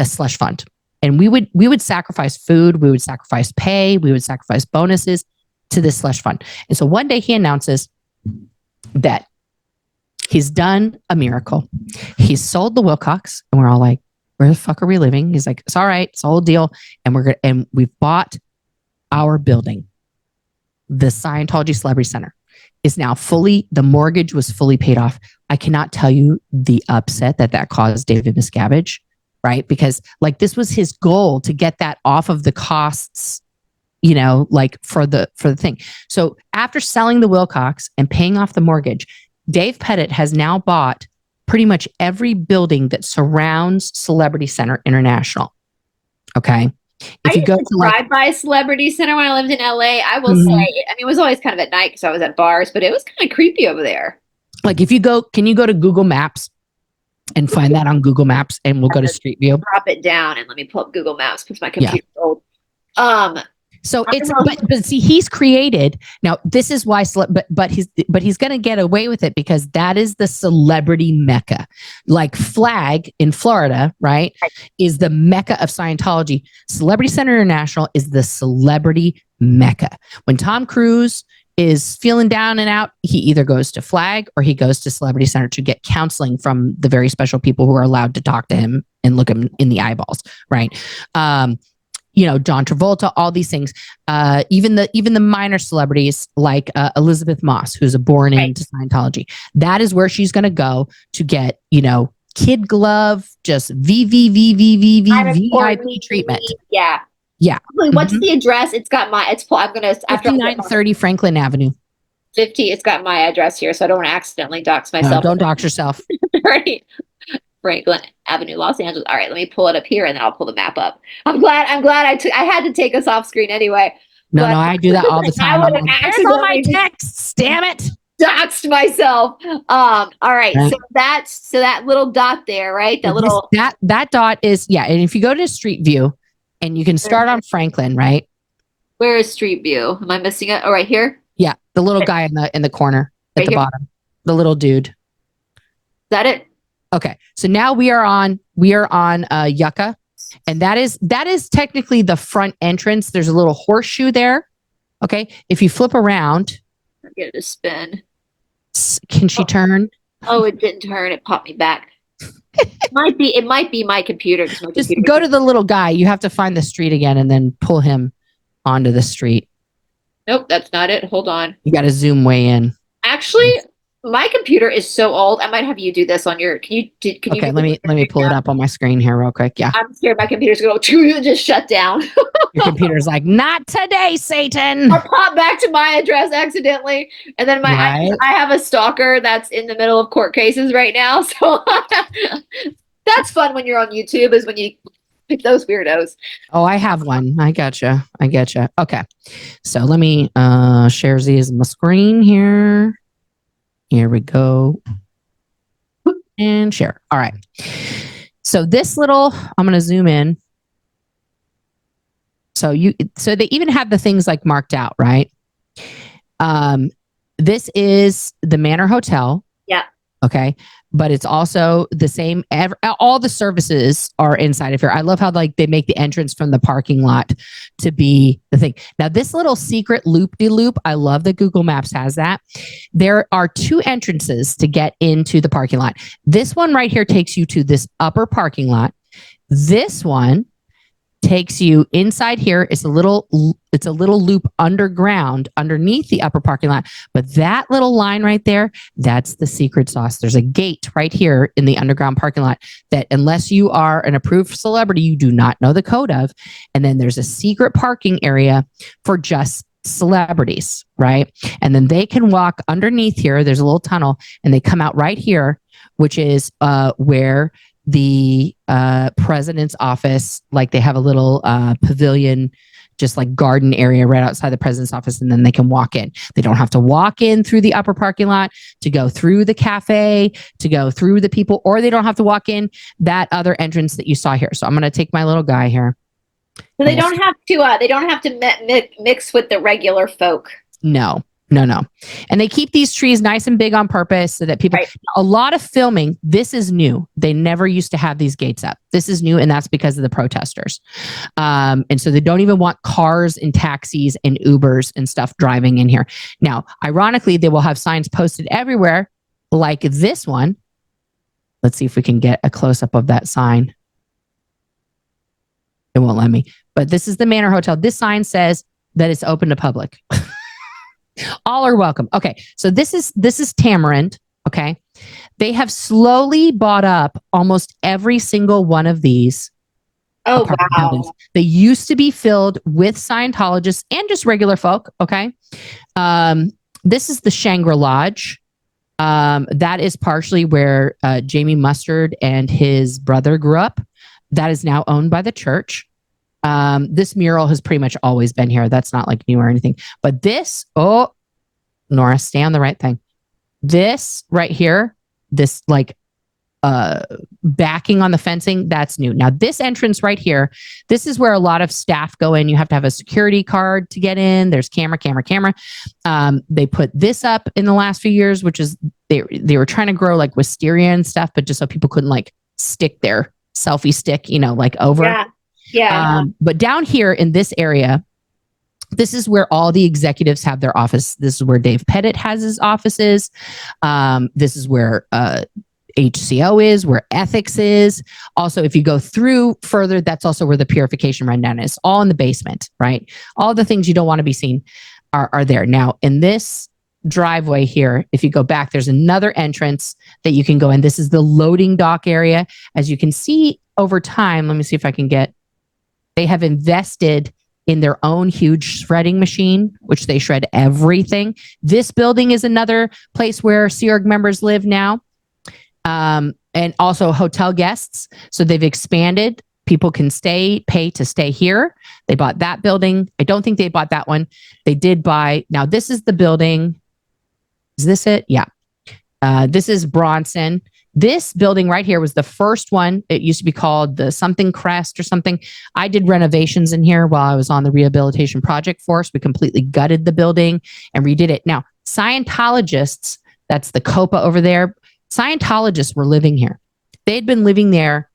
slush fund. And we would sacrifice food, we would sacrifice pay, we would sacrifice bonuses to this slush fund. And so one day he announces that he's done a miracle. He's sold the Wilcox, and we're all like, where the fuck are we living? He's like, it's all right, it's a whole deal. And we've bought our building, the Scientology Celebrity Center. is now the mortgage was fully paid off. I cannot tell you the upset that caused David Miscavige, right? Because like this was his goal to get that off of the costs, like for the thing. So after selling the Wilcox and paying off the mortgage, Dave Pettit has now bought pretty much every building that surrounds Celebrity Center International. Okay.
If you go to drive by Celebrity Center when I lived in LA, I will say, I mean, it was always kind of at night because I was at bars, but it was kind of creepy over there.
Like if you go, can you go to Google Maps and find that on Google Maps, and we'll go to Street View?
Drop it down and let me pull up Google Maps because my computer's old.
So it's but see, he's created now. This is why, but he's going to get away with it because that is the celebrity mecca. Like Flag in Florida, right, is the mecca of Scientology. Celebrity Center International is the celebrity mecca. When Tom Cruise is feeling down and out, he either goes to Flag or he goes to Celebrity Center to get counseling from the very special people who are allowed to talk to him and look him in the eyeballs, right? John Travolta, all these things, even the minor celebrities like Elizabeth Moss, who's born into Scientology. That is where she's going to go to get, kid glove, just VIP treatment.
Yeah.
Yeah.
What's the address? It's got I'm going to
5930 Franklin Avenue.
50. It's got my address here, so I don't want to accidentally dox myself.
No, don't dox yourself.
30 Franklin Avenue, Los Angeles. All right, let me pull it up here and then I'll pull the map up. I'm glad I had to take us off screen anyway.
No, I do that all the time.
Where's all my texts? Damn it. Doxed myself. All right. So that little dot there, right?
That dot is, and if you go to Street View and you can start on Franklin, right?
Where is Street View? Am I missing it? Oh, right here?
Yeah. The little guy in the corner at the bottom. The little dude. Is
that it?
Okay, so now we are on Yucca, and that is technically the front entrance. There's a little horseshoe there. Okay, if you flip around,
get it to spin.
Can she turn?
Oh, it didn't turn. It popped me back. It might be my computer.
Just go to the little guy. You have to find the street again, and then pull him onto the street.
Nope, that's not it. Hold on.
You got to zoom way in.
Actually, my computer is so old. I might have you do this on your. Can you?
Okay, let me pull it up on my screen here real quick. Yeah,
I'm scared my computer's going to just shut down.
Your computer's like, not today, Satan.
I pop back to my address accidentally, and then I have a stalker that's in the middle of court cases right now. So that's fun when you're on YouTube. Is when you pick those weirdos.
Oh, I have one. I gotcha. Okay, so let me share these on my screen here. Here we go. And share. All right. So I'm going to zoom in. So they even have the things like marked out, right? This is the Manor Hotel.
Yeah.
Okay. But it's also the same. All the services are inside of here. I love how they make the entrance from the parking lot to be the thing. Now, this little secret loop-de-loop, I love that Google Maps has that. There are two entrances to get into the parking lot. This one right here takes you to this upper parking lot. This one takes you inside here. It's a little loop underground underneath the upper parking lot. But that little line right there, that's the secret sauce. There's a gate right here in the underground parking lot that unless you are an approved celebrity, you do not know the code of. And then there's a secret parking area for just celebrities, right? And then they can walk underneath here. There's a little tunnel and they come out right here, which is where the president's office, like they have a little pavilion, just like garden area right outside the president's office, and then they can walk in. They don't have to walk in through the upper parking lot to go through the cafe, to go through the people, or they don't have to walk in that other entrance that you saw here. So I'm going to take my little guy here.
So they don't have to mix with the regular folk.
No. And they keep these trees nice and big on purpose so that a lot of filming, this is new. They never used to have these gates up. This is new, and that's because of the protesters. And so they don't even want cars and taxis and Ubers and stuff driving in here. Now, ironically, they will have signs posted everywhere like this one. Let's see if we can get a close-up of that sign. It won't let me. But this is the Manor Hotel. This sign says that it's open to public. All are welcome. Okay, so this is Tamarind. Okay, they have slowly bought up almost every single one of these
Oh,
apartment
wow.
buildings. They used to be filled with Scientologists and just regular folk. Okay, this is the Shangri Lodge. That is partially where Jamie Mustard and his brother grew up. That is now owned by the church. This mural has pretty much always been here. That's not like new or anything. But this, oh, Nora, stay on the right thing. This right here, this like backing on the fencing, that's new. Now this entrance right here, this is where a lot of staff go in. You have to have a security card to get in. There's camera. They put this up in the last few years, which is they were trying to grow like wisteria and stuff, but just so people couldn't like stick their selfie stick, like over.
Yeah.
But down here in this area, this is where all the executives have their office. This is where Dave Pettit has his offices. This is where HCO is, where ethics is. Also, if you go through further, that's also where the purification rundown is. All in the basement, right? All the things you don't want to be seen are there. Now, in this driveway here, if you go back, there's another entrance that you can go in. This is the loading dock area. As you can see over time, let me see if I can get, they have invested in their own huge shredding machine, which they shred everything. This building is another place where Sea Org members live now. And also hotel guests. So they've expanded. People can pay to stay here. They bought that building. I don't think they bought that one. They did buy, now this is the building. Is this it? Yeah. This is Bronson. This building right here was the first one. It used to be called the something Crest or something. I did renovations in here while I was on the rehabilitation project force. We completely gutted the building and redid it. Now, Scientologists, that's the Copa over there. Scientologists were living here. They'd been living there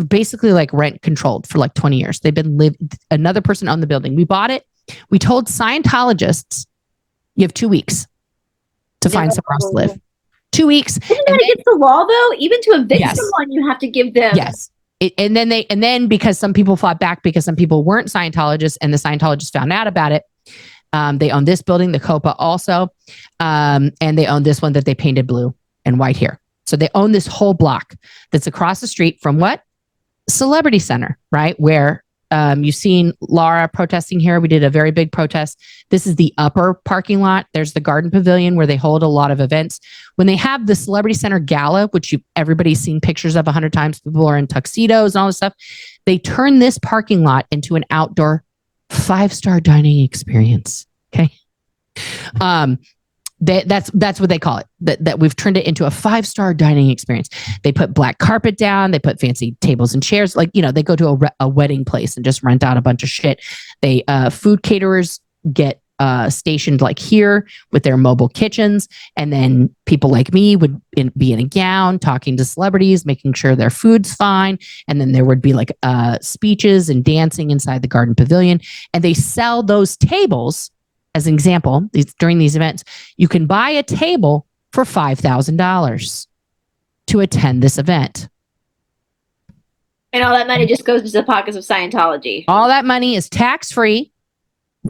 basically like rent controlled for like 20 years. They've been another person owned the building. We bought it. We told Scientologists, you have 2 weeks to find somewhere else to live. 2 weeks.
Isn't that against the law though? Even to evict someone, you have to give them.
Yes. And then because some people fought back because some people weren't Scientologists and the Scientologists found out about it. They own this building, the Copa also. And they own this one that they painted blue and white here. So they own this whole block that's across the street from what? Celebrity Center, right? Where you've seen Laura protesting here. We did a very big protest. This is the upper parking lot. There's the garden pavilion where they hold a lot of events. When they have the Celebrity Center Gala, which everybody's seen pictures of 100 times, people are in tuxedos and all this stuff. They turn this parking lot into an outdoor 5-star dining experience. Okay. That's what they call it. That we've turned it into a 5-star dining experience. They put black carpet down. They put fancy tables and chairs. Like, they go to a wedding place and just rent out a bunch of shit. They food caterers get stationed like here with their mobile kitchens, and then people like me would be in a gown talking to celebrities, making sure their food's fine. And then there would be like speeches and dancing inside the garden pavilion. And they sell those tables. As an example, during these events, you can buy a table for $5,000 to attend this event.
And all that money just goes into the pockets of Scientology.
All that money is tax-free.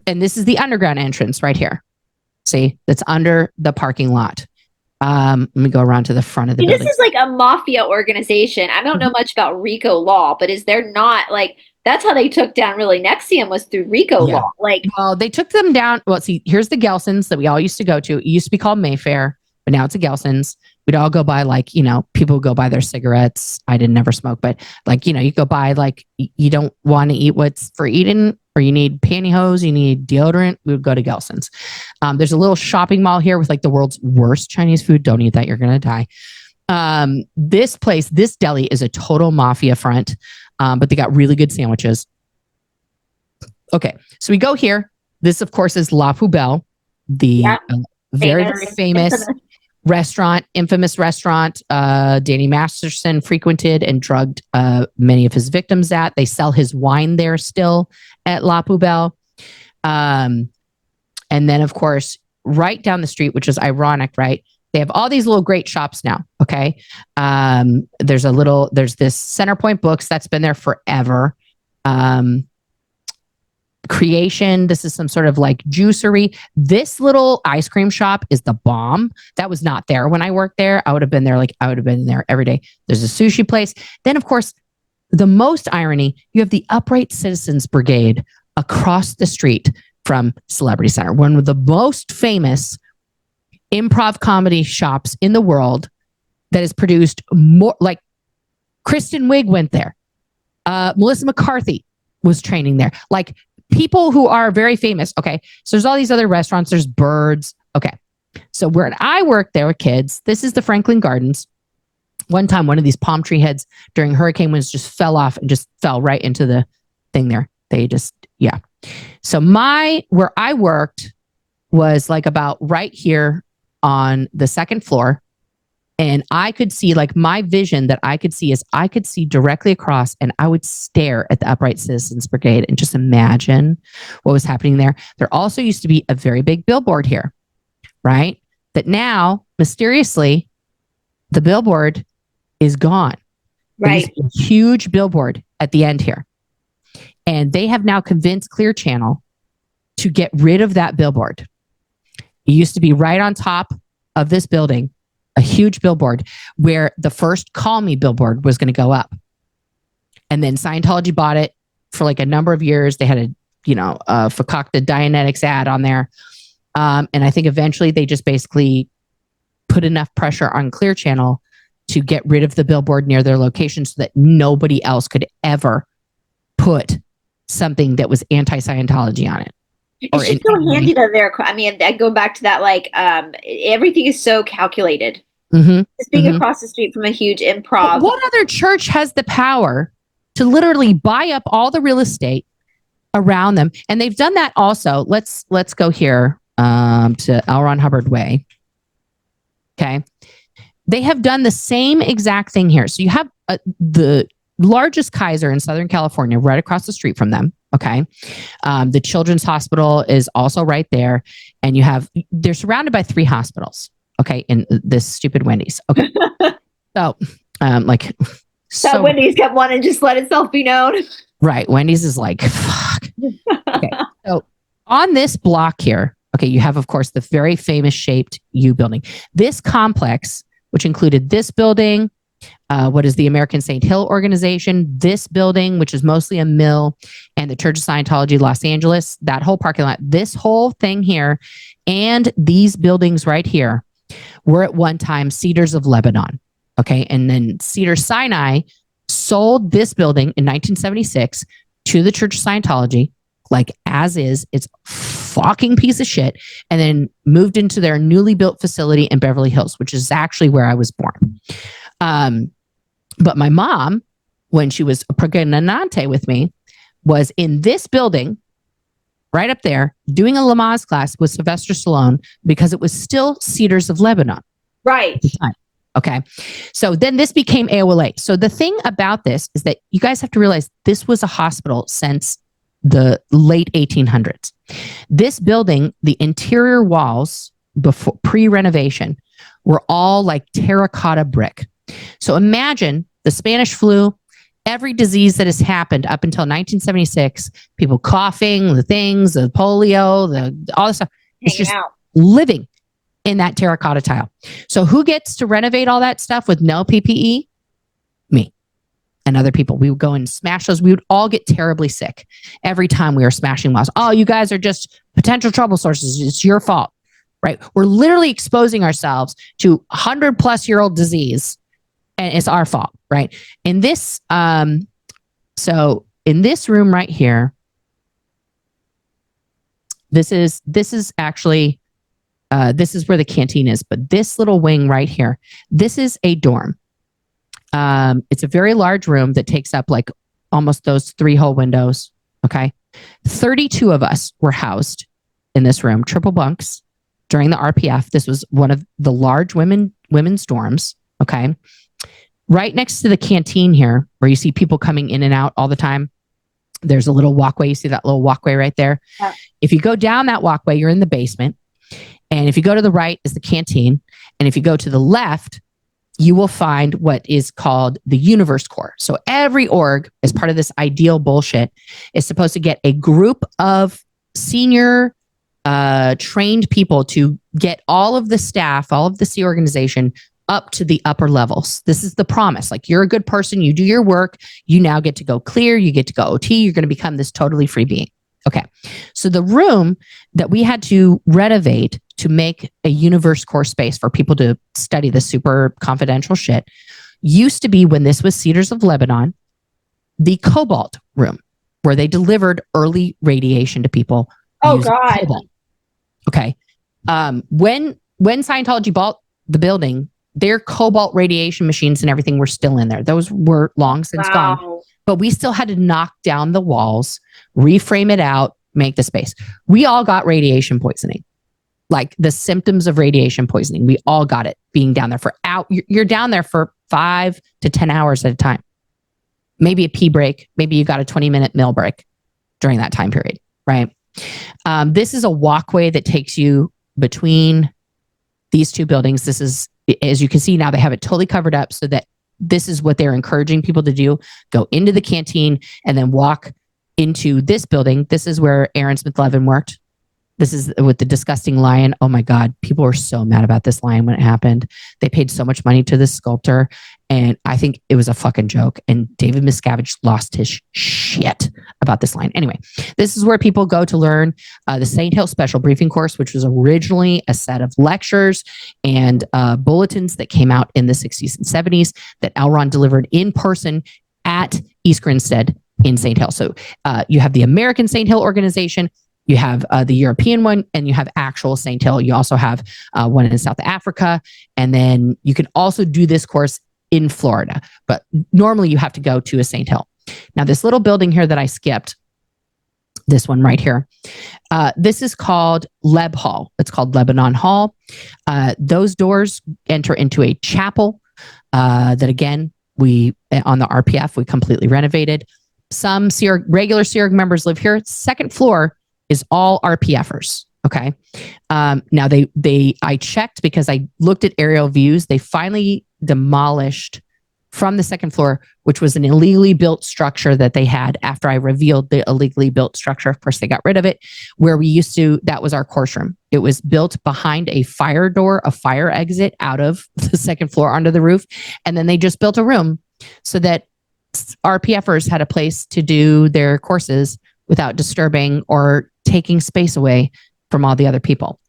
And this is the underground entrance right here. See, that's under the parking lot. Let me go around to the front of the building.
This is like a mafia organization. I don't know much about RICO law, but is there not like... That's how they took down really NXIVM was through RICO law.
Well, they took them down. Well, see, here's the Gelson's that we all used to go to. It used to be called Mayfair, but now it's a Gelson's. We'd all go buy people go buy their cigarettes. I didn't never smoke, but you go buy you don't want to eat what's for eating, or you need pantyhose, you need deodorant. We would go to Gelson's. There's a little shopping mall here with the world's worst Chinese food. Don't eat that. You're going to die. This place, this deli is a total mafia front. But they got really good sandwiches. Okay, so we go here. This, of course, is La Poubelle, the very, very famous restaurant, infamous restaurant. Danny Masterson frequented and drugged many of his victims at. They sell his wine there still at La Poubelle. And then, of course, right down the street, which is ironic, right? They have all these little great shops now. Okay. There's this Centerpoint Books that's been there forever. creation. This is some sort of like juicery. This little ice cream shop is the bomb. That was not there when I worked there. I would have been there every day. There's a sushi place. Then, of course, the most irony, you have the Upright Citizens Brigade across the street from Celebrity Center, one of the most famous improv comedy shops in the world that has produced more, like Kristen Wiig went there. Melissa McCarthy was training there. Like people who are very famous. Okay. So there's all these other restaurants. There's Birds. Okay. So where I worked there with kids, this is the Franklin Gardens. One time, one of these palm tree heads during hurricane winds just fell off and just fell right into the thing there. They just, yeah. So where I worked was like about right here on the second floor. And I could see, like, my vision that I could see is I could see directly across, and I would stare at the Upright Citizens Brigade and just imagine what was happening there. There also used to be a very big billboard here, right? That now, mysteriously, the billboard is gone.
Right.
There's a huge billboard at the end here. And they have now convinced Clear Channel to get rid of that billboard. It used to be right on top of this building, a huge billboard where the first Call Me billboard was going to go up. And then Scientology bought it for like a number of years. They had a concocted Dianetics ad on there. And I think eventually they just basically put enough pressure on Clear Channel to get rid of the billboard near their location so that nobody else could ever put something that was anti-Scientology on it.
It's just so handy that I mean, I go back to that, like, everything is so calculated.
Mm-hmm.
Just being across the street from a huge improv.
But what other church has the power to literally buy up all the real estate around them? And they've done that also. Let's go here to Elron Hubbard Way. Okay. They have done the same exact thing here. So you have the largest Kaiser in Southern California right across the street from them. Okay. The Children's Hospital is also right there. And they're surrounded by 3 hospitals. Okay. In this stupid Wendy's. Okay. So,
so Wendy's kept wanting to just let itself be known.
Right. Wendy's is like, fuck. Okay. So on this block here, okay, you have, of course, the very famous shaped U building. This complex, which included this building, what is the American St. Hill organization, this building, which is mostly a mill, and the Church of Scientology, Los Angeles, that whole parking lot, this whole thing here, and these buildings right here were at one time Cedars of Lebanon. Okay. And then Cedar Sinai sold this building in 1976 to the Church of Scientology, like as is. It's fucking piece of shit. And then moved into their newly built facility in Beverly Hills, which is actually where I was born. But my mom, when she was pregnante with me, was in this building right up there doing a Lamaze class with Sylvester Stallone because it was still Cedars of Lebanon.
Right.
At the time. Okay. So then this became AOLA. So the thing about this is that you guys have to realize this was a hospital since the late 1800s. This building, the interior walls before pre-renovation were all like terracotta brick. So imagine the Spanish flu, every disease that has happened up until 1976, people coughing, the things, the polio, all this stuff. It's just living in that terracotta tile. So who gets to renovate all that stuff with no PPE? Me and other people. We would go and smash those. We would all get terribly sick every time we were smashing walls. Oh, you guys are just potential trouble sources. It's your fault, right? We're literally exposing ourselves to 100+ disease. And it's our fault, right? In this, so in this room right here, this is actually, this is where the canteen is, but this little wing right here, this is a dorm. It's a very large room that takes up like almost those 3 whole windows. Okay. 32 of us were housed in this room, triple bunks during the RPF. This was one of the large women's dorms. Okay. Right next to the canteen here, where you see people coming in and out all the time, there's a little walkway. You see that little walkway right there? Yeah. If you go down that walkway, you're in the basement. And if you go to the right is the canteen. And if you go to the left, you will find what is called the universe core. So every org, as part of this ideal bullshit, is supposed to get a group of senior trained people to get all of the staff, all of the C organization up to the upper levels. This is the promise. Like, you're a good person, you do your work, you now get to go clear, you get to go OT, you're going to become this totally free being. Okay. So the room that we had to renovate to make a universe core space for people to study the super confidential shit used to be, when this was Cedars of Lebanon, the cobalt room, where they delivered early radiation to people.
Oh God.
Cobalt. Okay. When Scientology bought the building, their cobalt radiation machines and everything were still in there. Those were long since gone. But we still had to knock down the walls, reframe it out, make the space. We all got radiation poisoning, like the symptoms of radiation poisoning. We all got it being down there for you're down there for 5 to 10 hours at a time. Maybe a pee break. Maybe you got a 20-minute meal break during that time period, right? This is a walkway that takes you between these two buildings. This is, as you can see now, they have it totally covered up so that this is what they're encouraging people to do. Go into the canteen and then walk into this building. This is where Aaron Smith-Levin worked. This is with the disgusting lion. Oh my God. People were so mad about this lion when it happened. They paid so much money to this sculptor, and I think it was a fucking joke. And David Miscavige lost his shit about this lion. Anyway, this is where people go to learn the St. Hill Special Briefing Course, which was originally a set of lectures and bulletins that came out in the 60s and 70s that Elron delivered in person at East Grinstead in St. Hill. So you have the American St. Hill organization, you have the European one, and you have actual St. Hill. You also have one in South Africa. And then you can also do this course in Florida. But normally you have to go to a St. Hill. Now, this little building here that I skipped, this one right here, this is called Leb Hall. It's called Lebanon Hall. Those doors enter into a chapel that, again, we, on the RPF, we completely renovated. Some regular Sea Org members live here. Second floor is all RPFers. Okay. Now I checked because I looked at aerial views. They finally demolished from the second floor, which was an illegally built structure that they had after I revealed the illegally built structure. Of course, they got rid of it. Where we used to, that was our course room. It was built behind a fire door, a fire exit out of the second floor onto the roof. And then they just built a room so that RPFers had a place to do their courses without disturbing or taking space away from all the other people.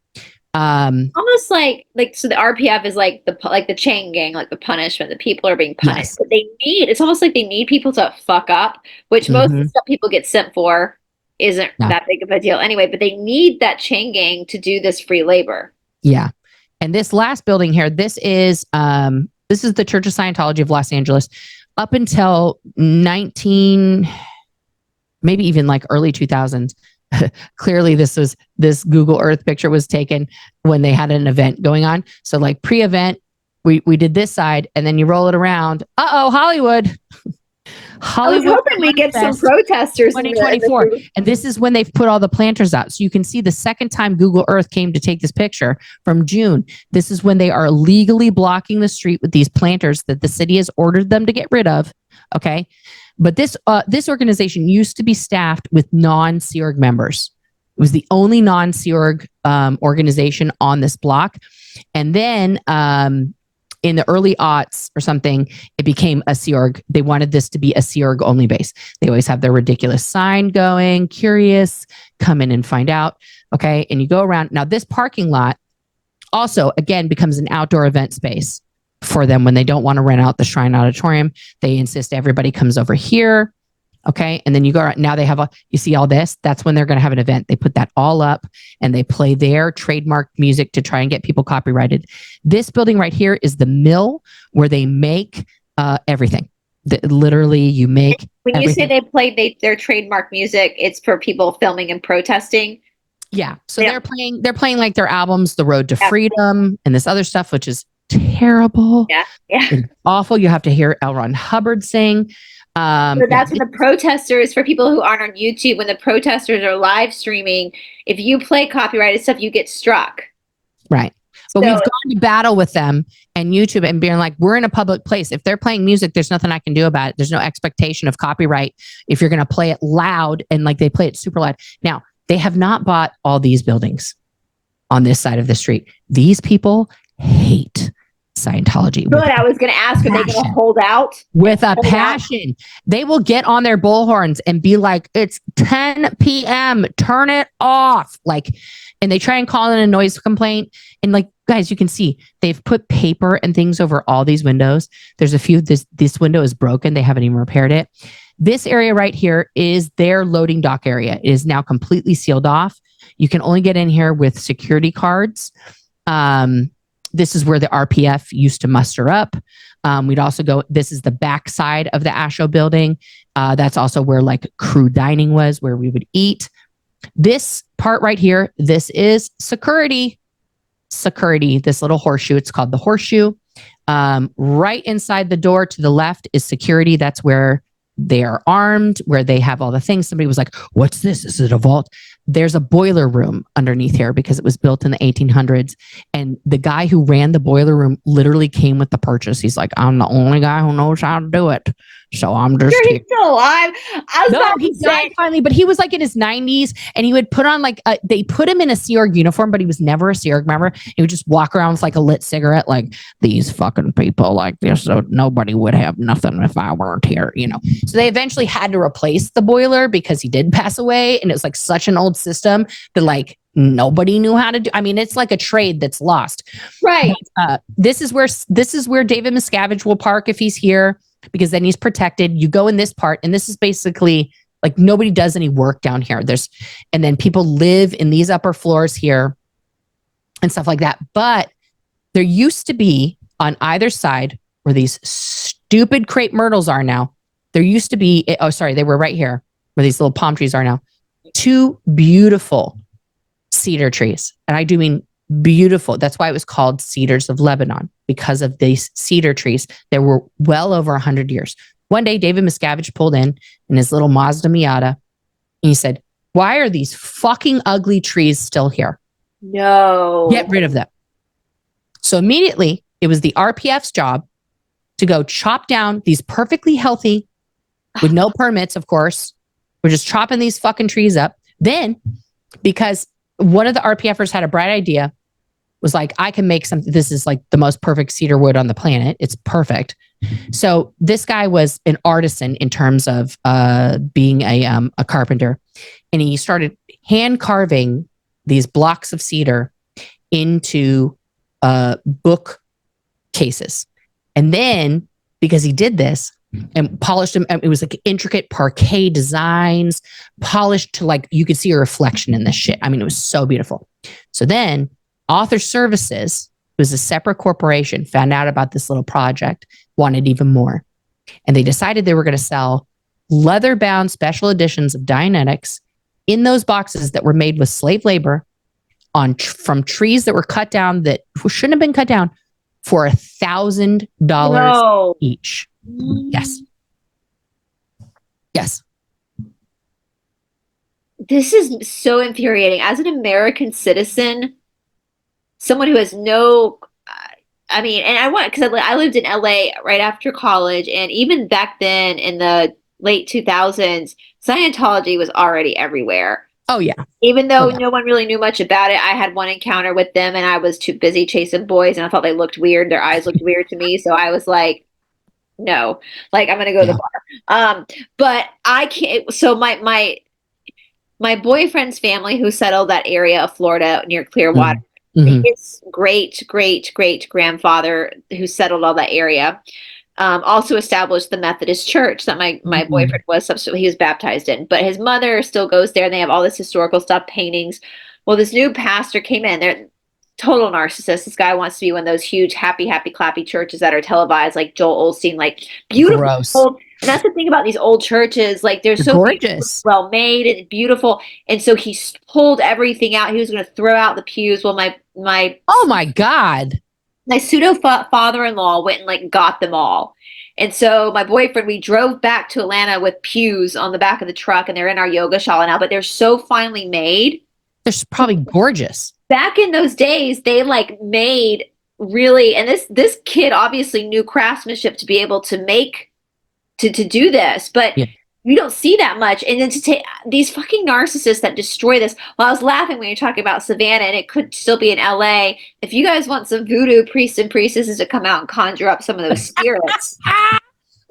Almost like so the RPF is like the chain gang, like the punishment. The people are being punished.
Yes.
But it's almost like they need people to fuck up, which most of the stuff people get sent for isn't that big of a deal anyway, but they need that chain gang to do this free labor.
Yeah. And this last building here, this is the Church of Scientology of Los Angeles. Up until maybe even like early 2000s. Clearly this Google Earth picture was taken when they had an event going on. So like pre-event, we did this side, and then you roll it around. Hollywood.
I was hoping we get some protesters
2024. And this is when they've put all the planters out. So you can see the second time Google Earth came to take this picture from June. This is when they are legally blocking the street with these planters that the city has ordered them to get rid of. Okay. But this organization used to be staffed with non-Sea Org members. It was the only non-Sea Org organization on this block. And then in the early aughts or something, it became a Sea Org. They wanted this to be a Sea Org only base. They always have their ridiculous sign going, curious, come in and find out. Okay. And you go around. Now, this parking lot also, again, becomes an outdoor event space for them when they don't want to rent out the Shrine Auditorium. They insist everybody comes over here. Okay. And then you go around. Now they have you see all this. That's when they're going to have an event. They put that all up and they play their trademark music to try and get people copyrighted. This building right here is the mill where they make everything. Literally, you make.
When everything. You say they play their trademark music, it's for people filming and protesting.
Yeah. So they're playing like their albums, The Road to Freedom and this other stuff, which is terrible.
Yeah.
It's awful. You have to hear Elron Hubbard sing.
So that's when the protesters, for people who aren't on YouTube, when the protesters are live streaming, if you play copyrighted stuff, you get struck.
Right. But we've gone to battle with them and YouTube and being like, we're in a public place. If they're playing music, there's nothing I can do about it. There's no expectation of copyright if you're going to play it loud, and like they play it super loud. Now, they have not bought all these buildings on this side of the street. These people hate Scientology.
Good. I was going to ask, are they going to hold out?
With a passion. They will get on their bullhorns and be like, it's 10 p.m. Turn it off. Like, and they try and call in a noise complaint. And like, guys, you can see they've put paper and things over all these windows. There's a few, this window is broken. They haven't even repaired it. This area right here is their loading dock area. It is now completely sealed off. You can only get in here with security cards. This is where the RPF used to muster up. We'd also go, this is the back side of the ASHO building. That's also where like crew dining was, where we would eat. This part right here, this is security. Security, this little horseshoe, it's called the horseshoe. Right inside the door to the left is security. That's where they are armed, where they have all the things. Somebody was like, what's this? Is it a vault? There's a boiler room underneath here because it was built in the 1800s. And the guy who ran the boiler room literally came with the purchase. He's like, I'm the only guy who knows how to do it. So I'm just
He's still alive.
He died finally, but he was like in his 90s, and he would put on like they put him in a Sea Org uniform, but he was never a Sea Org member. He would just walk around with like a lit cigarette, like these fucking people like this. So nobody would have nothing if I weren't here, you know. So they eventually had to replace the boiler because he did pass away, and it was like such an old system that like nobody knew how to do. I mean, it's like a trade that's lost.
Right.
This is where David Miscavige will park if he's here, because then he's protected. You go in this part, and this is basically like nobody does any work down here. And then people live in these upper floors here and stuff like that. But there used to be on either side where these stupid crepe myrtles are now. There used to be, they were right here where these little palm trees are now. 2 beautiful cedar trees. And I do mean beautiful. That's why it was called Cedars of Lebanon, because of these cedar trees that were well over 100 years. One day, David Miscavige pulled in his little Mazda Miata, and he said, why are these fucking ugly trees still here?
No.
Get rid of them. So immediately, it was the RPF's job to go chop down these perfectly healthy, with no permits, of course. We're just chopping these fucking trees up. Then, because one of the RPFers had a bright idea, was like, I can make something. This is like the most perfect cedar wood on the planet. It's perfect. So this guy was an artisan in terms of being a carpenter. And he started hand carving these blocks of cedar into book cases. And then, because he did this and polished them, it was like intricate parquet designs, polished to like, you could see a reflection in this shit. I mean, it was so beautiful. So then Author Services, who was a separate corporation, found out about this little project, wanted even more. And they decided they were going to sell leather-bound special editions of Dianetics in those boxes that were made with slave labor from trees that were cut down that shouldn't have been cut down for $1,000 each. Yes. Yes.
This is so infuriating. As an American citizen, someone who has no, I mean, and because I lived in LA right after college, and even back then in the late 2000s, Scientology was already everywhere.
Oh, yeah.
Even though no one really knew much about it, I had one encounter with them, and I was too busy chasing boys, and I thought they looked weird. Their eyes looked weird to me. So I was like, no, like I'm going to go to the bar. But I can't. So my boyfriend's family, who settled that area of Florida near Clearwater, his great grandfather, who settled all that area, also established the Methodist Church that my boyfriend was he was baptized in. But his mother still goes there, and they have all this historical stuff, paintings. Well, this new pastor came in. They're total narcissist. This guy wants to be one of those huge, happy, clappy churches that are televised, like Joel Osteen, like beautiful. Old, and that's the thing about these old churches. Like they're so gorgeous, well made and beautiful. And so he pulled everything out. He was going to throw out the pews. Well, my
oh my God.
My pseudo father-in-law went and like got them all. And so my boyfriend, we drove back to Atlanta with pews on the back of the truck, and they're in our yoga shala now, but they're so finely made.
They're probably gorgeous.
back in those days, they like made really, and this kid obviously knew craftsmanship to be able to make to do this, but
Yeah.
you don't see that much. And then to take these fucking narcissists that destroy this. Well, I was laughing when you're talking about Savannah, and it could still be in LA. If you guys want some voodoo priests and priestesses to come out and conjure up some of those spirits,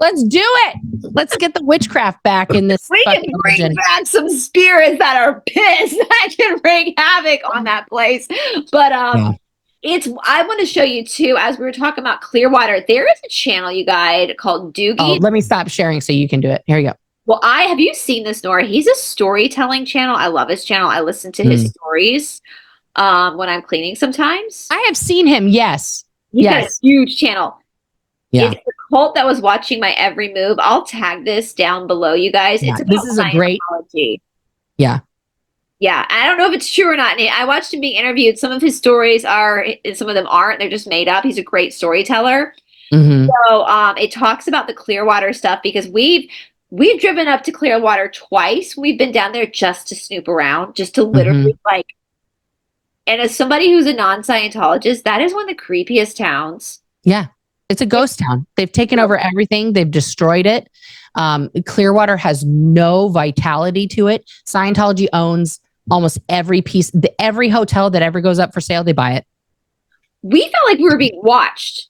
Let's do it. Let's get the witchcraft back in this.
we can bring back some spirits that are pissed that can wreak havoc on that place. But I want to show you too, as we were talking about Clearwater, there is a channel, you guys, called Doogie.
Oh, let me stop sharing so you can do it. Here you go.
Well, have you seen this, Nora? He's a storytelling channel. I love his channel. I listen to his stories when I'm cleaning sometimes.
I have seen him, yes.
He's got a huge channel.
Yeah.
It's the cult that was watching my every move. I'll tag this down below, you guys.
Yeah,
it's
this is a great. Yeah.
Yeah, I don't know if it's true or not. I watched him being interviewed. Some of his stories are, and some of them aren't. They're just made up. He's a great storyteller.
Mm-hmm.
So it talks about the Clearwater stuff because we've driven up to Clearwater twice. We've been down there just to snoop around, just to literally like. And as somebody who's a non-Scientologist, that is one of the creepiest towns.
Yeah, it's a ghost town. They've taken over everything. They've destroyed it. Clearwater has no vitality to it. Scientology owns almost every piece. Every hotel that ever goes up for sale, they buy it.
We felt like we were being watched.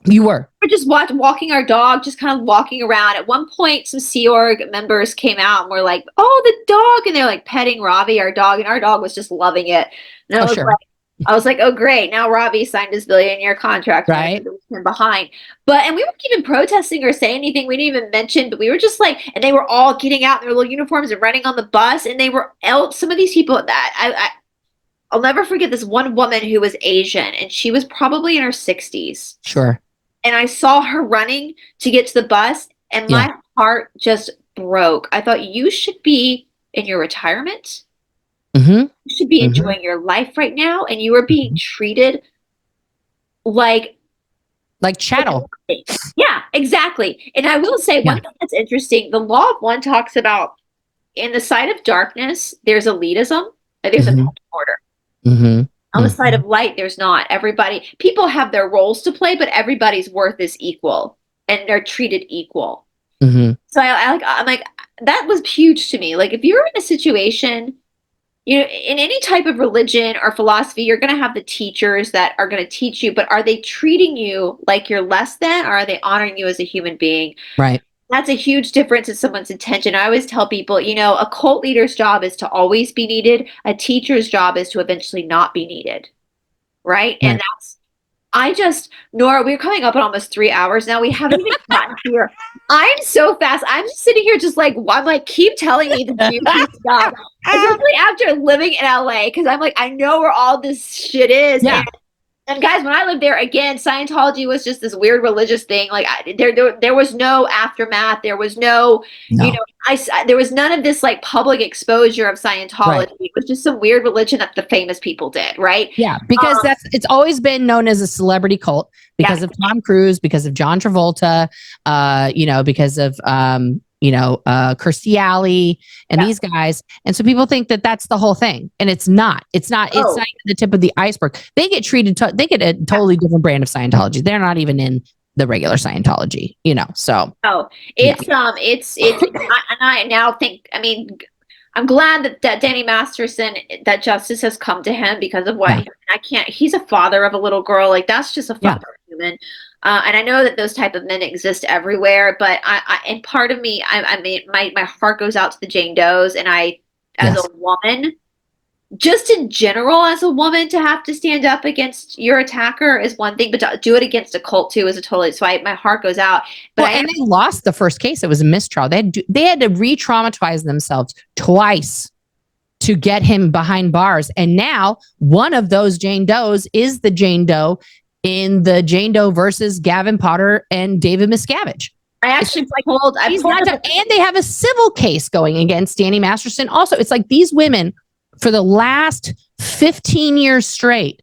You were.
We're just walking our dog, just kind of walking around. At one point, some Sea Org members came out and were like, "Oh, the dog!" And they're like petting Robbie, our dog, and our dog was just loving it. And I was like, "Oh, great! Now Robbie signed his billion-year contract,
right?
Behind." And we weren't even protesting or saying anything. We didn't even mention, but we were just like, and they were all getting out in their little uniforms and running on the bus, and they were out. Some of these people that I'll never forget this one woman who was Asian, and she was probably in her 60s.
Sure.
And I saw her running to get to the bus, and my heart just broke. I thought, you should be in your retirement. You should be enjoying your life right now, and you are being treated like
chattel.
Yeah, exactly. And I will say one thing that's interesting, the law of one talks about in the side of darkness, there's elitism, there's a order. On the side of light, there's not. People have their roles to play, but everybody's worth is equal, and they're treated equal. So I'm like, that was huge to me. Like, if you're in a situation, in any type of religion or philosophy, you're going to have the teachers that are going to teach you, but are they treating you like you're less than, or are they honoring you as a human being?
Right.
That's a huge difference in someone's intention. I always tell people, a cult leader's job is to always be needed. A teacher's job is to eventually not be needed. Right? And Nora, we're coming up on almost 3 hours now. We haven't even gotten here. I'm so fast. I'm just sitting here just like, I'm like, keep telling me the juicy stuff. Especially after living in LA, because I'm like, I know where all this shit is.
Yeah.
And guys, when I lived there, again, Scientology was just this weird religious thing. Like there was no aftermath. There was there was none of this like public exposure of Scientology. Right. It was just some weird religion that the famous people did, right?
Yeah, because it's always been known as a celebrity cult because of Tom Cruise, because of John Travolta, because of Kirstie Alley and these guys. And so people think that that's the whole thing. And it's not. It's not even the tip of the iceberg. They get treated, they get a totally different brand of Scientology. They're not even in the regular Scientology, so.
I now think, I'm glad that Danny Masterson, that justice has come to him because of what he's a father of a little girl. Like, that's just a fucking human. And I know that those type of men exist everywhere, but and part of me, my heart goes out to the Jane Does, and as a woman, just in general, as a woman, to have to stand up against your attacker is one thing, but to do it against a cult too is a totally. So my heart goes out. But
and they lost the first case. It was a mistrial. They had to re-traumatize themselves twice to get him behind bars, and now one of those Jane Does is the Jane Doe in the Jane Doe versus Gavin Potter and David Miscavige. And they have a civil case going against Danny Masterson. Also, it's like these women for the last 15 years straight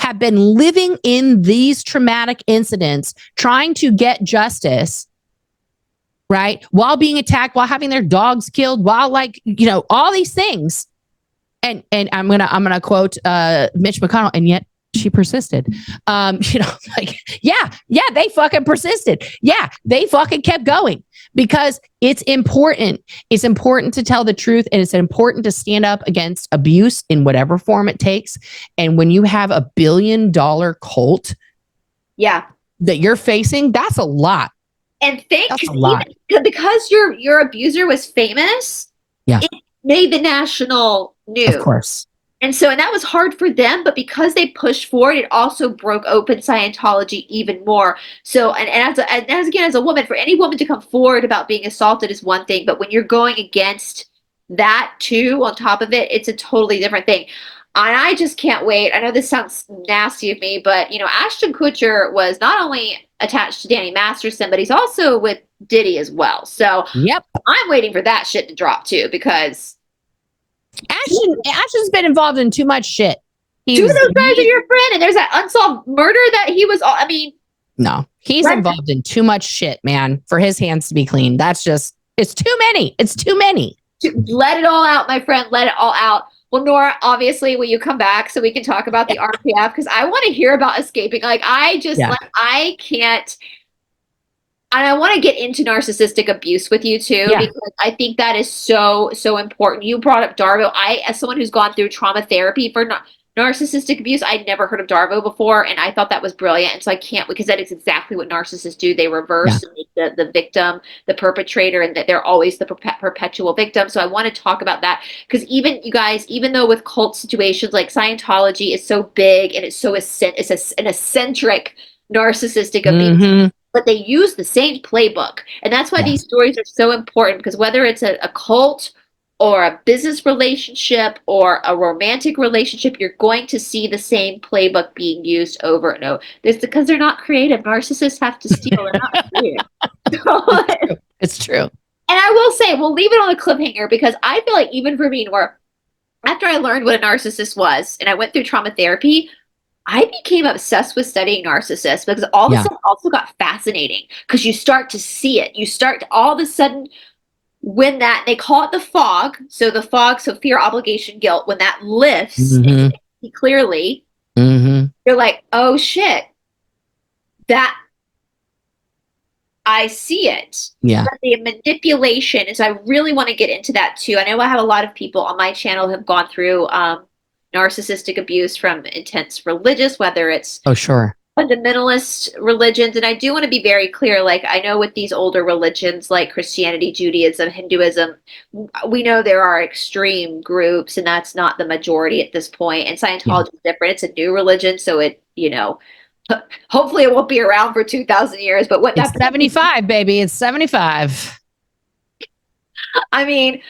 have been living in these traumatic incidents, trying to get justice, right? While being attacked, while having their dogs killed, while all these things. And I'm gonna quote Mitch McConnell, and yet she persisted. Like, yeah, they fucking persisted. Yeah, they fucking kept going because it's important. It's important to tell the truth, and it's important to stand up against abuse in whatever form it takes. And when you have $1 billion cult, that you're facing, that's a lot.
And because your abuser was famous, it made the national news.
Of course.
And that was hard for them, but because they pushed forward, it also broke open Scientology even more. So, and as a woman, for any woman to come forward about being assaulted is one thing, but when you're going against that too, on top of it, it's a totally different thing. And I just can't wait. I know this sounds nasty of me, but Ashton Kutcher was not only attached to Danny Masterson, but he's also with Diddy as well. So I'm waiting for that shit to drop too, because
Ashton's been involved in too much shit.
Two of those guys are your friend, and there's that unsolved murder that he was.
No, he's involved in too much shit, man, for his hands to be clean. It's too many. It's too many.
Let it all out, my friend. Let it all out. Well, Nora, obviously, will you come back so we can talk about the RPF? Because I want to hear about escaping. I can't. And I want to get into narcissistic abuse with you too, because I think that is so, so important. You brought up Darvo. As someone who's gone through trauma therapy for narcissistic abuse, I'd never heard of Darvo before, and I thought that was brilliant. And so I can't, because that is exactly what narcissists do. They reverse and make the victim the perpetrator, and that they're always the perpetual victim. So I want to talk about that, because even though with cult situations like Scientology is so big and it's so it's an eccentric narcissistic abuse, but they use the same playbook. And that's why these stories are so important, because whether it's a cult or a business relationship or a romantic relationship, you're going to see the same playbook being used over and over. It's because they're not creative. Narcissists have to steal. They're not creative.
It's true.
And I will say, we'll leave it on a cliffhanger, because I feel like even for me, where after I learned what a narcissist was and I went through trauma therapy, I became obsessed with studying narcissists, because all of a sudden also got fascinating, because you start to see it. You start to, all of a sudden, when they call it the fog. So the fog, so fear, obligation, guilt, when that lifts clearly, you're like, oh shit, that I see it.
Yeah.
But the manipulation, and so I really want to get into that too. I know I have a lot of people on my channel who have gone through narcissistic abuse from intense religious, whether it's fundamentalist religions. And I do want to be very clear, like, I know with these older religions like Christianity, Judaism, Hinduism, we know there are extreme groups, and that's not the majority at this point. And Scientology is different. It's a new religion, so it, hopefully it won't be around for 2,000 years. But what
it's 75, baby. It's 75.
I mean,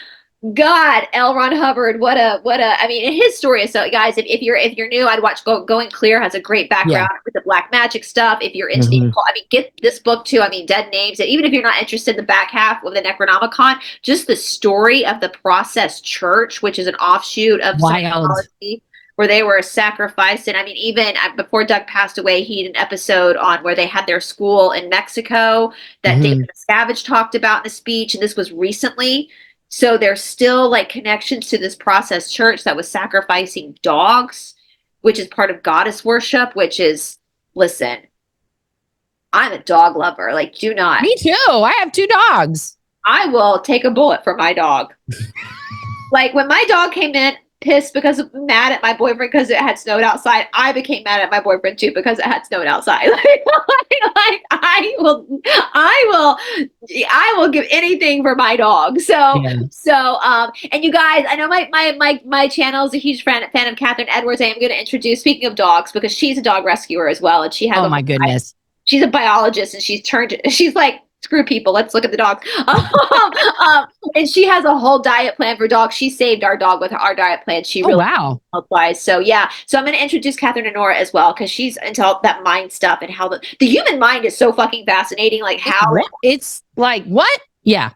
God, Elron Hubbard, what a, his story is so, guys, if you're new, I'd watch Going Clear, has a great background with the black magic stuff. If you're into the, get this book too. Dead Names. And even if you're not interested in the back half of the Necronomicon, just the story of the Process Church, which is an offshoot of Scientology, where they were sacrificed. And even before Doug passed away, he had an episode on where they had their school in Mexico that David Miscavige talked about in a speech. And this was recently. So there's still like connections to this Process Church that was sacrificing dogs, which is part of goddess worship, which is, listen, I'm a dog lover. Like, do not.
Me too. I have 2 dogs.
I will take a bullet for my dog. Like, when my dog came in pissed mad at my boyfriend because it had snowed outside, I became mad at my boyfriend too because it had snowed outside. I will give anything for my dog. And you guys, I know my channel is a huge fan of Catherine Edwards. I am going to introduce, speaking of dogs, because she's a dog rescuer as well, and she has
my goodness,
she's a biologist, and she's like, screw people, let's look at the dogs. And she has a whole diet plan for dogs. She saved our dog with our diet plan. She really health-wise. So I'm going to introduce Catherine and Nora as well, because she's into all that mind stuff and how the human mind is so fucking fascinating. Like, how
it's like, what? Yeah.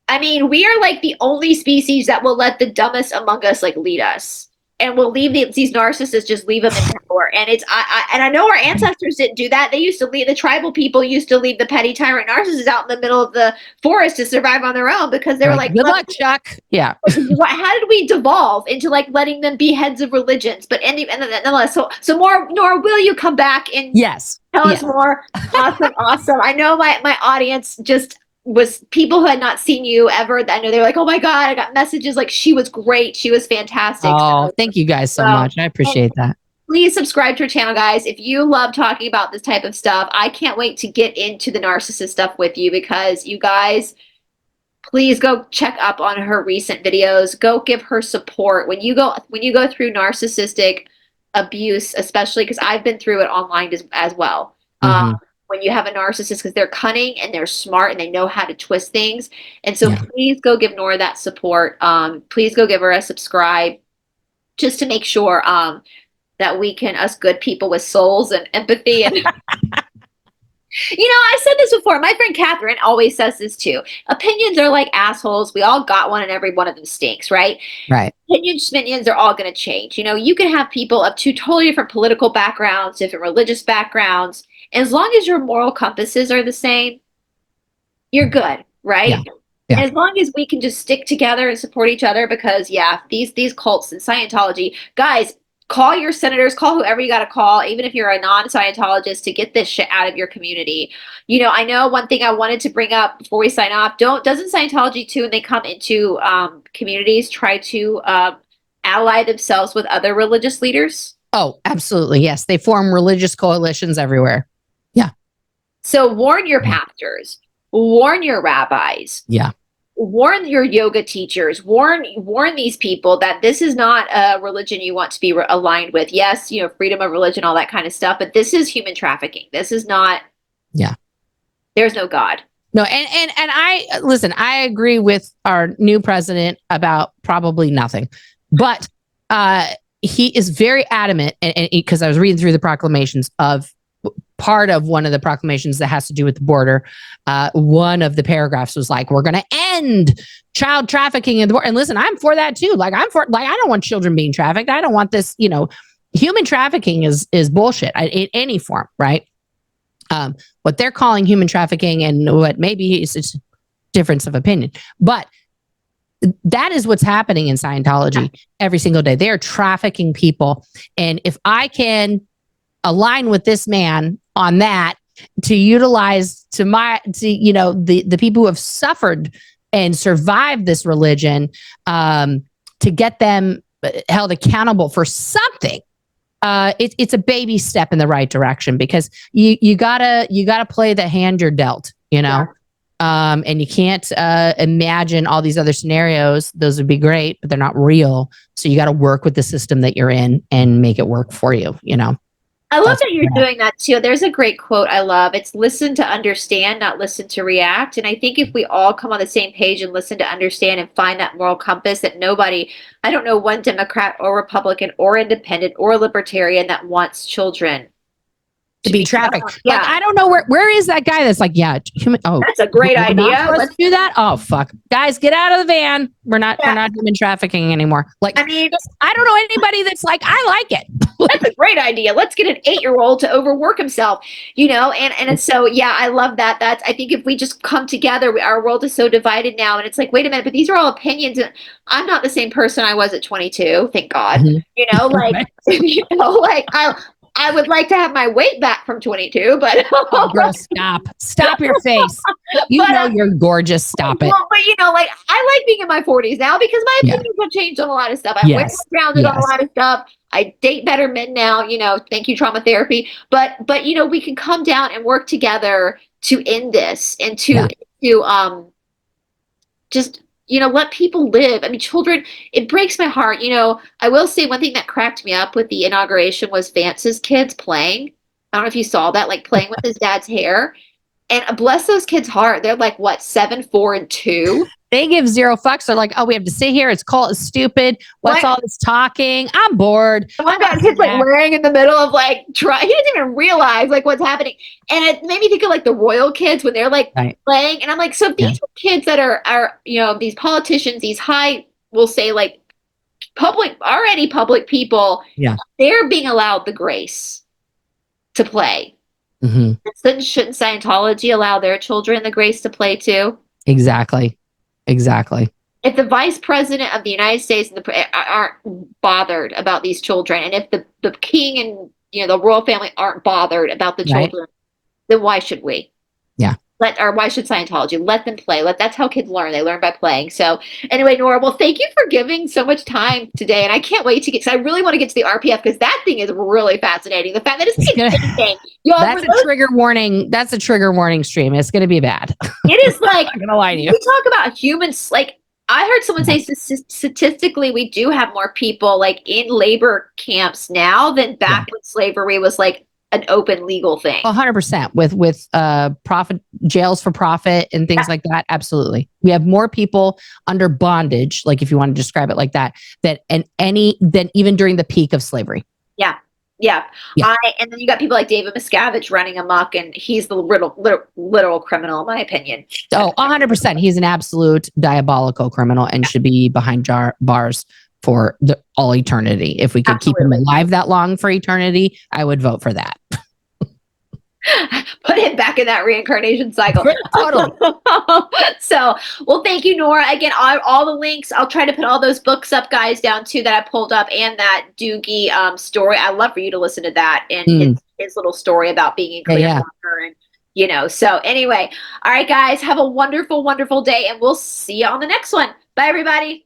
We are like the only species that will let the dumbest among us like lead us. and we'll leave these narcissists, just leave them in power. And I know our ancestors didn't do that. They used to leave, the tribal people used to leave the petty tyrant narcissists out in the middle of the forest to survive on their own, because they were like,
good luck, Chuck. Yeah.
How did we devolve into like letting them be heads of religions? But nonetheless, so more, Nora, will you come back and tell us more? Awesome. I know my audience just was people who had not seen you ever. I know they're like, oh my God, I got messages like she was great. She was fantastic.
Oh, thank you guys so much. I appreciate that.
Please subscribe to our channel, guys. If you love talking about this type of stuff, I can't wait to get into the narcissist stuff with you, because you guys, please go check up on her recent videos. Go give her support. When you go through narcissistic abuse, especially because I've been through it online as well. When you have a narcissist, because they're cunning and they're smart and they know how to twist things. And so please go give Nora that support. Please go give her a subscribe, just to make sure that we can, us good people with souls and empathy and I said this before. My friend Catherine always says this too. Opinions are like assholes. We all got one, and every one of them stinks, right?
Right.
Opinions are all going to change. You can have people of two totally different political backgrounds, different religious backgrounds. And as long as your moral compasses are the same, you're good, right? Yeah. As long as we can just stick together and support each other, because these cults and Scientology, guys, call your senators, call whoever you got to call, even if you're a non-Scientologist, to get this shit out of your community. I know one thing I wanted to bring up before we sign off, doesn't Scientology too, when they come into communities, try to ally themselves with other religious leaders?
Oh, absolutely. Yes. They form religious coalitions everywhere. Yeah.
So warn your pastors, warn your rabbis.
Yeah.
Warn your yoga teachers, warn these people that this is not a religion you want to be aligned with. Yes, freedom of religion, all that kind of stuff, but this is human trafficking. This is not. Yeah. There's no God.
No, and I agree with our new president about probably nothing, but he is very adamant, and because I was reading through the proclamations of part of one of the proclamations that has to do with the border. One of the paragraphs was like, we're going to end child trafficking in the border. And listen, I'm for that too. I don't want children being trafficked. I don't want this, human trafficking is bullshit in any form, right? What they're calling human trafficking and what maybe is a difference of opinion, but that is what's happening in Scientology every single day. They are trafficking people. And if I align with this man on that, to utilize the people who have suffered and survived this religion, to get them held accountable for something. It's a baby step in the right direction, because you gotta play the hand you're dealt, and you can't imagine all these other scenarios. Those would be great, but they're not real. So you got to work with the system that you're in and make it work for you.
I love that you're doing that too. There's a great quote I love. It's listen to understand, not listen to react. And I think if we all come on the same page and listen to understand and find that moral compass, that I don't know one Democrat or Republican or independent or libertarian that wants children
to be trafficked. Yeah. I don't know where is that guy that's like,
that's a great idea.
Let's do that. Oh, fuck. Guys, get out of the van. We're not human trafficking anymore. I don't know anybody that's like, I like it.
That's a great idea. Let's get an 8-year-old to overwork himself, and so, I love that. I think if we just come together, our world is so divided now. And it's like, wait a minute, but these are all opinions. And I'm not the same person I was at 22. Thank God. I would like to have my weight back from 22, but
girl, stop your face. You're gorgeous. Stop it.
Well, but I like being in my 40s now, because my opinions have changed on a lot of stuff. I'm way more grounded on a lot of stuff. I date better men now, thank you, trauma therapy. But we can come down and work together to end this and to just let people live. I mean, children, it breaks my heart. I will say one thing that cracked me up with the inauguration was Vance's kids playing. I don't know if you saw that, playing with his dad's hair. And bless those kids' heart. They're 7, 4, and 2.
They give zero fucks. They're like, oh, we have to sit here. It's cold. It's stupid. What's all this talking? I'm bored.
One guy's kid's wearing in the middle of he doesn't even realize what's happening. And it made me think of the royal kids when they're playing. And I'm like, so if these kids that are these politicians, these high, we'll say already public people,
Yeah.
they're being allowed the grace to play. Shouldn't Scientology allow their children the grace to play too?
Exactly.
If the vice president of the United States and aren't bothered about these children, and if the king and the royal family aren't bothered about the children, then why should we?
Yeah.
Why should Scientology let them play? That's how kids learn. They learn by playing. So anyway, Nora, well, thank you for giving so much time today. And I can't wait to because I really want to get to the RPF because that thing is really fascinating. The fact that it's thinking.
That's a trigger warning. That's a trigger warning stream. It's going to be bad.
It is like,
I'm not going to lie to you.
We talk about humans, like I heard someone say statistically, we do have more people like in labor camps now than back when slavery was like an open legal thing.
100% with profit jails for profit and things like that. Absolutely. We have more people under bondage, like if you want to describe it like that, than even during the peak of slavery.
Yeah. And then you got people like David Miscavige running amok, and he's the literal criminal, in my opinion.
Oh, 100%. He's an absolute diabolical criminal and should be behind bars for all eternity. If we could keep him alive that long for eternity, I would vote for that.
Put him back in that reincarnation cycle.
Totally.
So, well, thank you, Nora. Again, all the links. I'll try to put all those books up, guys, down too that I pulled up, and that Doogie story. I'd love for you to listen to that and his little story about being in Clearwater and So anyway, all right, guys, have a wonderful, wonderful day, and we'll see you on the next one. Bye, everybody.